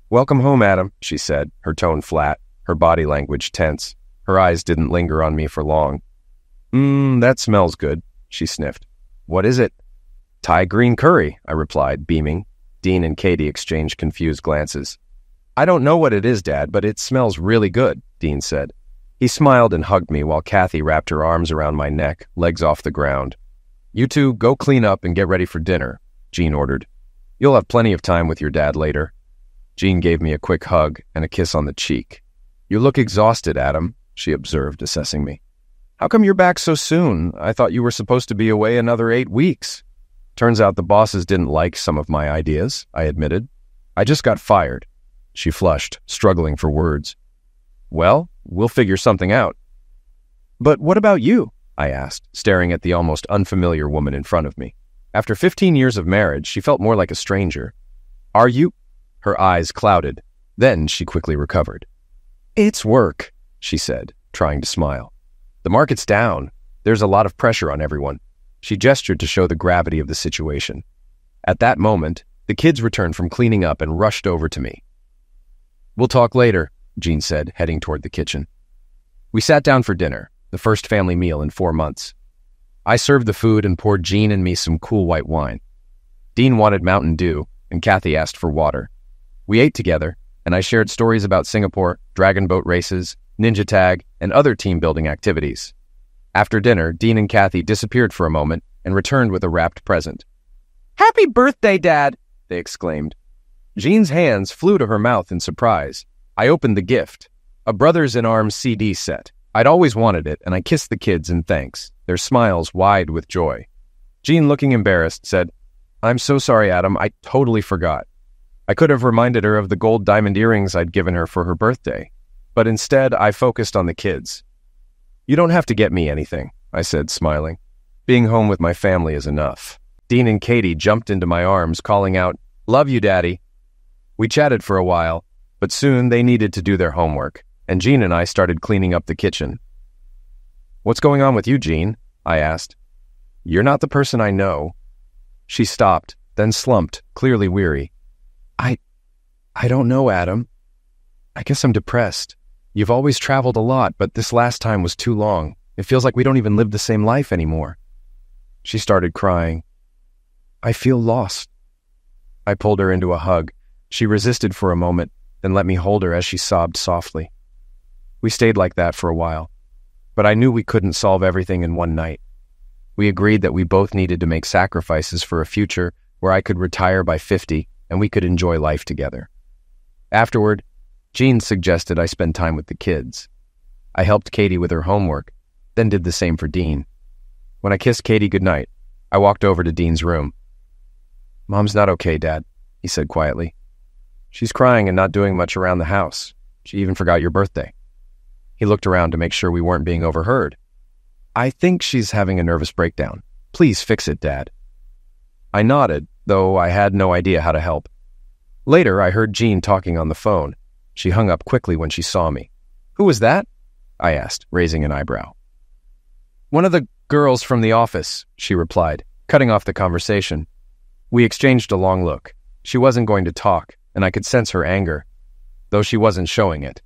"Welcome home, Adam," she said, her tone flat, her body language tense. Her eyes didn't linger on me for long. That smells good," she sniffed. "What is it?" "Thai green curry," I replied, beaming. Dean and Katie exchanged confused glances. "I don't know what it is, Dad, but it smells really good," Dean said. He smiled and hugged me while Kathy wrapped her arms around my neck, legs off the ground. "You two go clean up and get ready for dinner," Jean ordered. "You'll have plenty of time with your dad later." Jean gave me a quick hug and a kiss on the cheek. "You look exhausted, Adam," she observed, assessing me. "How come you're back so soon? I thought you were supposed to be away another 8 weeks. "Turns out the bosses didn't like some of my ideas," I admitted. "I just got fired." She flushed, struggling for words. "Well, we'll figure something out." "But what about you?" I asked, staring at the almost unfamiliar woman in front of me. After 15 years of marriage, she felt more like a stranger. "Are you—" Her eyes clouded. Then she quickly recovered. "It's work," she said, trying to smile. "The market's down. There's a lot of pressure on everyone." She gestured to show the gravity of the situation. At that moment, the kids returned from cleaning up and rushed over to me. "We'll talk later," Jean said, heading toward the kitchen. We sat down for dinner, the first family meal in 4 months. I served the food and poured Jean and me some cool white wine. Dean wanted Mountain Dew, and Kathy asked for water. We ate together, and I shared stories about Singapore, dragon boat races, ninja tag, and other team-building activities. After dinner, Dean and Kathy disappeared for a moment and returned with a wrapped present. "Happy birthday, Dad!" they exclaimed. Jean's hands flew to her mouth in surprise. I opened the gift, a Brothers in Arms CD set. I'd always wanted it, and I kissed the kids in thanks, their smiles wide with joy. Jean, looking embarrassed, said, "I'm so sorry, Adam, I totally forgot." I could have reminded her of the gold diamond earrings I'd given her for her birthday, but instead I focused on the kids. "You don't have to get me anything," I said, smiling. "Being home with my family is enough." Dean and Katie jumped into my arms, calling out, "Love you, Daddy." We chatted for a while, but soon they needed to do their homework, and Jean and I started cleaning up the kitchen. "What's going on with you, Jean?" I asked. "You're not the person I know." She stopped, then slumped, clearly weary. I don't know, Adam. I guess I'm depressed. You've always traveled a lot, but this last time was too long. It feels like we don't even live the same life anymore." She started crying. "I feel lost." I pulled her into a hug. She resisted for a moment, then let me hold her as she sobbed softly. We stayed like that for a while, but I knew we couldn't solve everything in one night. We agreed that we both needed to make sacrifices for a future where I could retire by 50 and we could enjoy life together. Afterward, Jean suggested I spend time with the kids. I helped Katie with her homework, then did the same for Dean. When I kissed Katie goodnight, I walked over to Dean's room. "Mom's not okay, Dad," he said quietly. "She's crying and not doing much around the house. She even forgot your birthday." He looked around to make sure we weren't being overheard. "I think she's having a nervous breakdown. Please fix it, Dad." I nodded, though I had no idea how to help. Later, I heard Jean talking on the phone. She hung up quickly when she saw me. "Who was that?" I asked, raising an eyebrow. "One of the girls from the office," she replied, cutting off the conversation. We exchanged a long look. She wasn't going to talk, and I could sense her anger, though she wasn't showing it.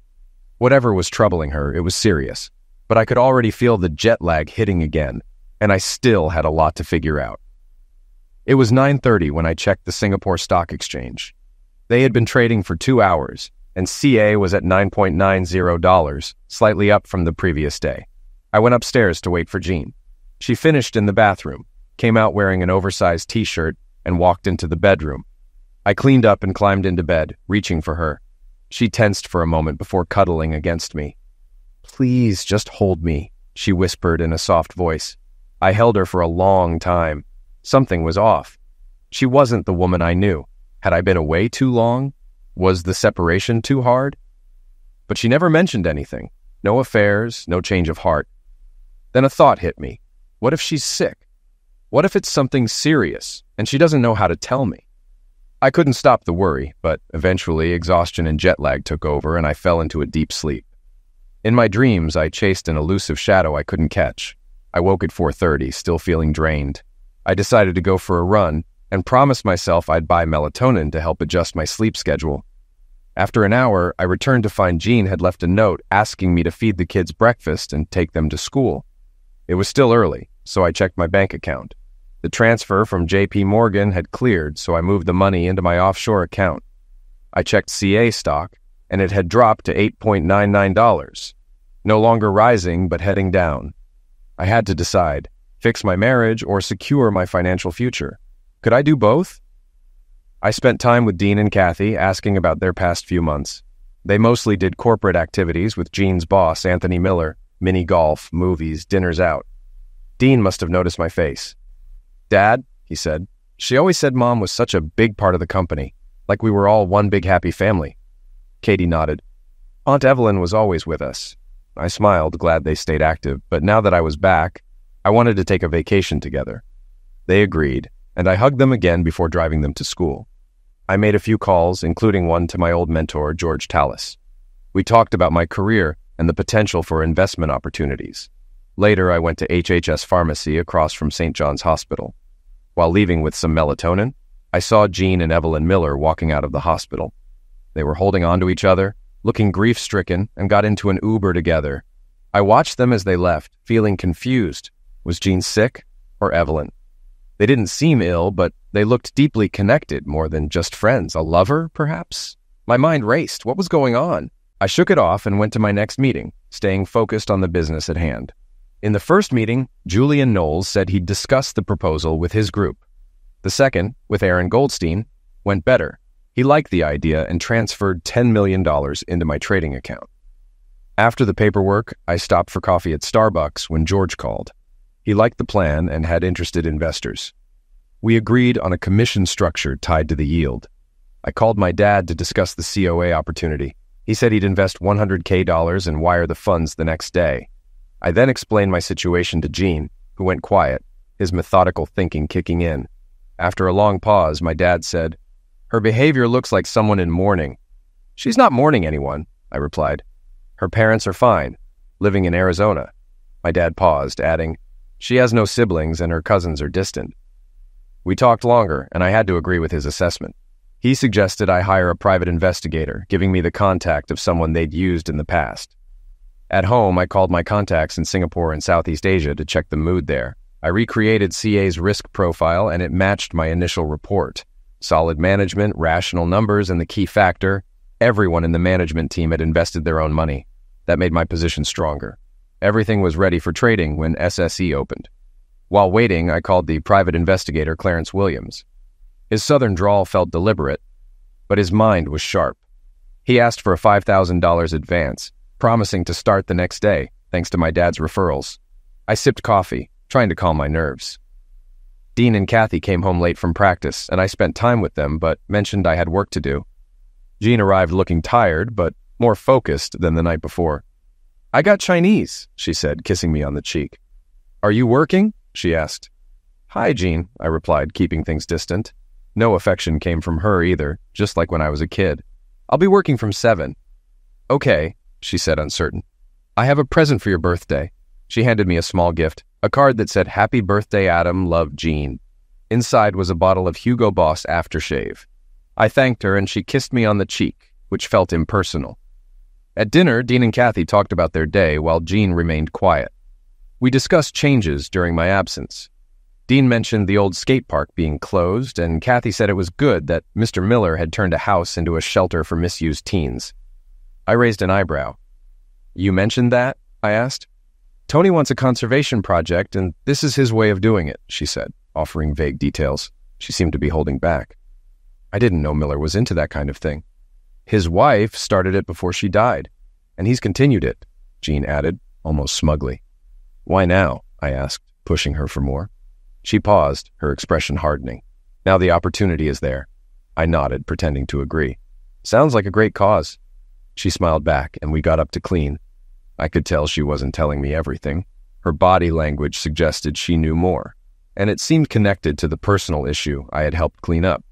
Whatever was troubling her, it was serious, but I could already feel the jet lag hitting again, and I still had a lot to figure out. It was 9:30 when I checked the Singapore Stock Exchange. They had been trading for 2 hours, and CA was at $9.90, slightly up from the previous day. I went upstairs to wait for Jean. She finished in the bathroom, came out wearing an oversized t-shirt, and walked into the bedroom. I cleaned up and climbed into bed, reaching for her. She tensed for a moment before cuddling against me. "Please, just hold me," she whispered in a soft voice. I held her for a long time. Something was off. She wasn't the woman I knew. Had I been away too long? Was the separation too hard? But she never mentioned anything. No affairs, no change of heart. Then a thought hit me. What if she's sick? What if it's something serious, and she doesn't know how to tell me? I couldn't stop the worry, but eventually exhaustion and jet lag took over and I fell into a deep sleep. In my dreams, I chased an elusive shadow I couldn't catch. I woke at 4:30, still feeling drained. I decided to go for a run and promised myself I'd buy melatonin to help adjust my sleep schedule. After an hour, I returned to find Jean had left a note asking me to feed the kids breakfast and take them to school. It was still early, so I checked my bank account. The transfer from JP Morgan had cleared, so I moved the money into my offshore account. I checked CA stock, and it had dropped to $8.99. No longer rising, but heading down. I had to decide, fix my marriage or secure my financial future. Could I do both? I spent time with Dean and Kathy asking about their past few months. They mostly did corporate activities with Jean's boss, Anthony Miller, mini golf, movies, dinners out. Dean must have noticed my face. "Dad," he said, "she always said Mom was such a big part of the company, like we were all one big happy family." Katie nodded. "Aunt Evelyn was always with us." I smiled, glad they stayed active, but now that I was back, I wanted to take a vacation together. They agreed, and I hugged them again before driving them to school. I made a few calls, including one to my old mentor, George Tallis. We talked about my career and the potential for investment opportunities. Later, I went to HHS Pharmacy across from St. John's Hospital. While leaving with some melatonin, I saw Jean and Evelyn Miller walking out of the hospital. They were holding on to each other, looking grief-stricken, and got into an Uber together. I watched them as they left, feeling confused. Was Jean sick or Evelyn? They didn't seem ill, but they looked deeply connected, more than just friends. A lover, perhaps? My mind raced. What was going on? I shook it off and went to my next meeting, staying focused on the business at hand. In the first meeting, Julian Knowles said he'd discussed the proposal with his group. The second, with Aaron Goldstein, went better. He liked the idea and transferred $10 million into my trading account. After the paperwork, I stopped for coffee at Starbucks when George called. He liked the plan and had interested investors. We agreed on a commission structure tied to the yield. I called my dad to discuss the COA opportunity. He said he'd invest $100K and wire the funds the next day. I then explained my situation to Jean, who went quiet, his methodical thinking kicking in. After a long pause, my dad said, "Her behavior looks like someone in mourning." "She's not mourning anyone," I replied. "Her parents are fine, living in Arizona." My dad paused, adding, "She has no siblings and her cousins are distant." We talked longer, and I had to agree with his assessment. He suggested I hire a private investigator, giving me the contact of someone they'd used in the past. At home, I called my contacts in Singapore and Southeast Asia to check the mood there. I recreated CA's risk profile, and it matched my initial report. Solid management, rational numbers, and the key factor, everyone in the management team had invested their own money. That made my position stronger. Everything was ready for trading when SSE opened. While waiting, I called the private investigator, Clarence Williams. His southern drawl felt deliberate, but his mind was sharp. He asked for a $5,000 advance, promising to start the next day, thanks to my dad's referrals. I sipped coffee, trying to calm my nerves. Dean and Kathy came home late from practice, and I spent time with them, but mentioned I had work to do. Jean arrived looking tired, but more focused than the night before. "I got Chinese," she said, kissing me on the cheek. "Are you working?" she asked. "Hi, Jean," I replied, keeping things distant. No affection came from her either, just like when I was a kid. "I'll be working from 7. "Okay," she said, uncertain. "I have a present for your birthday." She handed me a small gift, a card that said, "Happy birthday, Adam, love, Jean." Inside was a bottle of Hugo Boss aftershave. I thanked her, and she kissed me on the cheek, which felt impersonal. At dinner, Dean and Kathy talked about their day while Jean remained quiet. We discussed changes during my absence. Dean mentioned the old skate park being closed, and Kathy said it was good that Mr. Miller had turned a house into a shelter for misused teens. I raised an eyebrow. "You mentioned that?" I asked. "Tony wants a conservation project, and this is his way of doing it," she said, offering vague details. She seemed to be holding back. I didn't know Miller was into that kind of thing. "His wife started it before she died, and he's continued it," Jean added, almost smugly. "Why now?" I asked, pushing her for more. She paused, her expression hardening. "Now the opportunity is there." I nodded, pretending to agree. "Sounds like a great cause." She smiled back, and we got up to clean. I could tell she wasn't telling me everything. Her body language suggested she knew more, and it seemed connected to the personal issue I had helped clean up.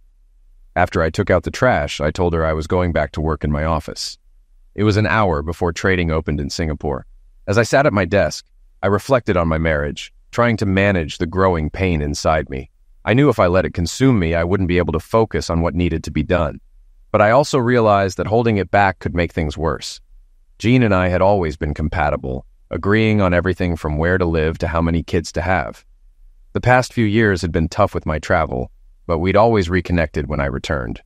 After I took out the trash, I told her I was going back to work in my office. It was an hour before trading opened in Singapore. As I sat at my desk, I reflected on my marriage, trying to manage the growing pain inside me. I knew if I let it consume me, I wouldn't be able to focus on what needed to be done. But I also realized that holding it back could make things worse. Jean and I had always been compatible, agreeing on everything from where to live to how many kids to have. The past few years had been tough with my travel, but we'd always reconnected when I returned.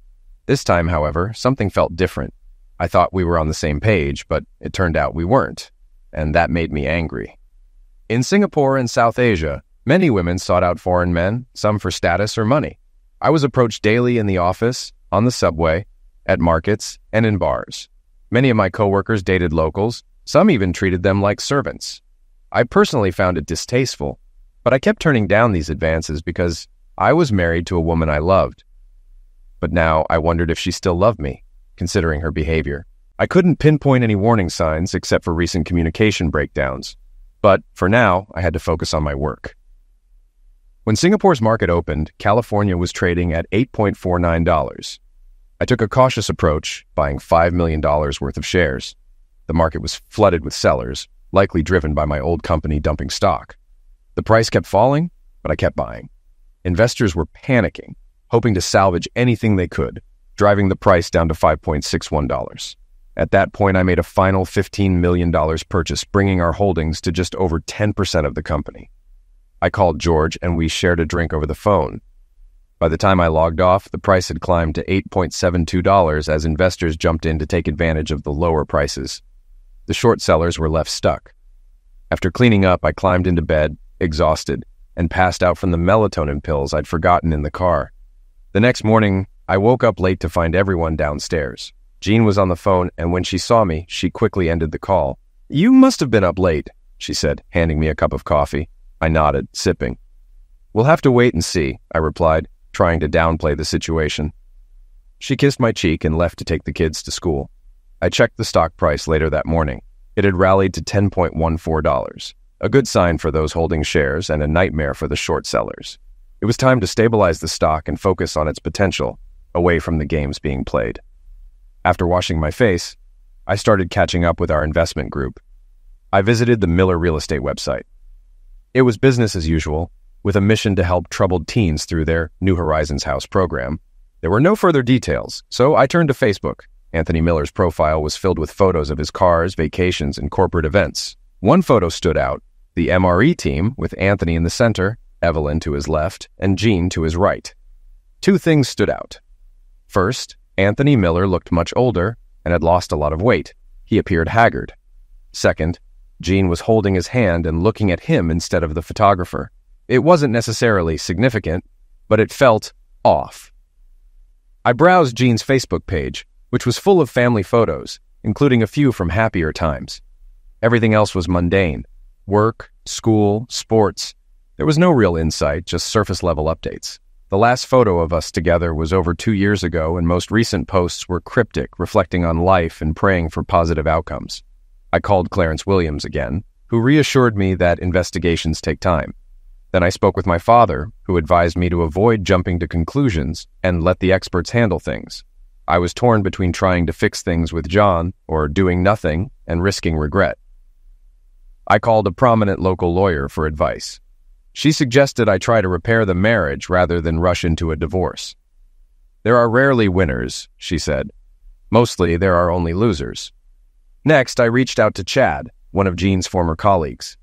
This time, however, something felt different. I thought we were on the same page, but it turned out we weren't, and that made me angry. In Singapore and South Asia, many women sought out foreign men, some for status or money. I was approached daily in the office, on the subway, at markets, and in bars. Many of my coworkers dated locals, some even treated them like servants. I personally found it distasteful, but I kept turning down these advances because I was married to a woman I loved. But now I wondered if she still loved me, considering her behavior. I couldn't pinpoint any warning signs except for recent communication breakdowns. But for now, I had to focus on my work. When Singapore's market opened, California was trading at $8.49. I took a cautious approach, buying $5 million worth of shares. The market was flooded with sellers, likely driven by my old company dumping stock. The price kept falling, but I kept buying. Investors were panicking, hoping to salvage anything they could, driving the price down to $5.61. At that point, I made a final $15 million purchase, bringing our holdings to just over 10% of the company. I called George, and we shared a drink over the phone. By the time I logged off, the price had climbed to $8.72 as investors jumped in to take advantage of the lower prices. The short sellers were left stuck. After cleaning up, I climbed into bed, exhausted, and passed out from the melatonin pills I'd forgotten in the car. The next morning, I woke up late to find everyone downstairs. Jean was on the phone, and when she saw me, she quickly ended the call. "You must have been up late," she said, handing me a cup of coffee. I nodded, sipping. "We'll have to wait and see," I replied, trying to downplay the situation. She kissed my cheek and left to take the kids to school. I checked the stock price later that morning. It had rallied to $10.14, a good sign for those holding shares and a nightmare for the short sellers. It was time to stabilize the stock and focus on its potential, away from the games being played. After washing my face, I started catching up with our investment group. I visited the Miller Real Estate website. It was business as usual, with a mission to help troubled teens through their New Horizons House program. There were no further details, so I turned to Facebook. Anthony Miller's profile was filled with photos of his cars, vacations, and corporate events. One photo stood out, the MRE team, with Anthony in the center, Evelyn to his left, and Jean to his right. Two things stood out. First, Anthony Miller looked much older and had lost a lot of weight. He appeared haggard. Second, Jean was holding his hand and looking at him instead of the photographer. It wasn't necessarily significant, but it felt off. I browsed Jean's Facebook page, which was full of family photos, including a few from happier times. Everything else was mundane. Work, school, sports. There was no real insight, just surface-level updates. The last photo of us together was over 2 years ago, and most recent posts were cryptic, reflecting on life and praying for positive outcomes. I called Clarence Williams again, who reassured me that investigations take time. Then I spoke with my father, who advised me to avoid jumping to conclusions and let the experts handle things. I was torn between trying to fix things with John or doing nothing and risking regret. I called a prominent local lawyer for advice. She suggested I try to repair the marriage rather than rush into a divorce. "There are rarely winners," she said. "Mostly there are only losers." Next, I reached out to Chad, one of Jean's former colleagues.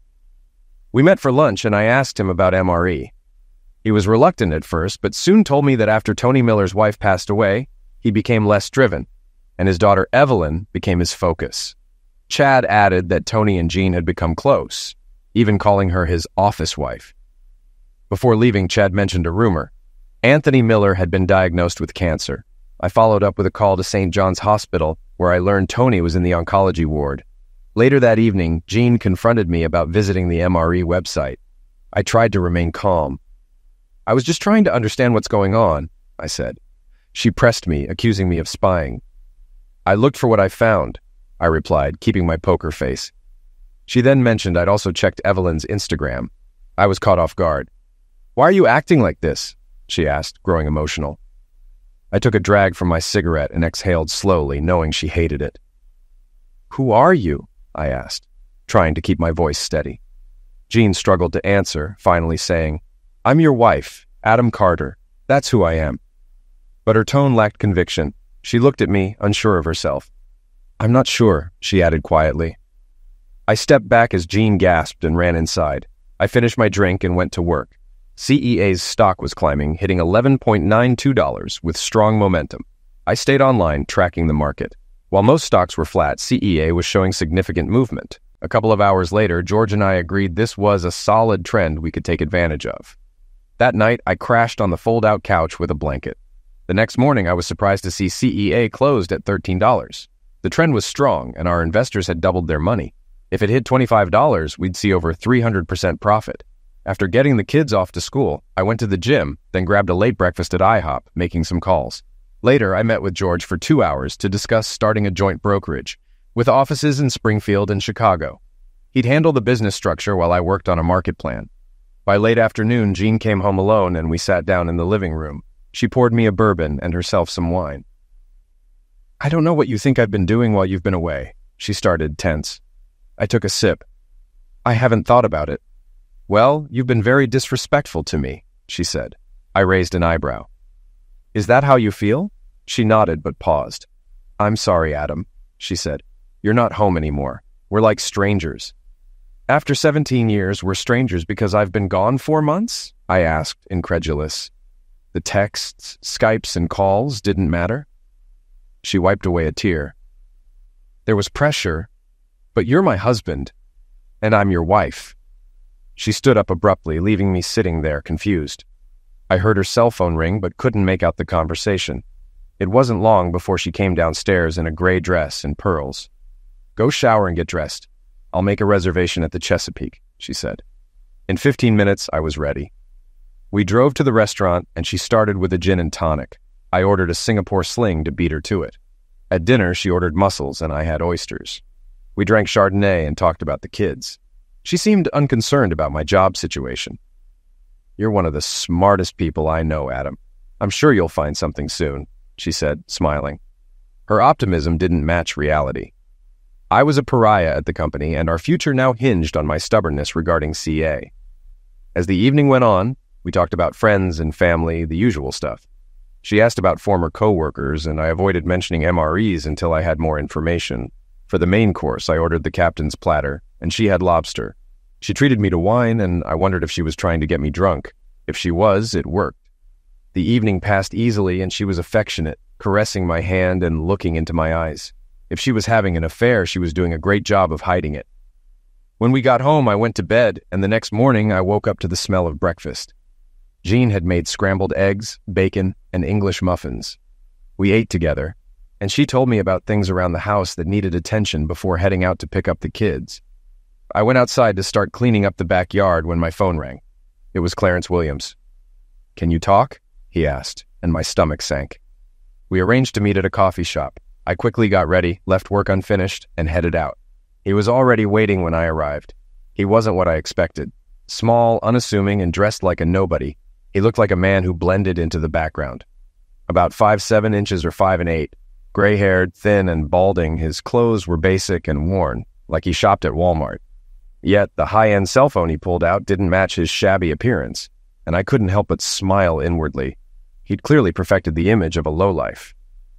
We met for lunch and I asked him about MRE. He was reluctant at first, but soon told me that after Tony Miller's wife passed away, he became less driven, and his daughter Evelyn became his focus. Chad added that Tony and Jean had become close, even calling her his office wife. Before leaving, Chad mentioned a rumor. Anthony Miller had been diagnosed with cancer. I followed up with a call to St. John's Hospital, where I learned Tony was in the oncology ward. Later that evening, Jean confronted me about visiting the MRE website. I tried to remain calm. "I was just trying to understand what's going on," I said. She pressed me, accusing me of spying. "I looked for what I found," I replied, keeping my poker face. She then mentioned I'd also checked Evelyn's Instagram. I was caught off guard. "Why are you acting like this?" she asked, growing emotional. I took a drag from my cigarette and exhaled slowly, knowing she hated it. "Who are you?" I asked, trying to keep my voice steady. Jean struggled to answer, finally saying, "I'm your wife, Adam Carter. That's who I am." But her tone lacked conviction. She looked at me, unsure of herself. "I'm not sure," she added quietly. I stepped back as Jean gasped and ran inside. I finished my drink and went to work. CEA's stock was climbing, hitting $11.92 with strong momentum. I stayed online, tracking the market. While most stocks were flat, CEA was showing significant movement. A couple of hours later, George and I agreed this was a solid trend we could take advantage of. That night, I crashed on the fold-out couch with a blanket. The next morning, I was surprised to see CEA closed at $13. The trend was strong, and our investors had doubled their money. If it hit $25, we'd see over 300% profit. After getting the kids off to school, I went to the gym, then grabbed a late breakfast at IHOP, making some calls. Later, I met with George for 2 hours to discuss starting a joint brokerage, with offices in Springfield and Chicago. He'd handle the business structure while I worked on a market plan. By late afternoon, Jean came home alone and we sat down in the living room. She poured me a bourbon and herself some wine. "I don't know what you think I've been doing while you've been away," she started, tense. I took a sip. "I haven't thought about it." "Well, you've been very disrespectful to me," she said. I raised an eyebrow. "Is that how you feel?" She nodded but paused. "I'm sorry, Adam," she said. "You're not home anymore. We're like strangers." "After 17 years, we're strangers because I've been gone 4 months?" I asked, incredulous. The texts, Skypes, and calls didn't matter? She wiped away a tear. "There was pressure, but you're my husband, and I'm your wife." She stood up abruptly, leaving me sitting there, confused. I heard her cell phone ring, but couldn't make out the conversation. It wasn't long before she came downstairs in a gray dress and pearls. "Go shower and get dressed. I'll make a reservation at the Chesapeake," she said. In 15 minutes, I was ready. We drove to the restaurant, and she started with a gin and tonic. I ordered a Singapore sling to beat her to it. At dinner, she ordered mussels, and I had oysters. We drank Chardonnay and talked about the kids. She seemed unconcerned about my job situation. "You're one of the smartest people I know, Adam. I'm sure you'll find something soon," she said, smiling. Her optimism didn't match reality. I was a pariah at the company, and our future now hinged on my stubbornness regarding CA. As the evening went on, we talked about friends and family, the usual stuff. She asked about former coworkers, and I avoided mentioning MREs until I had more information. For the main course, I ordered the captain's platter, and she had lobster. She treated me to wine, and I wondered if she was trying to get me drunk. If she was, it worked. The evening passed easily, and she was affectionate, caressing my hand and looking into my eyes. If she was having an affair, she was doing a great job of hiding it. When we got home, I went to bed, and the next morning I woke up to the smell of breakfast. Jean had made scrambled eggs, bacon, and English muffins. We ate together, and she told me about things around the house that needed attention before heading out to pick up the kids. I went outside to start cleaning up the backyard when my phone rang. It was Clarence Williams. "Can you talk?" he asked, and my stomach sank. We arranged to meet at a coffee shop. I quickly got ready, left work unfinished, and headed out. He was already waiting when I arrived. He wasn't what I expected. Small, unassuming, and dressed like a nobody, he looked like a man who blended into the background. About 5'7" inches or 5'8", gray-haired, thin, and balding, his clothes were basic and worn, like he shopped at Walmart. Yet the high-end cell phone he pulled out didn't match his shabby appearance, and I couldn't help but smile inwardly. He'd clearly perfected the image of a lowlife.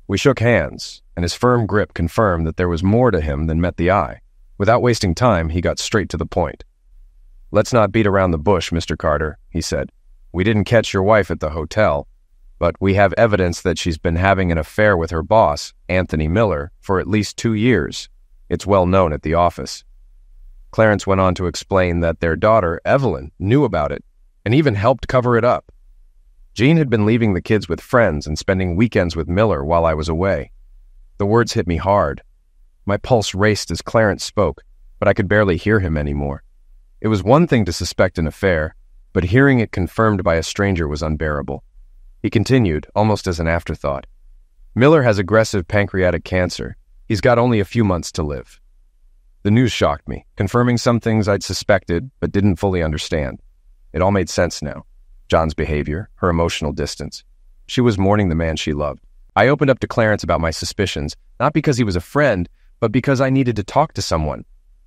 We shook hands, and his firm grip confirmed that there was more to him than met the eye. Without wasting time, he got straight to the point. "Let's not beat around the bush, Mr. Carter," he said. We didn't catch your wife at the hotel, but we have evidence that she's been having an affair with her boss, Anthony Miller, for at least 2 years. It's well known at the office." Clarence went on to explain that their daughter, Evelyn, knew about it and even helped cover it up. Jean had been leaving the kids with friends and spending weekends with Miller while I was away. The words hit me hard. My pulse raced as Clarence spoke, but I could barely hear him anymore. It was one thing to suspect an affair, but hearing it confirmed by a stranger was unbearable. He continued, almost as an afterthought. "Miller has aggressive pancreatic cancer. He's got only a few months to live." The news shocked me, confirming some things I'd suspected but didn't fully understand. It all made sense now. John's behavior, her emotional distance. She was mourning the man she loved. I opened up to Clarence about my suspicions, not because he was a friend, but because I needed to talk to someone.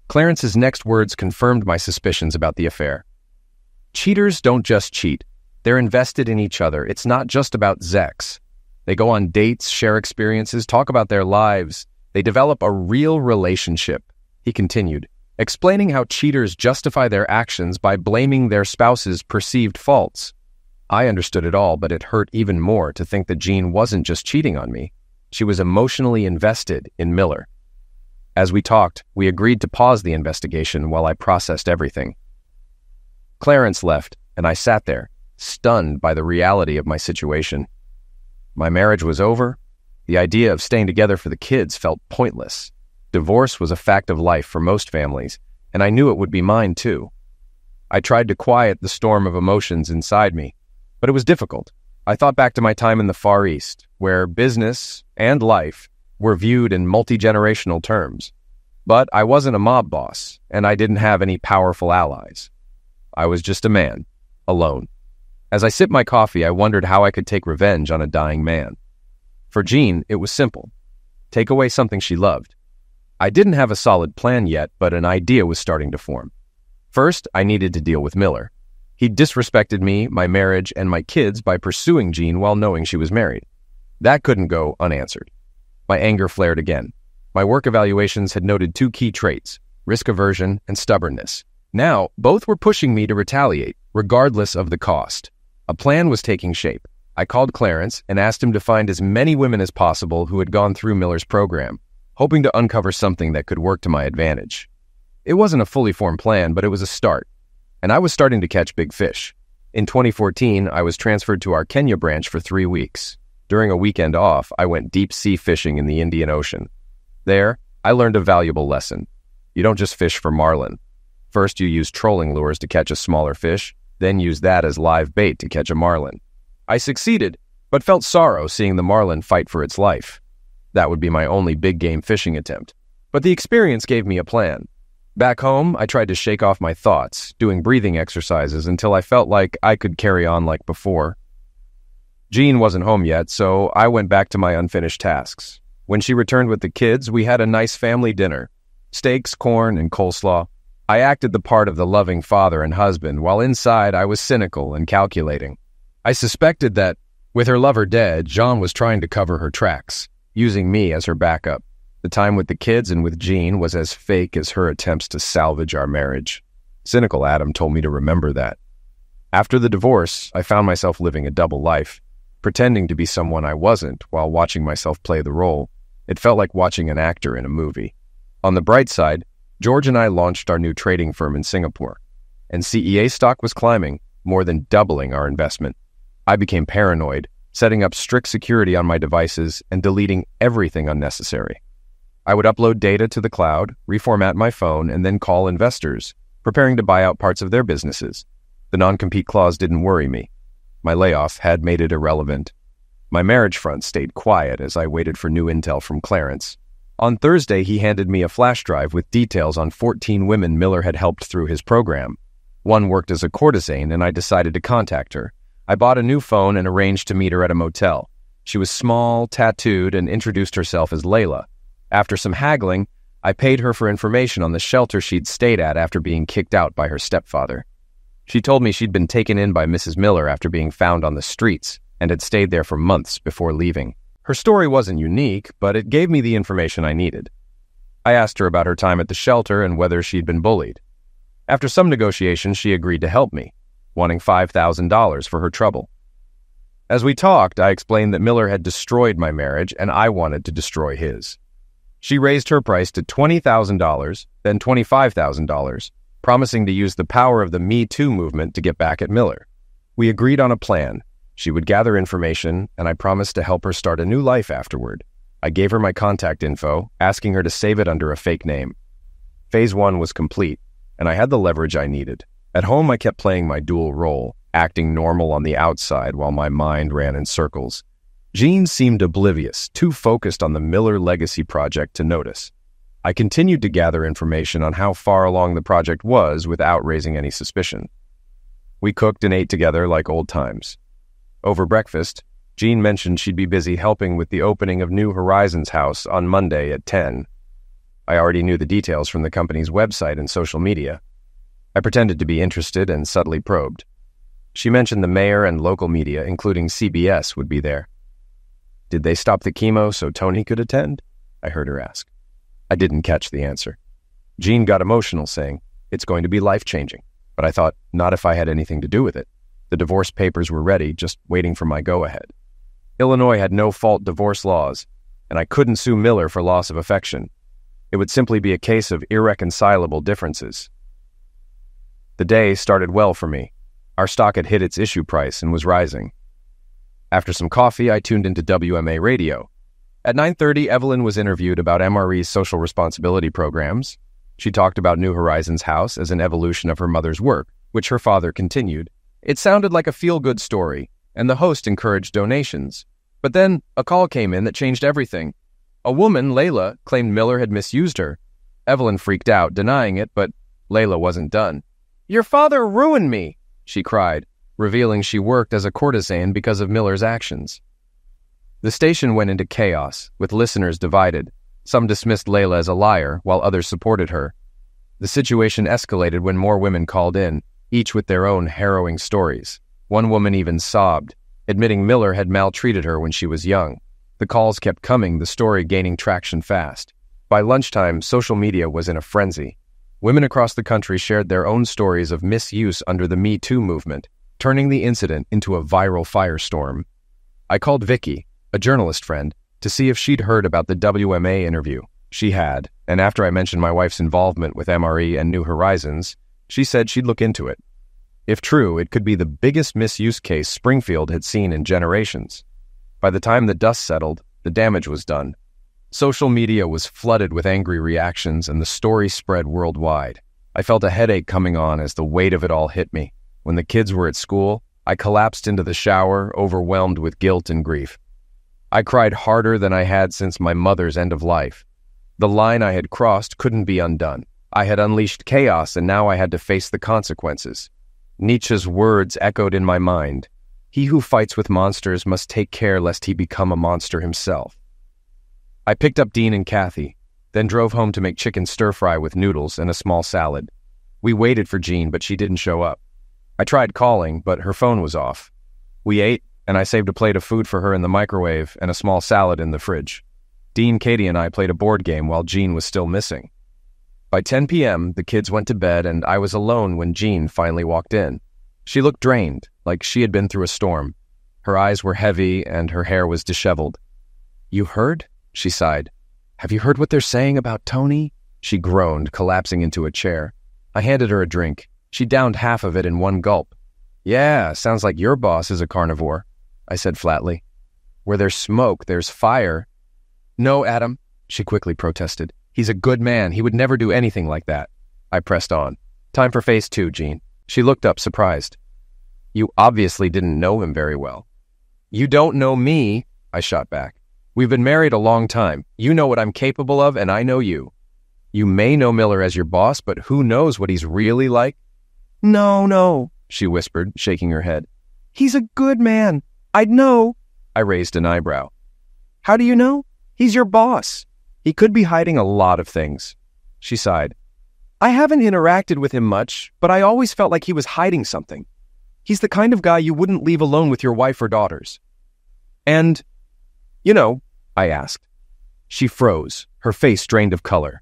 Clarence's next words confirmed my suspicions about the affair. "Cheaters don't just cheat. They're invested in each other. It's not just about sex. They go on dates, share experiences, talk about their lives. They develop a real relationship," he continued, explaining how cheaters justify their actions by blaming their spouse's perceived faults. I understood it all, but it hurt even more to think that Jean wasn't just cheating on me. She was emotionally invested in Miller. As we talked, we agreed to pause the investigation while I processed everything. Clarence left, and I sat there, stunned by the reality of my situation. My marriage was over. The idea of staying together for the kids felt pointless. Divorce was a fact of life for most families, and I knew it would be mine too. I tried to quiet the storm of emotions inside me, but it was difficult. I thought back to my time in the Far East, where business and life were viewed in multi-generational terms. But I wasn't a mob boss, and I didn't have any powerful allies. I was just a man, alone. As I sipped my coffee, I wondered how I could take revenge on a dying man. For Jean, it was simple. Take away something she loved. I didn't have a solid plan yet, but an idea was starting to form. First, I needed to deal with Miller. He disrespected me, my marriage, and my kids by pursuing Jean while knowing she was married. That couldn't go unanswered. My anger flared again. My work evaluations had noted 2 key traits, risk aversion and stubbornness. Now, both were pushing me to retaliate, regardless of the cost. A plan was taking shape. I called Clarence and asked him to find as many women as possible who had gone through Miller's program, hoping to uncover something that could work to my advantage. It wasn't a fully formed plan, but it was a start, and I was starting to catch big fish. In 2014, I was transferred to our Kenya branch for 3 weeks. During a weekend off, I went deep-sea fishing in the Indian Ocean. There, I learned a valuable lesson. You don't just fish for marlin. First, you use trolling lures to catch a smaller fish, then use that as live bait to catch a marlin. I succeeded, but felt sorrow seeing the marlin fight for its life. That would be my only big-game fishing attempt. But the experience gave me a plan. Back home, I tried to shake off my thoughts, doing breathing exercises until I felt like I could carry on like before. Jean wasn't home yet, so I went back to my unfinished tasks. When she returned with the kids, we had a nice family dinner. Steaks, corn, and coleslaw. I acted the part of the loving father and husband, while inside I was cynical and calculating. I suspected that, with her lover dead, Jean was trying to cover her tracks, using me as her backup. The time with the kids and with Jean was as fake as her attempts to salvage our marriage. Cynical Adam told me to remember that. After the divorce, I found myself living a double life, pretending to be someone I wasn't while watching myself play the role. It felt like watching an actor in a movie. On the bright side, George and I launched our new trading firm in Singapore, and CEA stock was climbing, more than doubling our investment. I became paranoid, setting up strict security on my devices and deleting everything unnecessary. I would upload data to the cloud, reformat my phone, and then call investors, preparing to buy out parts of their businesses. The non-compete clause didn't worry me. My layoff had made it irrelevant. My marriage front stayed quiet as I waited for new intel from Clarence. On Thursday, he handed me a flash drive with details on 14 women Miller had helped through his program. One worked as a courtesan, and I decided to contact her. I bought a new phone and arranged to meet her at a motel. She was small, tattooed, and introduced herself as Layla. After some haggling, I paid her for information on the shelter she'd stayed at after being kicked out by her stepfather. She told me she'd been taken in by Mrs. Miller after being found on the streets and had stayed there for months before leaving. Her story wasn't unique, but it gave me the information I needed. I asked her about her time at the shelter and whether she'd been bullied. After some negotiation, she agreed to help me. wanting $5,000 for her trouble. As we talked, I explained that Miller had destroyed my marriage and I wanted to destroy his. She raised her price to $20,000, then $25,000, promising to use the power of the Me Too movement to get back at Miller. We agreed on a plan. She would gather information, and I promised to help her start a new life afterward. I gave her my contact info, asking her to save it under a fake name. Phase 1 was complete, and I had the leverage I needed. At home, I kept playing my dual role, acting normal on the outside while my mind ran in circles. Jean seemed oblivious, too focused on the Miller Legacy project to notice. I continued to gather information on how far along the project was without raising any suspicion. We cooked and ate together like old times. Over breakfast, Jean mentioned she'd be busy helping with the opening of New Horizons House on Monday at 10. I already knew the details from the company's website and social media. I pretended to be interested and subtly probed. She mentioned the mayor and local media, including CBS, would be there. Did they stop the chemo so Tony could attend? I heard her ask. I didn't catch the answer. Jean got emotional, saying, "It's going to be life-changing." But I thought, not if I had anything to do with it. The divorce papers were ready, just waiting for my go-ahead. Illinois had no-fault divorce laws, and I couldn't sue Miller for loss of affection. It would simply be a case of irreconcilable differences. The day started well for me. Our stock had hit its issue price and was rising. After some coffee, I tuned into WMA radio. At 9:30, Evelyn was interviewed about MRE's social responsibility programs. She talked about New Horizons House as an evolution of her mother's work, which her father continued. It sounded like a feel-good story, and the host encouraged donations. But then a call came in that changed everything. A woman, Layla, claimed Miller had misused her. Evelyn freaked out, denying it, but Layla wasn't done. "Your father ruined me," she cried, revealing she worked as a courtesan because of Miller's actions. The station went into chaos, with listeners divided. Some dismissed Layla as a liar, while others supported her. The situation escalated when more women called in, each with their own harrowing stories. One woman even sobbed, admitting Miller had maltreated her when she was young. The calls kept coming, the story gaining traction fast. By lunchtime, social media was in a frenzy. Women across the country shared their own stories of misuse under the Me Too movement, turning the incident into a viral firestorm. I called Vicky, a journalist friend, to see if she'd heard about the WMA interview. She had, and after I mentioned my wife's involvement with MRE and New Horizons, she said she'd look into it. If true, it could be the biggest misuse case Springfield had seen in generations. By the time the dust settled, the damage was done. Social media was flooded with angry reactions, and the story spread worldwide. I felt a headache coming on as the weight of it all hit me. When the kids were at school, I collapsed into the shower, overwhelmed with guilt and grief. I cried harder than I had since my mother's end of life. The line I had crossed couldn't be undone. I had unleashed chaos, and now I had to face the consequences. Nietzsche's words echoed in my mind. He who fights with monsters must take care lest he become a monster himself. I picked up Dean and Kathy, then drove home to make chicken stir-fry with noodles and a small salad. We waited for Jean, but she didn't show up. I tried calling, but her phone was off. We ate, and I saved a plate of food for her in the microwave and a small salad in the fridge. Dean, Katie, and I played a board game while Jean was still missing. By 10 p.m., the kids went to bed, and I was alone when Jean finally walked in. She looked drained, like she had been through a storm. Her eyes were heavy, and her hair was disheveled. "You heard?" she sighed. "Have you heard what they're saying about Tony?" She groaned, collapsing into a chair. I handed her a drink. She downed half of it in one gulp. "Yeah, sounds like your boss is a carnivore," I said flatly. "Where there's smoke, there's fire." "No, Adam," she quickly protested. "He's a good man. He would never do anything like that." I pressed on. "Time for phase 2, Jean." She looked up, surprised. "You obviously didn't know him very well." "You don't know me," I shot back. "We've been married a long time. You know what I'm capable of, and I know you. You may know Miller as your boss, but who knows what he's really like?" No, she whispered, shaking her head. "He's a good man. I'd know." I raised an eyebrow. "How do you know? He's your boss. He could be hiding a lot of things." She sighed. "I haven't interacted with him much, but I always felt like he was hiding something. He's the kind of guy you wouldn't leave alone with your wife or daughters." "And, you know," I asked. She froze, her face drained of color.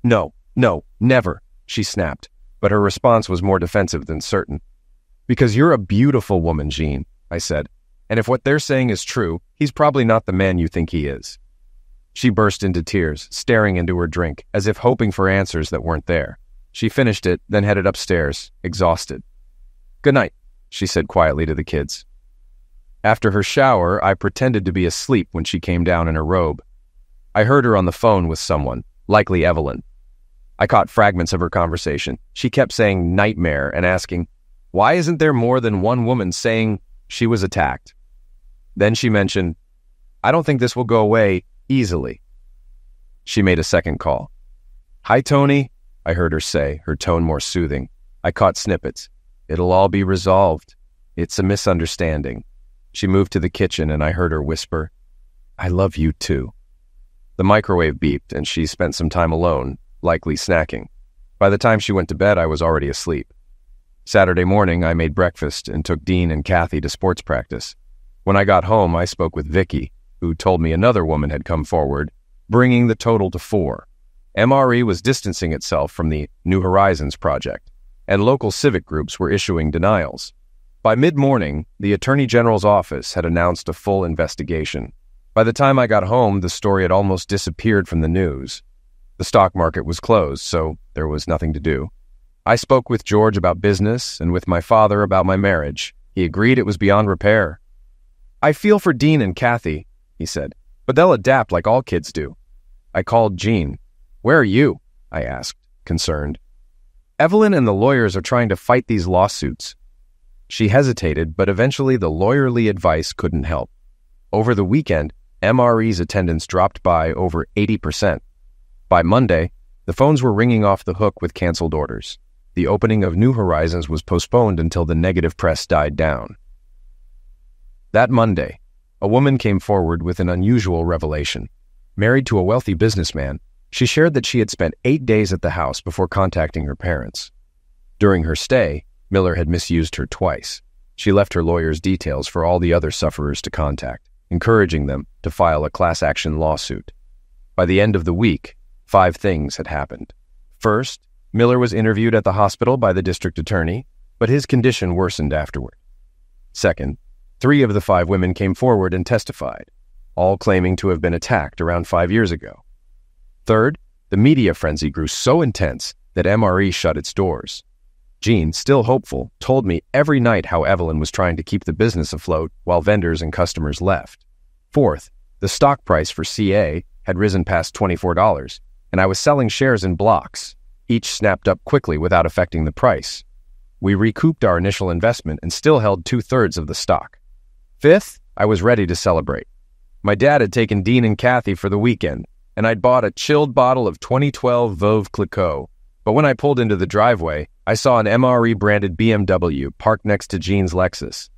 No, never," she snapped, but her response was more defensive than certain. Because you're a beautiful woman, Jean, I said. And if what they're saying is true, he's probably not the man you think he is. She burst into tears, staring into her drink, as if hoping for answers that weren't there. She finished it, then headed upstairs, exhausted. "Good night," she said quietly to the kids. After her shower, I pretended to be asleep when she came down in her robe. I heard her on the phone with someone, likely Evelyn. I caught fragments of her conversation. She kept saying nightmare and asking, why isn't there more than one woman saying she was attacked? Then she mentioned, I don't think this will go away easily. She made a second call. Hi, Tony, I heard her say, her tone more soothing. I caught snippets. It'll all be resolved. It's a misunderstanding. She moved to the kitchen and I heard her whisper, I love you too. The microwave beeped and she spent some time alone, likely snacking. By the time she went to bed, I was already asleep. Saturday morning, I made breakfast and took Dean and Kathy to sports practice. When I got home, I spoke with Vicky, who told me another woman had come forward, bringing the total to 4. MRE was distancing itself from the New Horizons project, and local civic groups were issuing denials. By mid-morning, the Attorney General's office had announced a full investigation. By the time I got home, the story had almost disappeared from the news. The stock market was closed, so there was nothing to do. I spoke with George about business and with my father about my marriage. He agreed it was beyond repair. I feel for Dean and Kathy, he said, but they'll adapt like all kids do. I called Jean. Where are you? I asked, concerned. Evelyn and the lawyers are trying to fight these lawsuits. She hesitated, but eventually the lawyerly advice couldn't help. Over the weekend, MRE's attendance dropped by over 80%. By Monday, the phones were ringing off the hook with canceled orders. The opening of New Horizons was postponed until the negative press died down. That Monday, a woman came forward with an unusual revelation. Married to a wealthy businessman, she shared that she had spent 8 days at the house before contacting her parents. During her stay, Miller had misused her twice. She left her lawyers details for all the other sufferers to contact, encouraging them to file a class action lawsuit. By the end of the week, 5 things had happened. First, Miller was interviewed at the hospital by the district attorney, but his condition worsened afterward. Second, 3 of the 5 women came forward and testified, all claiming to have been attacked around 5 years ago. Third, the media frenzy grew so intense that MRE shut its doors. Jean, still hopeful, told me every night how Evelyn was trying to keep the business afloat while vendors and customers left. Fourth, the stock price for CA had risen past $24, and I was selling shares in blocks. Each snapped up quickly without affecting the price. We recouped our initial investment and still held 2/3 of the stock. Fifth, I was ready to celebrate. My dad had taken Dean and Kathy for the weekend, and I'd bought a chilled bottle of 2012 Veuve Clicquot. But when I pulled into the driveway, I saw an MRE-branded BMW parked next to Jean's Lexus.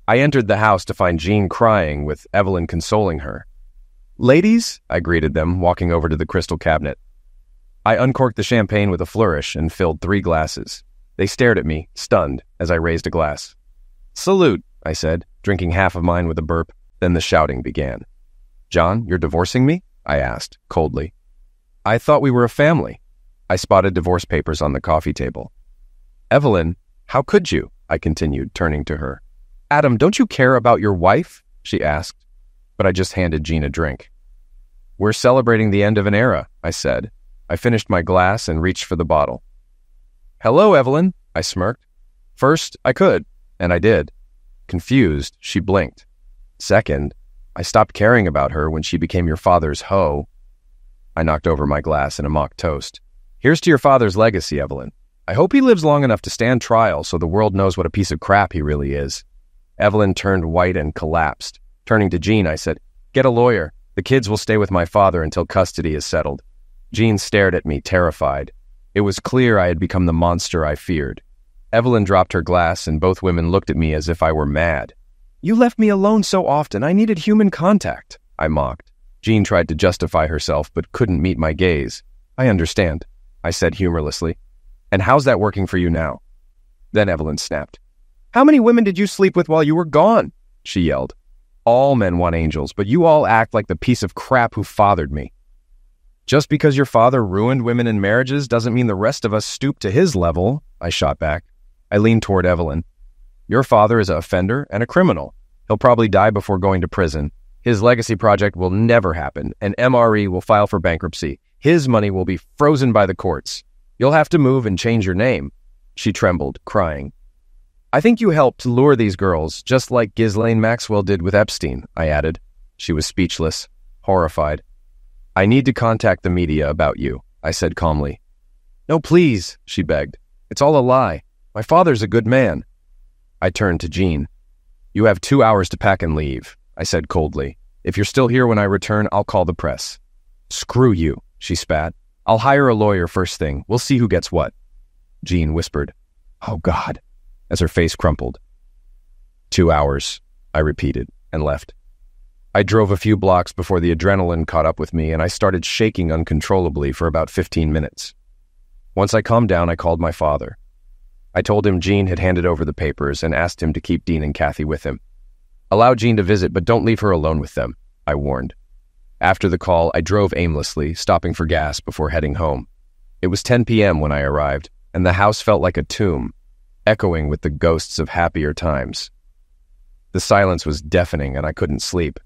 I entered the house to find Jean crying, with Evelyn consoling her. Ladies, I greeted them, walking over to the crystal cabinet. I uncorked the champagne with a flourish and filled 3 glasses. They stared at me, stunned, as I raised a glass. Salute, I said, drinking half of mine with a burp. Then the shouting began. John, you're divorcing me? I asked, coldly. I thought we were a family. I spotted divorce papers on the coffee table. Evelyn, how could you? I continued, turning to her. Adam, don't you care about your wife? She asked, but I just handed Jean a drink. We're celebrating the end of an era, I said. I finished my glass and reached for the bottle. Hello, Evelyn, I smirked. First, I could, and I did. Confused, she blinked. Second, I stopped caring about her when she became your father's hoe. I knocked over my glass in a mock toast. Here's to your father's legacy, Evelyn. I hope he lives long enough to stand trial so the world knows what a piece of crap he really is. Evelyn turned white and collapsed. Turning to Jean, I said, Get a lawyer. The kids will stay with my father until custody is settled. Jean stared at me, terrified. It was clear I had become the monster I feared. Evelyn dropped her glass, and both women looked at me as if I were mad. You left me alone so often. I needed human contact, I mocked. Jean tried to justify herself, but couldn't meet my gaze. I understand, I said humorlessly. And how's that working for you now? Then Evelyn snapped. How many women did you sleep with while you were gone? She yelled. All men want angels, but you all act like the piece of crap who fathered me. Just because your father ruined women in marriages doesn't mean the rest of us stoop to his level, I shot back. I leaned toward Evelyn. Your father is an offender and a criminal. He'll probably die before going to prison. His legacy project will never happen, and MRE will file for bankruptcy. His money will be frozen by the courts. You'll have to move and change your name." She trembled, crying. "I think you helped lure these girls, just like Ghislaine Maxwell did with Epstein," I added. She was speechless, horrified. "I need to contact the media about you," I said calmly. "No, please," she begged. "It's all a lie. My father's a good man." I turned to Jean. "You have 2 hours to pack and leave," I said coldly. "If you're still here when I return, I'll call the press." "Screw you," she spat. "I'll hire a lawyer first thing. We'll see who gets what." Jean whispered, "Oh, God," as her face crumpled. 2 hours, I repeated, and left. I drove a few blocks before the adrenaline caught up with me, and I started shaking uncontrollably for about 15 minutes. Once I calmed down, I called my father. I told him Jean had handed over the papers and asked him to keep Dean and Kathy with him. "Allow Jean to visit, but don't leave her alone with them," I warned. After the call, I drove aimlessly, stopping for gas before heading home. It was 10 p.m. when I arrived, and the house felt like a tomb, echoing with the ghosts of happier times. The silence was deafening, and I couldn't sleep.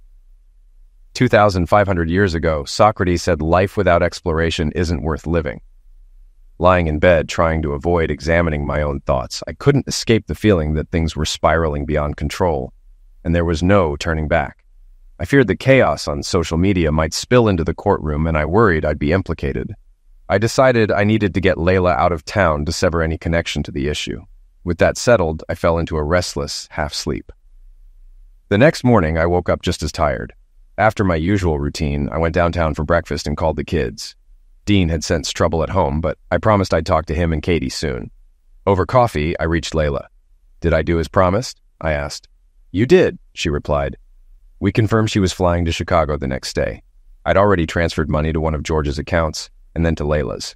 2,500 years ago, Socrates said life without exploration isn't worth living. Lying in bed, trying to avoid examining my own thoughts, I couldn't escape the feeling that things were spiraling beyond control, and there was no turning back. I feared the chaos on social media might spill into the courtroom, and I worried I'd be implicated. I decided I needed to get Layla out of town to sever any connection to the issue. With that settled, I fell into a restless half-sleep. The next morning, I woke up just as tired. After my usual routine, I went downtown for breakfast and called the kids. Dean had sensed trouble at home, but I promised I'd talk to him and Katie soon. Over coffee, I reached Layla. "Did I do as promised?" I asked. "You did," she replied. We confirmed she was flying to Chicago the next day. I'd already transferred money to one of George's accounts, and then to Layla's.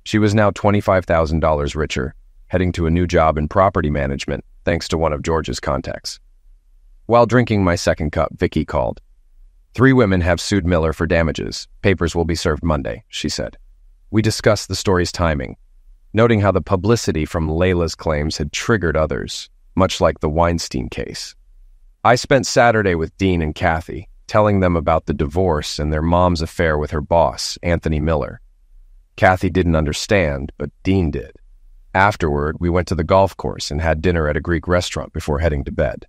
She was now $25,000 richer, heading to a new job in property management, thanks to one of George's contacts. While drinking my second cup, Vicky called. "3 women have sued Miller for damages. Papers will be served Monday," she said. We discussed the story's timing, noting how the publicity from Layla's claims had triggered others, much like the Weinstein case. I spent Saturday with Dean and Kathy, telling them about the divorce and their mom's affair with her boss, Anthony Miller. Kathy didn't understand, but Dean did. Afterward, we went to the golf course and had dinner at a Greek restaurant before heading to bed.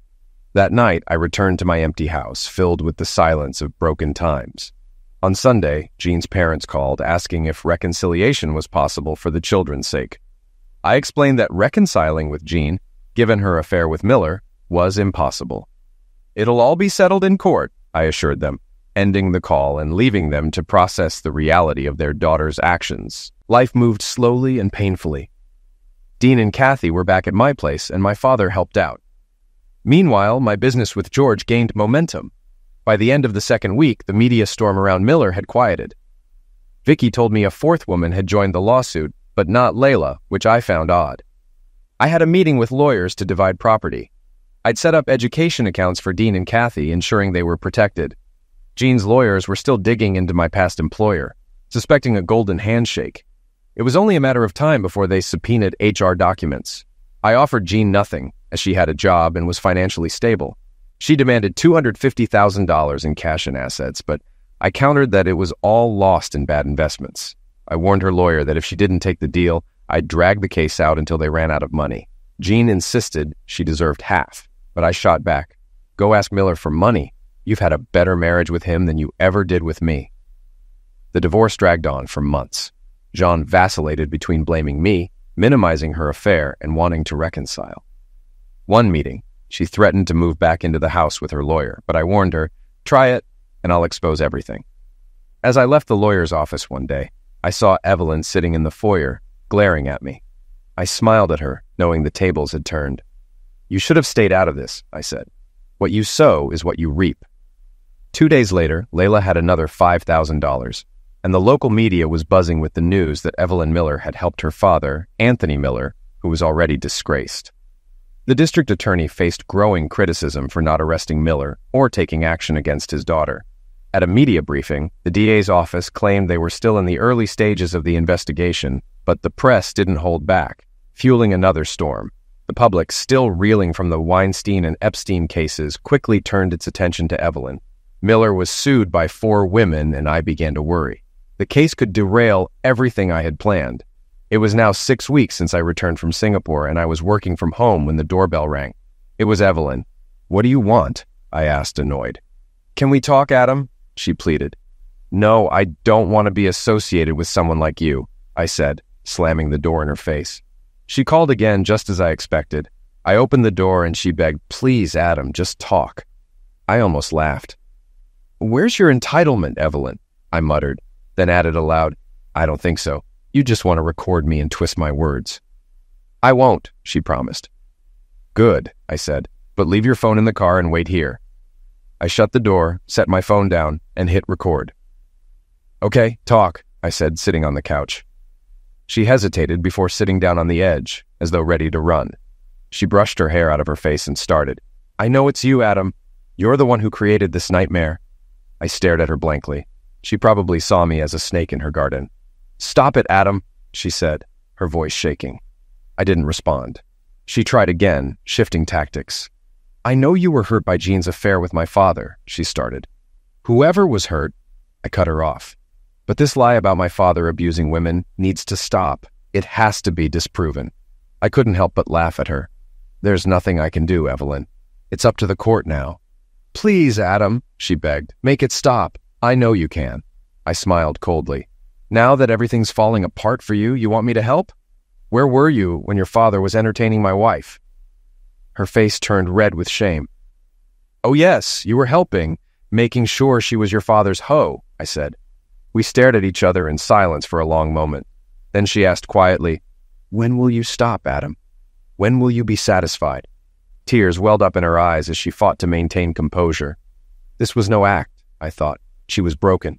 That night, I returned to my empty house, filled with the silence of broken times. On Sunday, Jean's parents called, asking if reconciliation was possible for the children's sake. I explained that reconciling with Jean, given her affair with Miller, was impossible. "It'll all be settled in court," I assured them, ending the call and leaving them to process the reality of their daughter's actions. Life moved slowly and painfully. Dean and Kathy were back at my place, and my father helped out. Meanwhile, my business with George gained momentum. By the end of the second week, the media storm around Miller had quieted. Vicky told me a 4th woman had joined the lawsuit, but not Layla, which I found odd. I had a meeting with lawyers to divide property. I'd set up education accounts for Dean and Kathy, ensuring they were protected. Jean's lawyers were still digging into my past employer, suspecting a golden handshake. It was only a matter of time before they subpoenaed HR documents. I offered Jean nothing, as she had a job and was financially stable. She demanded $250,000 in cash and assets, but I countered that it was all lost in bad investments. I warned her lawyer that if she didn't take the deal, I'd drag the case out until they ran out of money. Jean insisted she deserved half, but I shot back. "Go ask Miller for money. You've had a better marriage with him than you ever did with me." The divorce dragged on for months. Jean vacillated between blaming me, minimizing her affair, and wanting to reconcile. One meeting, she threatened to move back into the house with her lawyer, but I warned her, "Try it, and I'll expose everything." As I left the lawyer's office one day, I saw Evelyn sitting in the foyer, glaring at me. I smiled at her, knowing the tables had turned. "You should have stayed out of this," I said. "What you sow is what you reap." 2 days later, Layla had another $5,000, and the local media was buzzing with the news that Evelyn Miller had helped her father, Anthony Miller, who was already disgraced. The district attorney faced growing criticism for not arresting Miller or taking action against his daughter. At a media briefing, the DA's office claimed they were still in the early stages of the investigation, but the press didn't hold back, fueling another storm. The public, still reeling from the Weinstein and Epstein cases, quickly turned its attention to Evelyn. Miller was sued by 4 women, and I began to worry. The case could derail everything I had planned. It was now 6 weeks since I returned from Singapore, and I was working from home when the doorbell rang. It was Evelyn. "What do you want?" I asked, annoyed. "Can we talk, Adam?" she pleaded. "No, I don't want to be associated with someone like you," I said, slamming the door in her face. She called again just as I expected. I opened the door and she begged, "Please, Adam, just talk." I almost laughed. "Where's your entitlement, Evelyn?" I muttered, then added aloud, "I don't think so. You just want to record me and twist my words." "I won't," she promised. "Good," I said, "but leave your phone in the car and wait here." I shut the door, set my phone down, and hit record. "Okay, talk," I said, sitting on the couch. She hesitated before sitting down on the edge, as though ready to run. She brushed her hair out of her face and started. "I know it's you, Adam. You're the one who created this nightmare." I stared at her blankly. She probably saw me as a snake in her garden. "Stop it, Adam," she said, her voice shaking. I didn't respond. She tried again, shifting tactics. "I know you were hurt by Jean's affair with my father," she started. "Whoever was hurt," I cut her off. "But this lie about my father abusing women needs to stop. It has to be disproven." I couldn't help but laugh at her. "There's nothing I can do, Evelyn. It's up to the court now." "Please, Adam," she begged, "make it stop. I know you can." I smiled coldly. "Now that everything's falling apart for you, you want me to help? Where were you when your father was entertaining my wife?" Her face turned red with shame. "Oh yes, you were helping, making sure she was your father's hoe," I said. We stared at each other in silence for a long moment. Then she asked quietly, "When will you stop, Adam? When will you be satisfied?" Tears welled up in her eyes as she fought to maintain composure. This was no act, I thought. She was broken.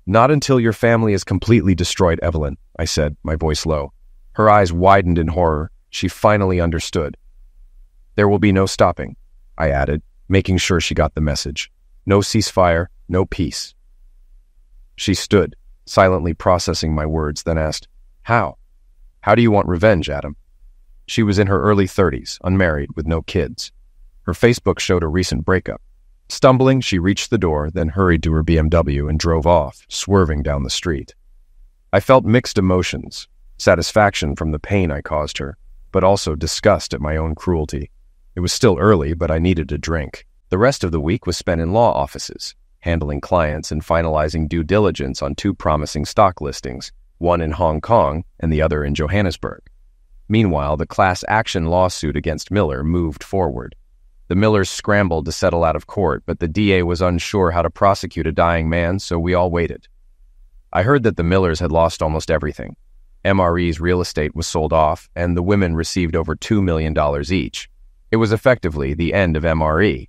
"Not until your family is completely destroyed, Evelyn," I said, my voice low. Her eyes widened in horror. She finally understood. "There will be no stopping," I added, making sure she got the message. "No ceasefire, no peace." She stood, silently processing my words, then asked, "How? How do you want revenge, Adam?" She was in her early 30s, unmarried, with no kids. Her Facebook showed a recent breakup. Stumbling, she reached the door, then hurried to her BMW and drove off, swerving down the street. I felt mixed emotions, satisfaction from the pain I caused her, but also disgust at my own cruelty. It was still early, but I needed a drink. The rest of the week was spent in law offices, handling clients and finalizing due diligence on 2 promising stock listings, one in Hong Kong and the other in Johannesburg. Meanwhile, the class action lawsuit against Miller moved forward. The Millers scrambled to settle out of court, but the DA was unsure how to prosecute a dying man, so we all waited. I heard that the Millers had lost almost everything. MRE's real estate was sold off, and the women received over $2 million each. It was effectively the end of MRE.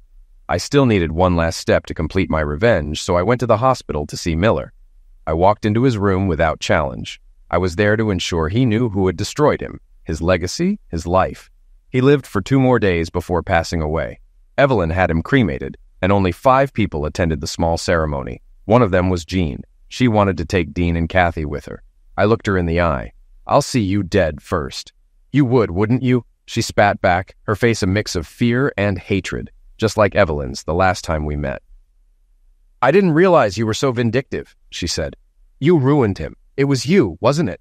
I still needed one last step to complete my revenge, so I went to the hospital to see Miller. I walked into his room without challenge. I was there to ensure he knew who had destroyed him, his legacy, his life. He lived for 2 more days before passing away. Evelyn had him cremated, and only 5 people attended the small ceremony. One of them was Jean. She wanted to take Dean and Kathy with her. I looked her in the eye. "I'll see you dead first." "You would, wouldn't you?" She spat back, her face a mix of fear and hatred, just like Evelyn's the last time we met. "I didn't realize you were so vindictive," she said. "You ruined him. It was you, wasn't it?"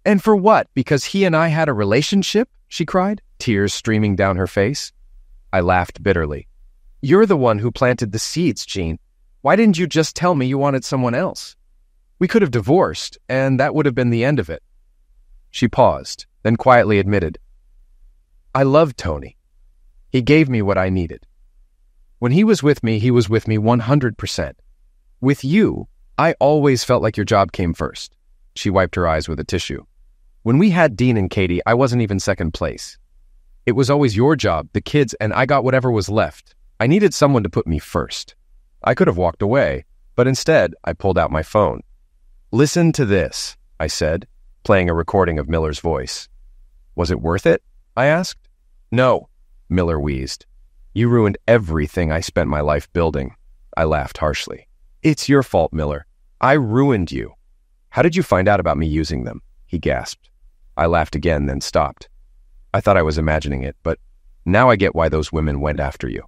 "And for what? Because he and I had a relationship?" she cried, tears streaming down her face. I laughed bitterly. "You're the one who planted the seeds, Jean. Why didn't you just tell me you wanted someone else? We could have divorced, and that would have been the end of it." She paused, then quietly admitted, "I loved Tony. He gave me what I needed. When he was with me 100%. With you, I always felt like your job came first." She wiped her eyes with a tissue. "When we had Dean and Katie, I wasn't even second place. It was always your job, the kids, and I got whatever was left. I needed someone to put me first. I could have walked away, but instead, I pulled out my phone. "Listen to this," I said, playing a recording of Miller's voice. "Was it worth it?" I asked. "No," Miller wheezed. "You ruined everything I spent my life building." I laughed harshly. "It's your fault, Miller. I ruined you." "How did you find out about me using them?" he gasped. I laughed again, then stopped. I thought I was imagining it, but now I get why those women went after you.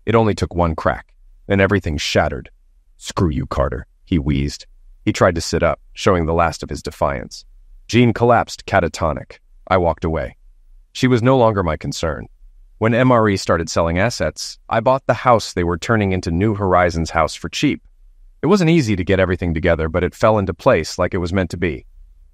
It only took one crack, and everything shattered. Screw you, Carter, he wheezed. He tried to sit up, showing the last of his defiance. Jean collapsed catatonic. I walked away. She was no longer my concern. When MRE started selling assets, I bought the house they were turning into New Horizons House for cheap. It wasn't easy to get everything together, but it fell into place like it was meant to be.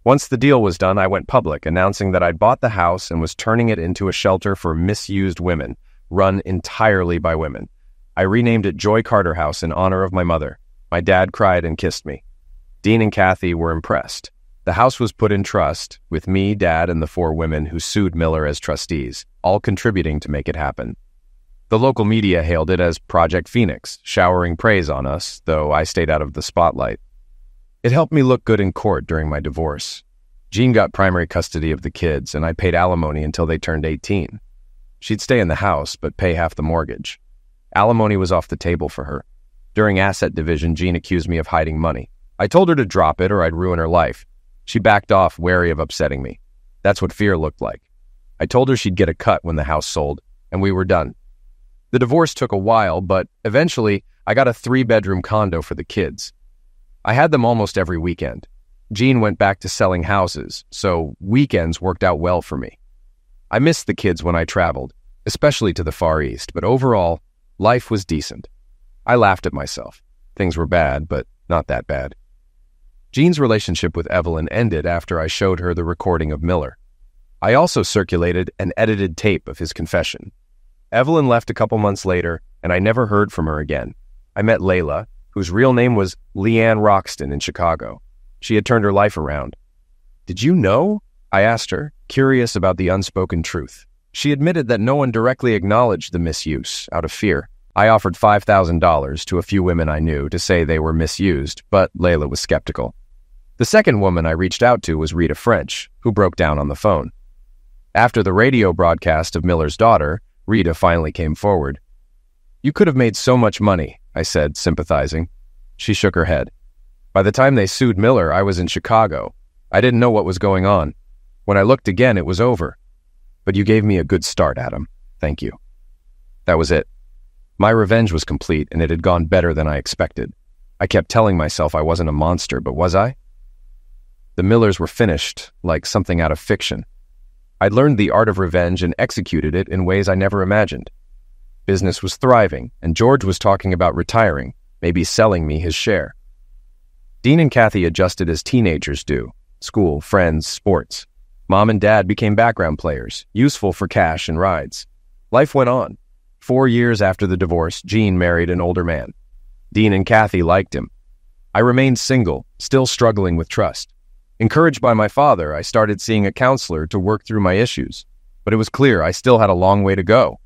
Once the deal was done, I went public, announcing that I'd bought the house and was turning it into a shelter for misused women, run entirely by women. I renamed it Joy Carter House in honor of my mother. My dad cried and kissed me. Dean and Kathy were impressed. The house was put in trust, with me, Dad, and the 4 women who sued Miller as trustees, all contributing to make it happen. The local media hailed it as Project Phoenix, showering praise on us, though I stayed out of the spotlight. It helped me look good in court during my divorce. Jean got primary custody of the kids, and I paid alimony until they turned 18. She'd stay in the house, but pay half the mortgage. Alimony was off the table for her. During asset division, Jean accused me of hiding money. I told her to drop it or I'd ruin her life. She backed off, wary of upsetting me. That's what fear looked like. I told her she'd get a cut when the house sold, and we were done. The divorce took a while, but eventually I got a 3-bedroom condo for the kids. I had them almost every weekend. Jean went back to selling houses, so weekends worked out well for me. I missed the kids when I traveled, especially to the Far East, but overall, life was decent. I laughed at myself. Things were bad, but not that bad. Jean's relationship with Evelyn ended after I showed her the recording of Miller. I also circulated an edited tape of his confession. Evelyn left a couple months later, and I never heard from her again. I met Layla, whose real name was Leanne Roxton in Chicago. She had turned her life around. "Did you know?" I asked her, curious about the unspoken truth. She admitted that no one directly acknowledged the misuse out of fear. I offered $5,000 to a few women I knew to say they were misused, but Layla was skeptical. The second woman I reached out to was Rita French, who broke down on the phone. After the radio broadcast of Miller's daughter, Rita finally came forward. "You could have made so much money," I said, sympathizing. She shook her head. "By the time they sued Miller, I was in Chicago. I didn't know what was going on. When I looked again, it was over. But you gave me a good start, Adam. Thank you." That was it. My revenge was complete, and it had gone better than I expected. I kept telling myself I wasn't a monster, but was I? The Millers were finished, like something out of fiction. I'd learned the art of revenge and executed it in ways I never imagined. Business was thriving, and George was talking about retiring, maybe selling me his share. Dean and Kathy adjusted as teenagers do: school, friends, sports. Mom and Dad became background players, useful for cash and rides. Life went on. 4 years after the divorce, Jean married an older man. Dean and Kathy liked him. I remained single, still struggling with trust. Encouraged by my father, I started seeing a counselor to work through my issues. But it was clear I still had a long way to go.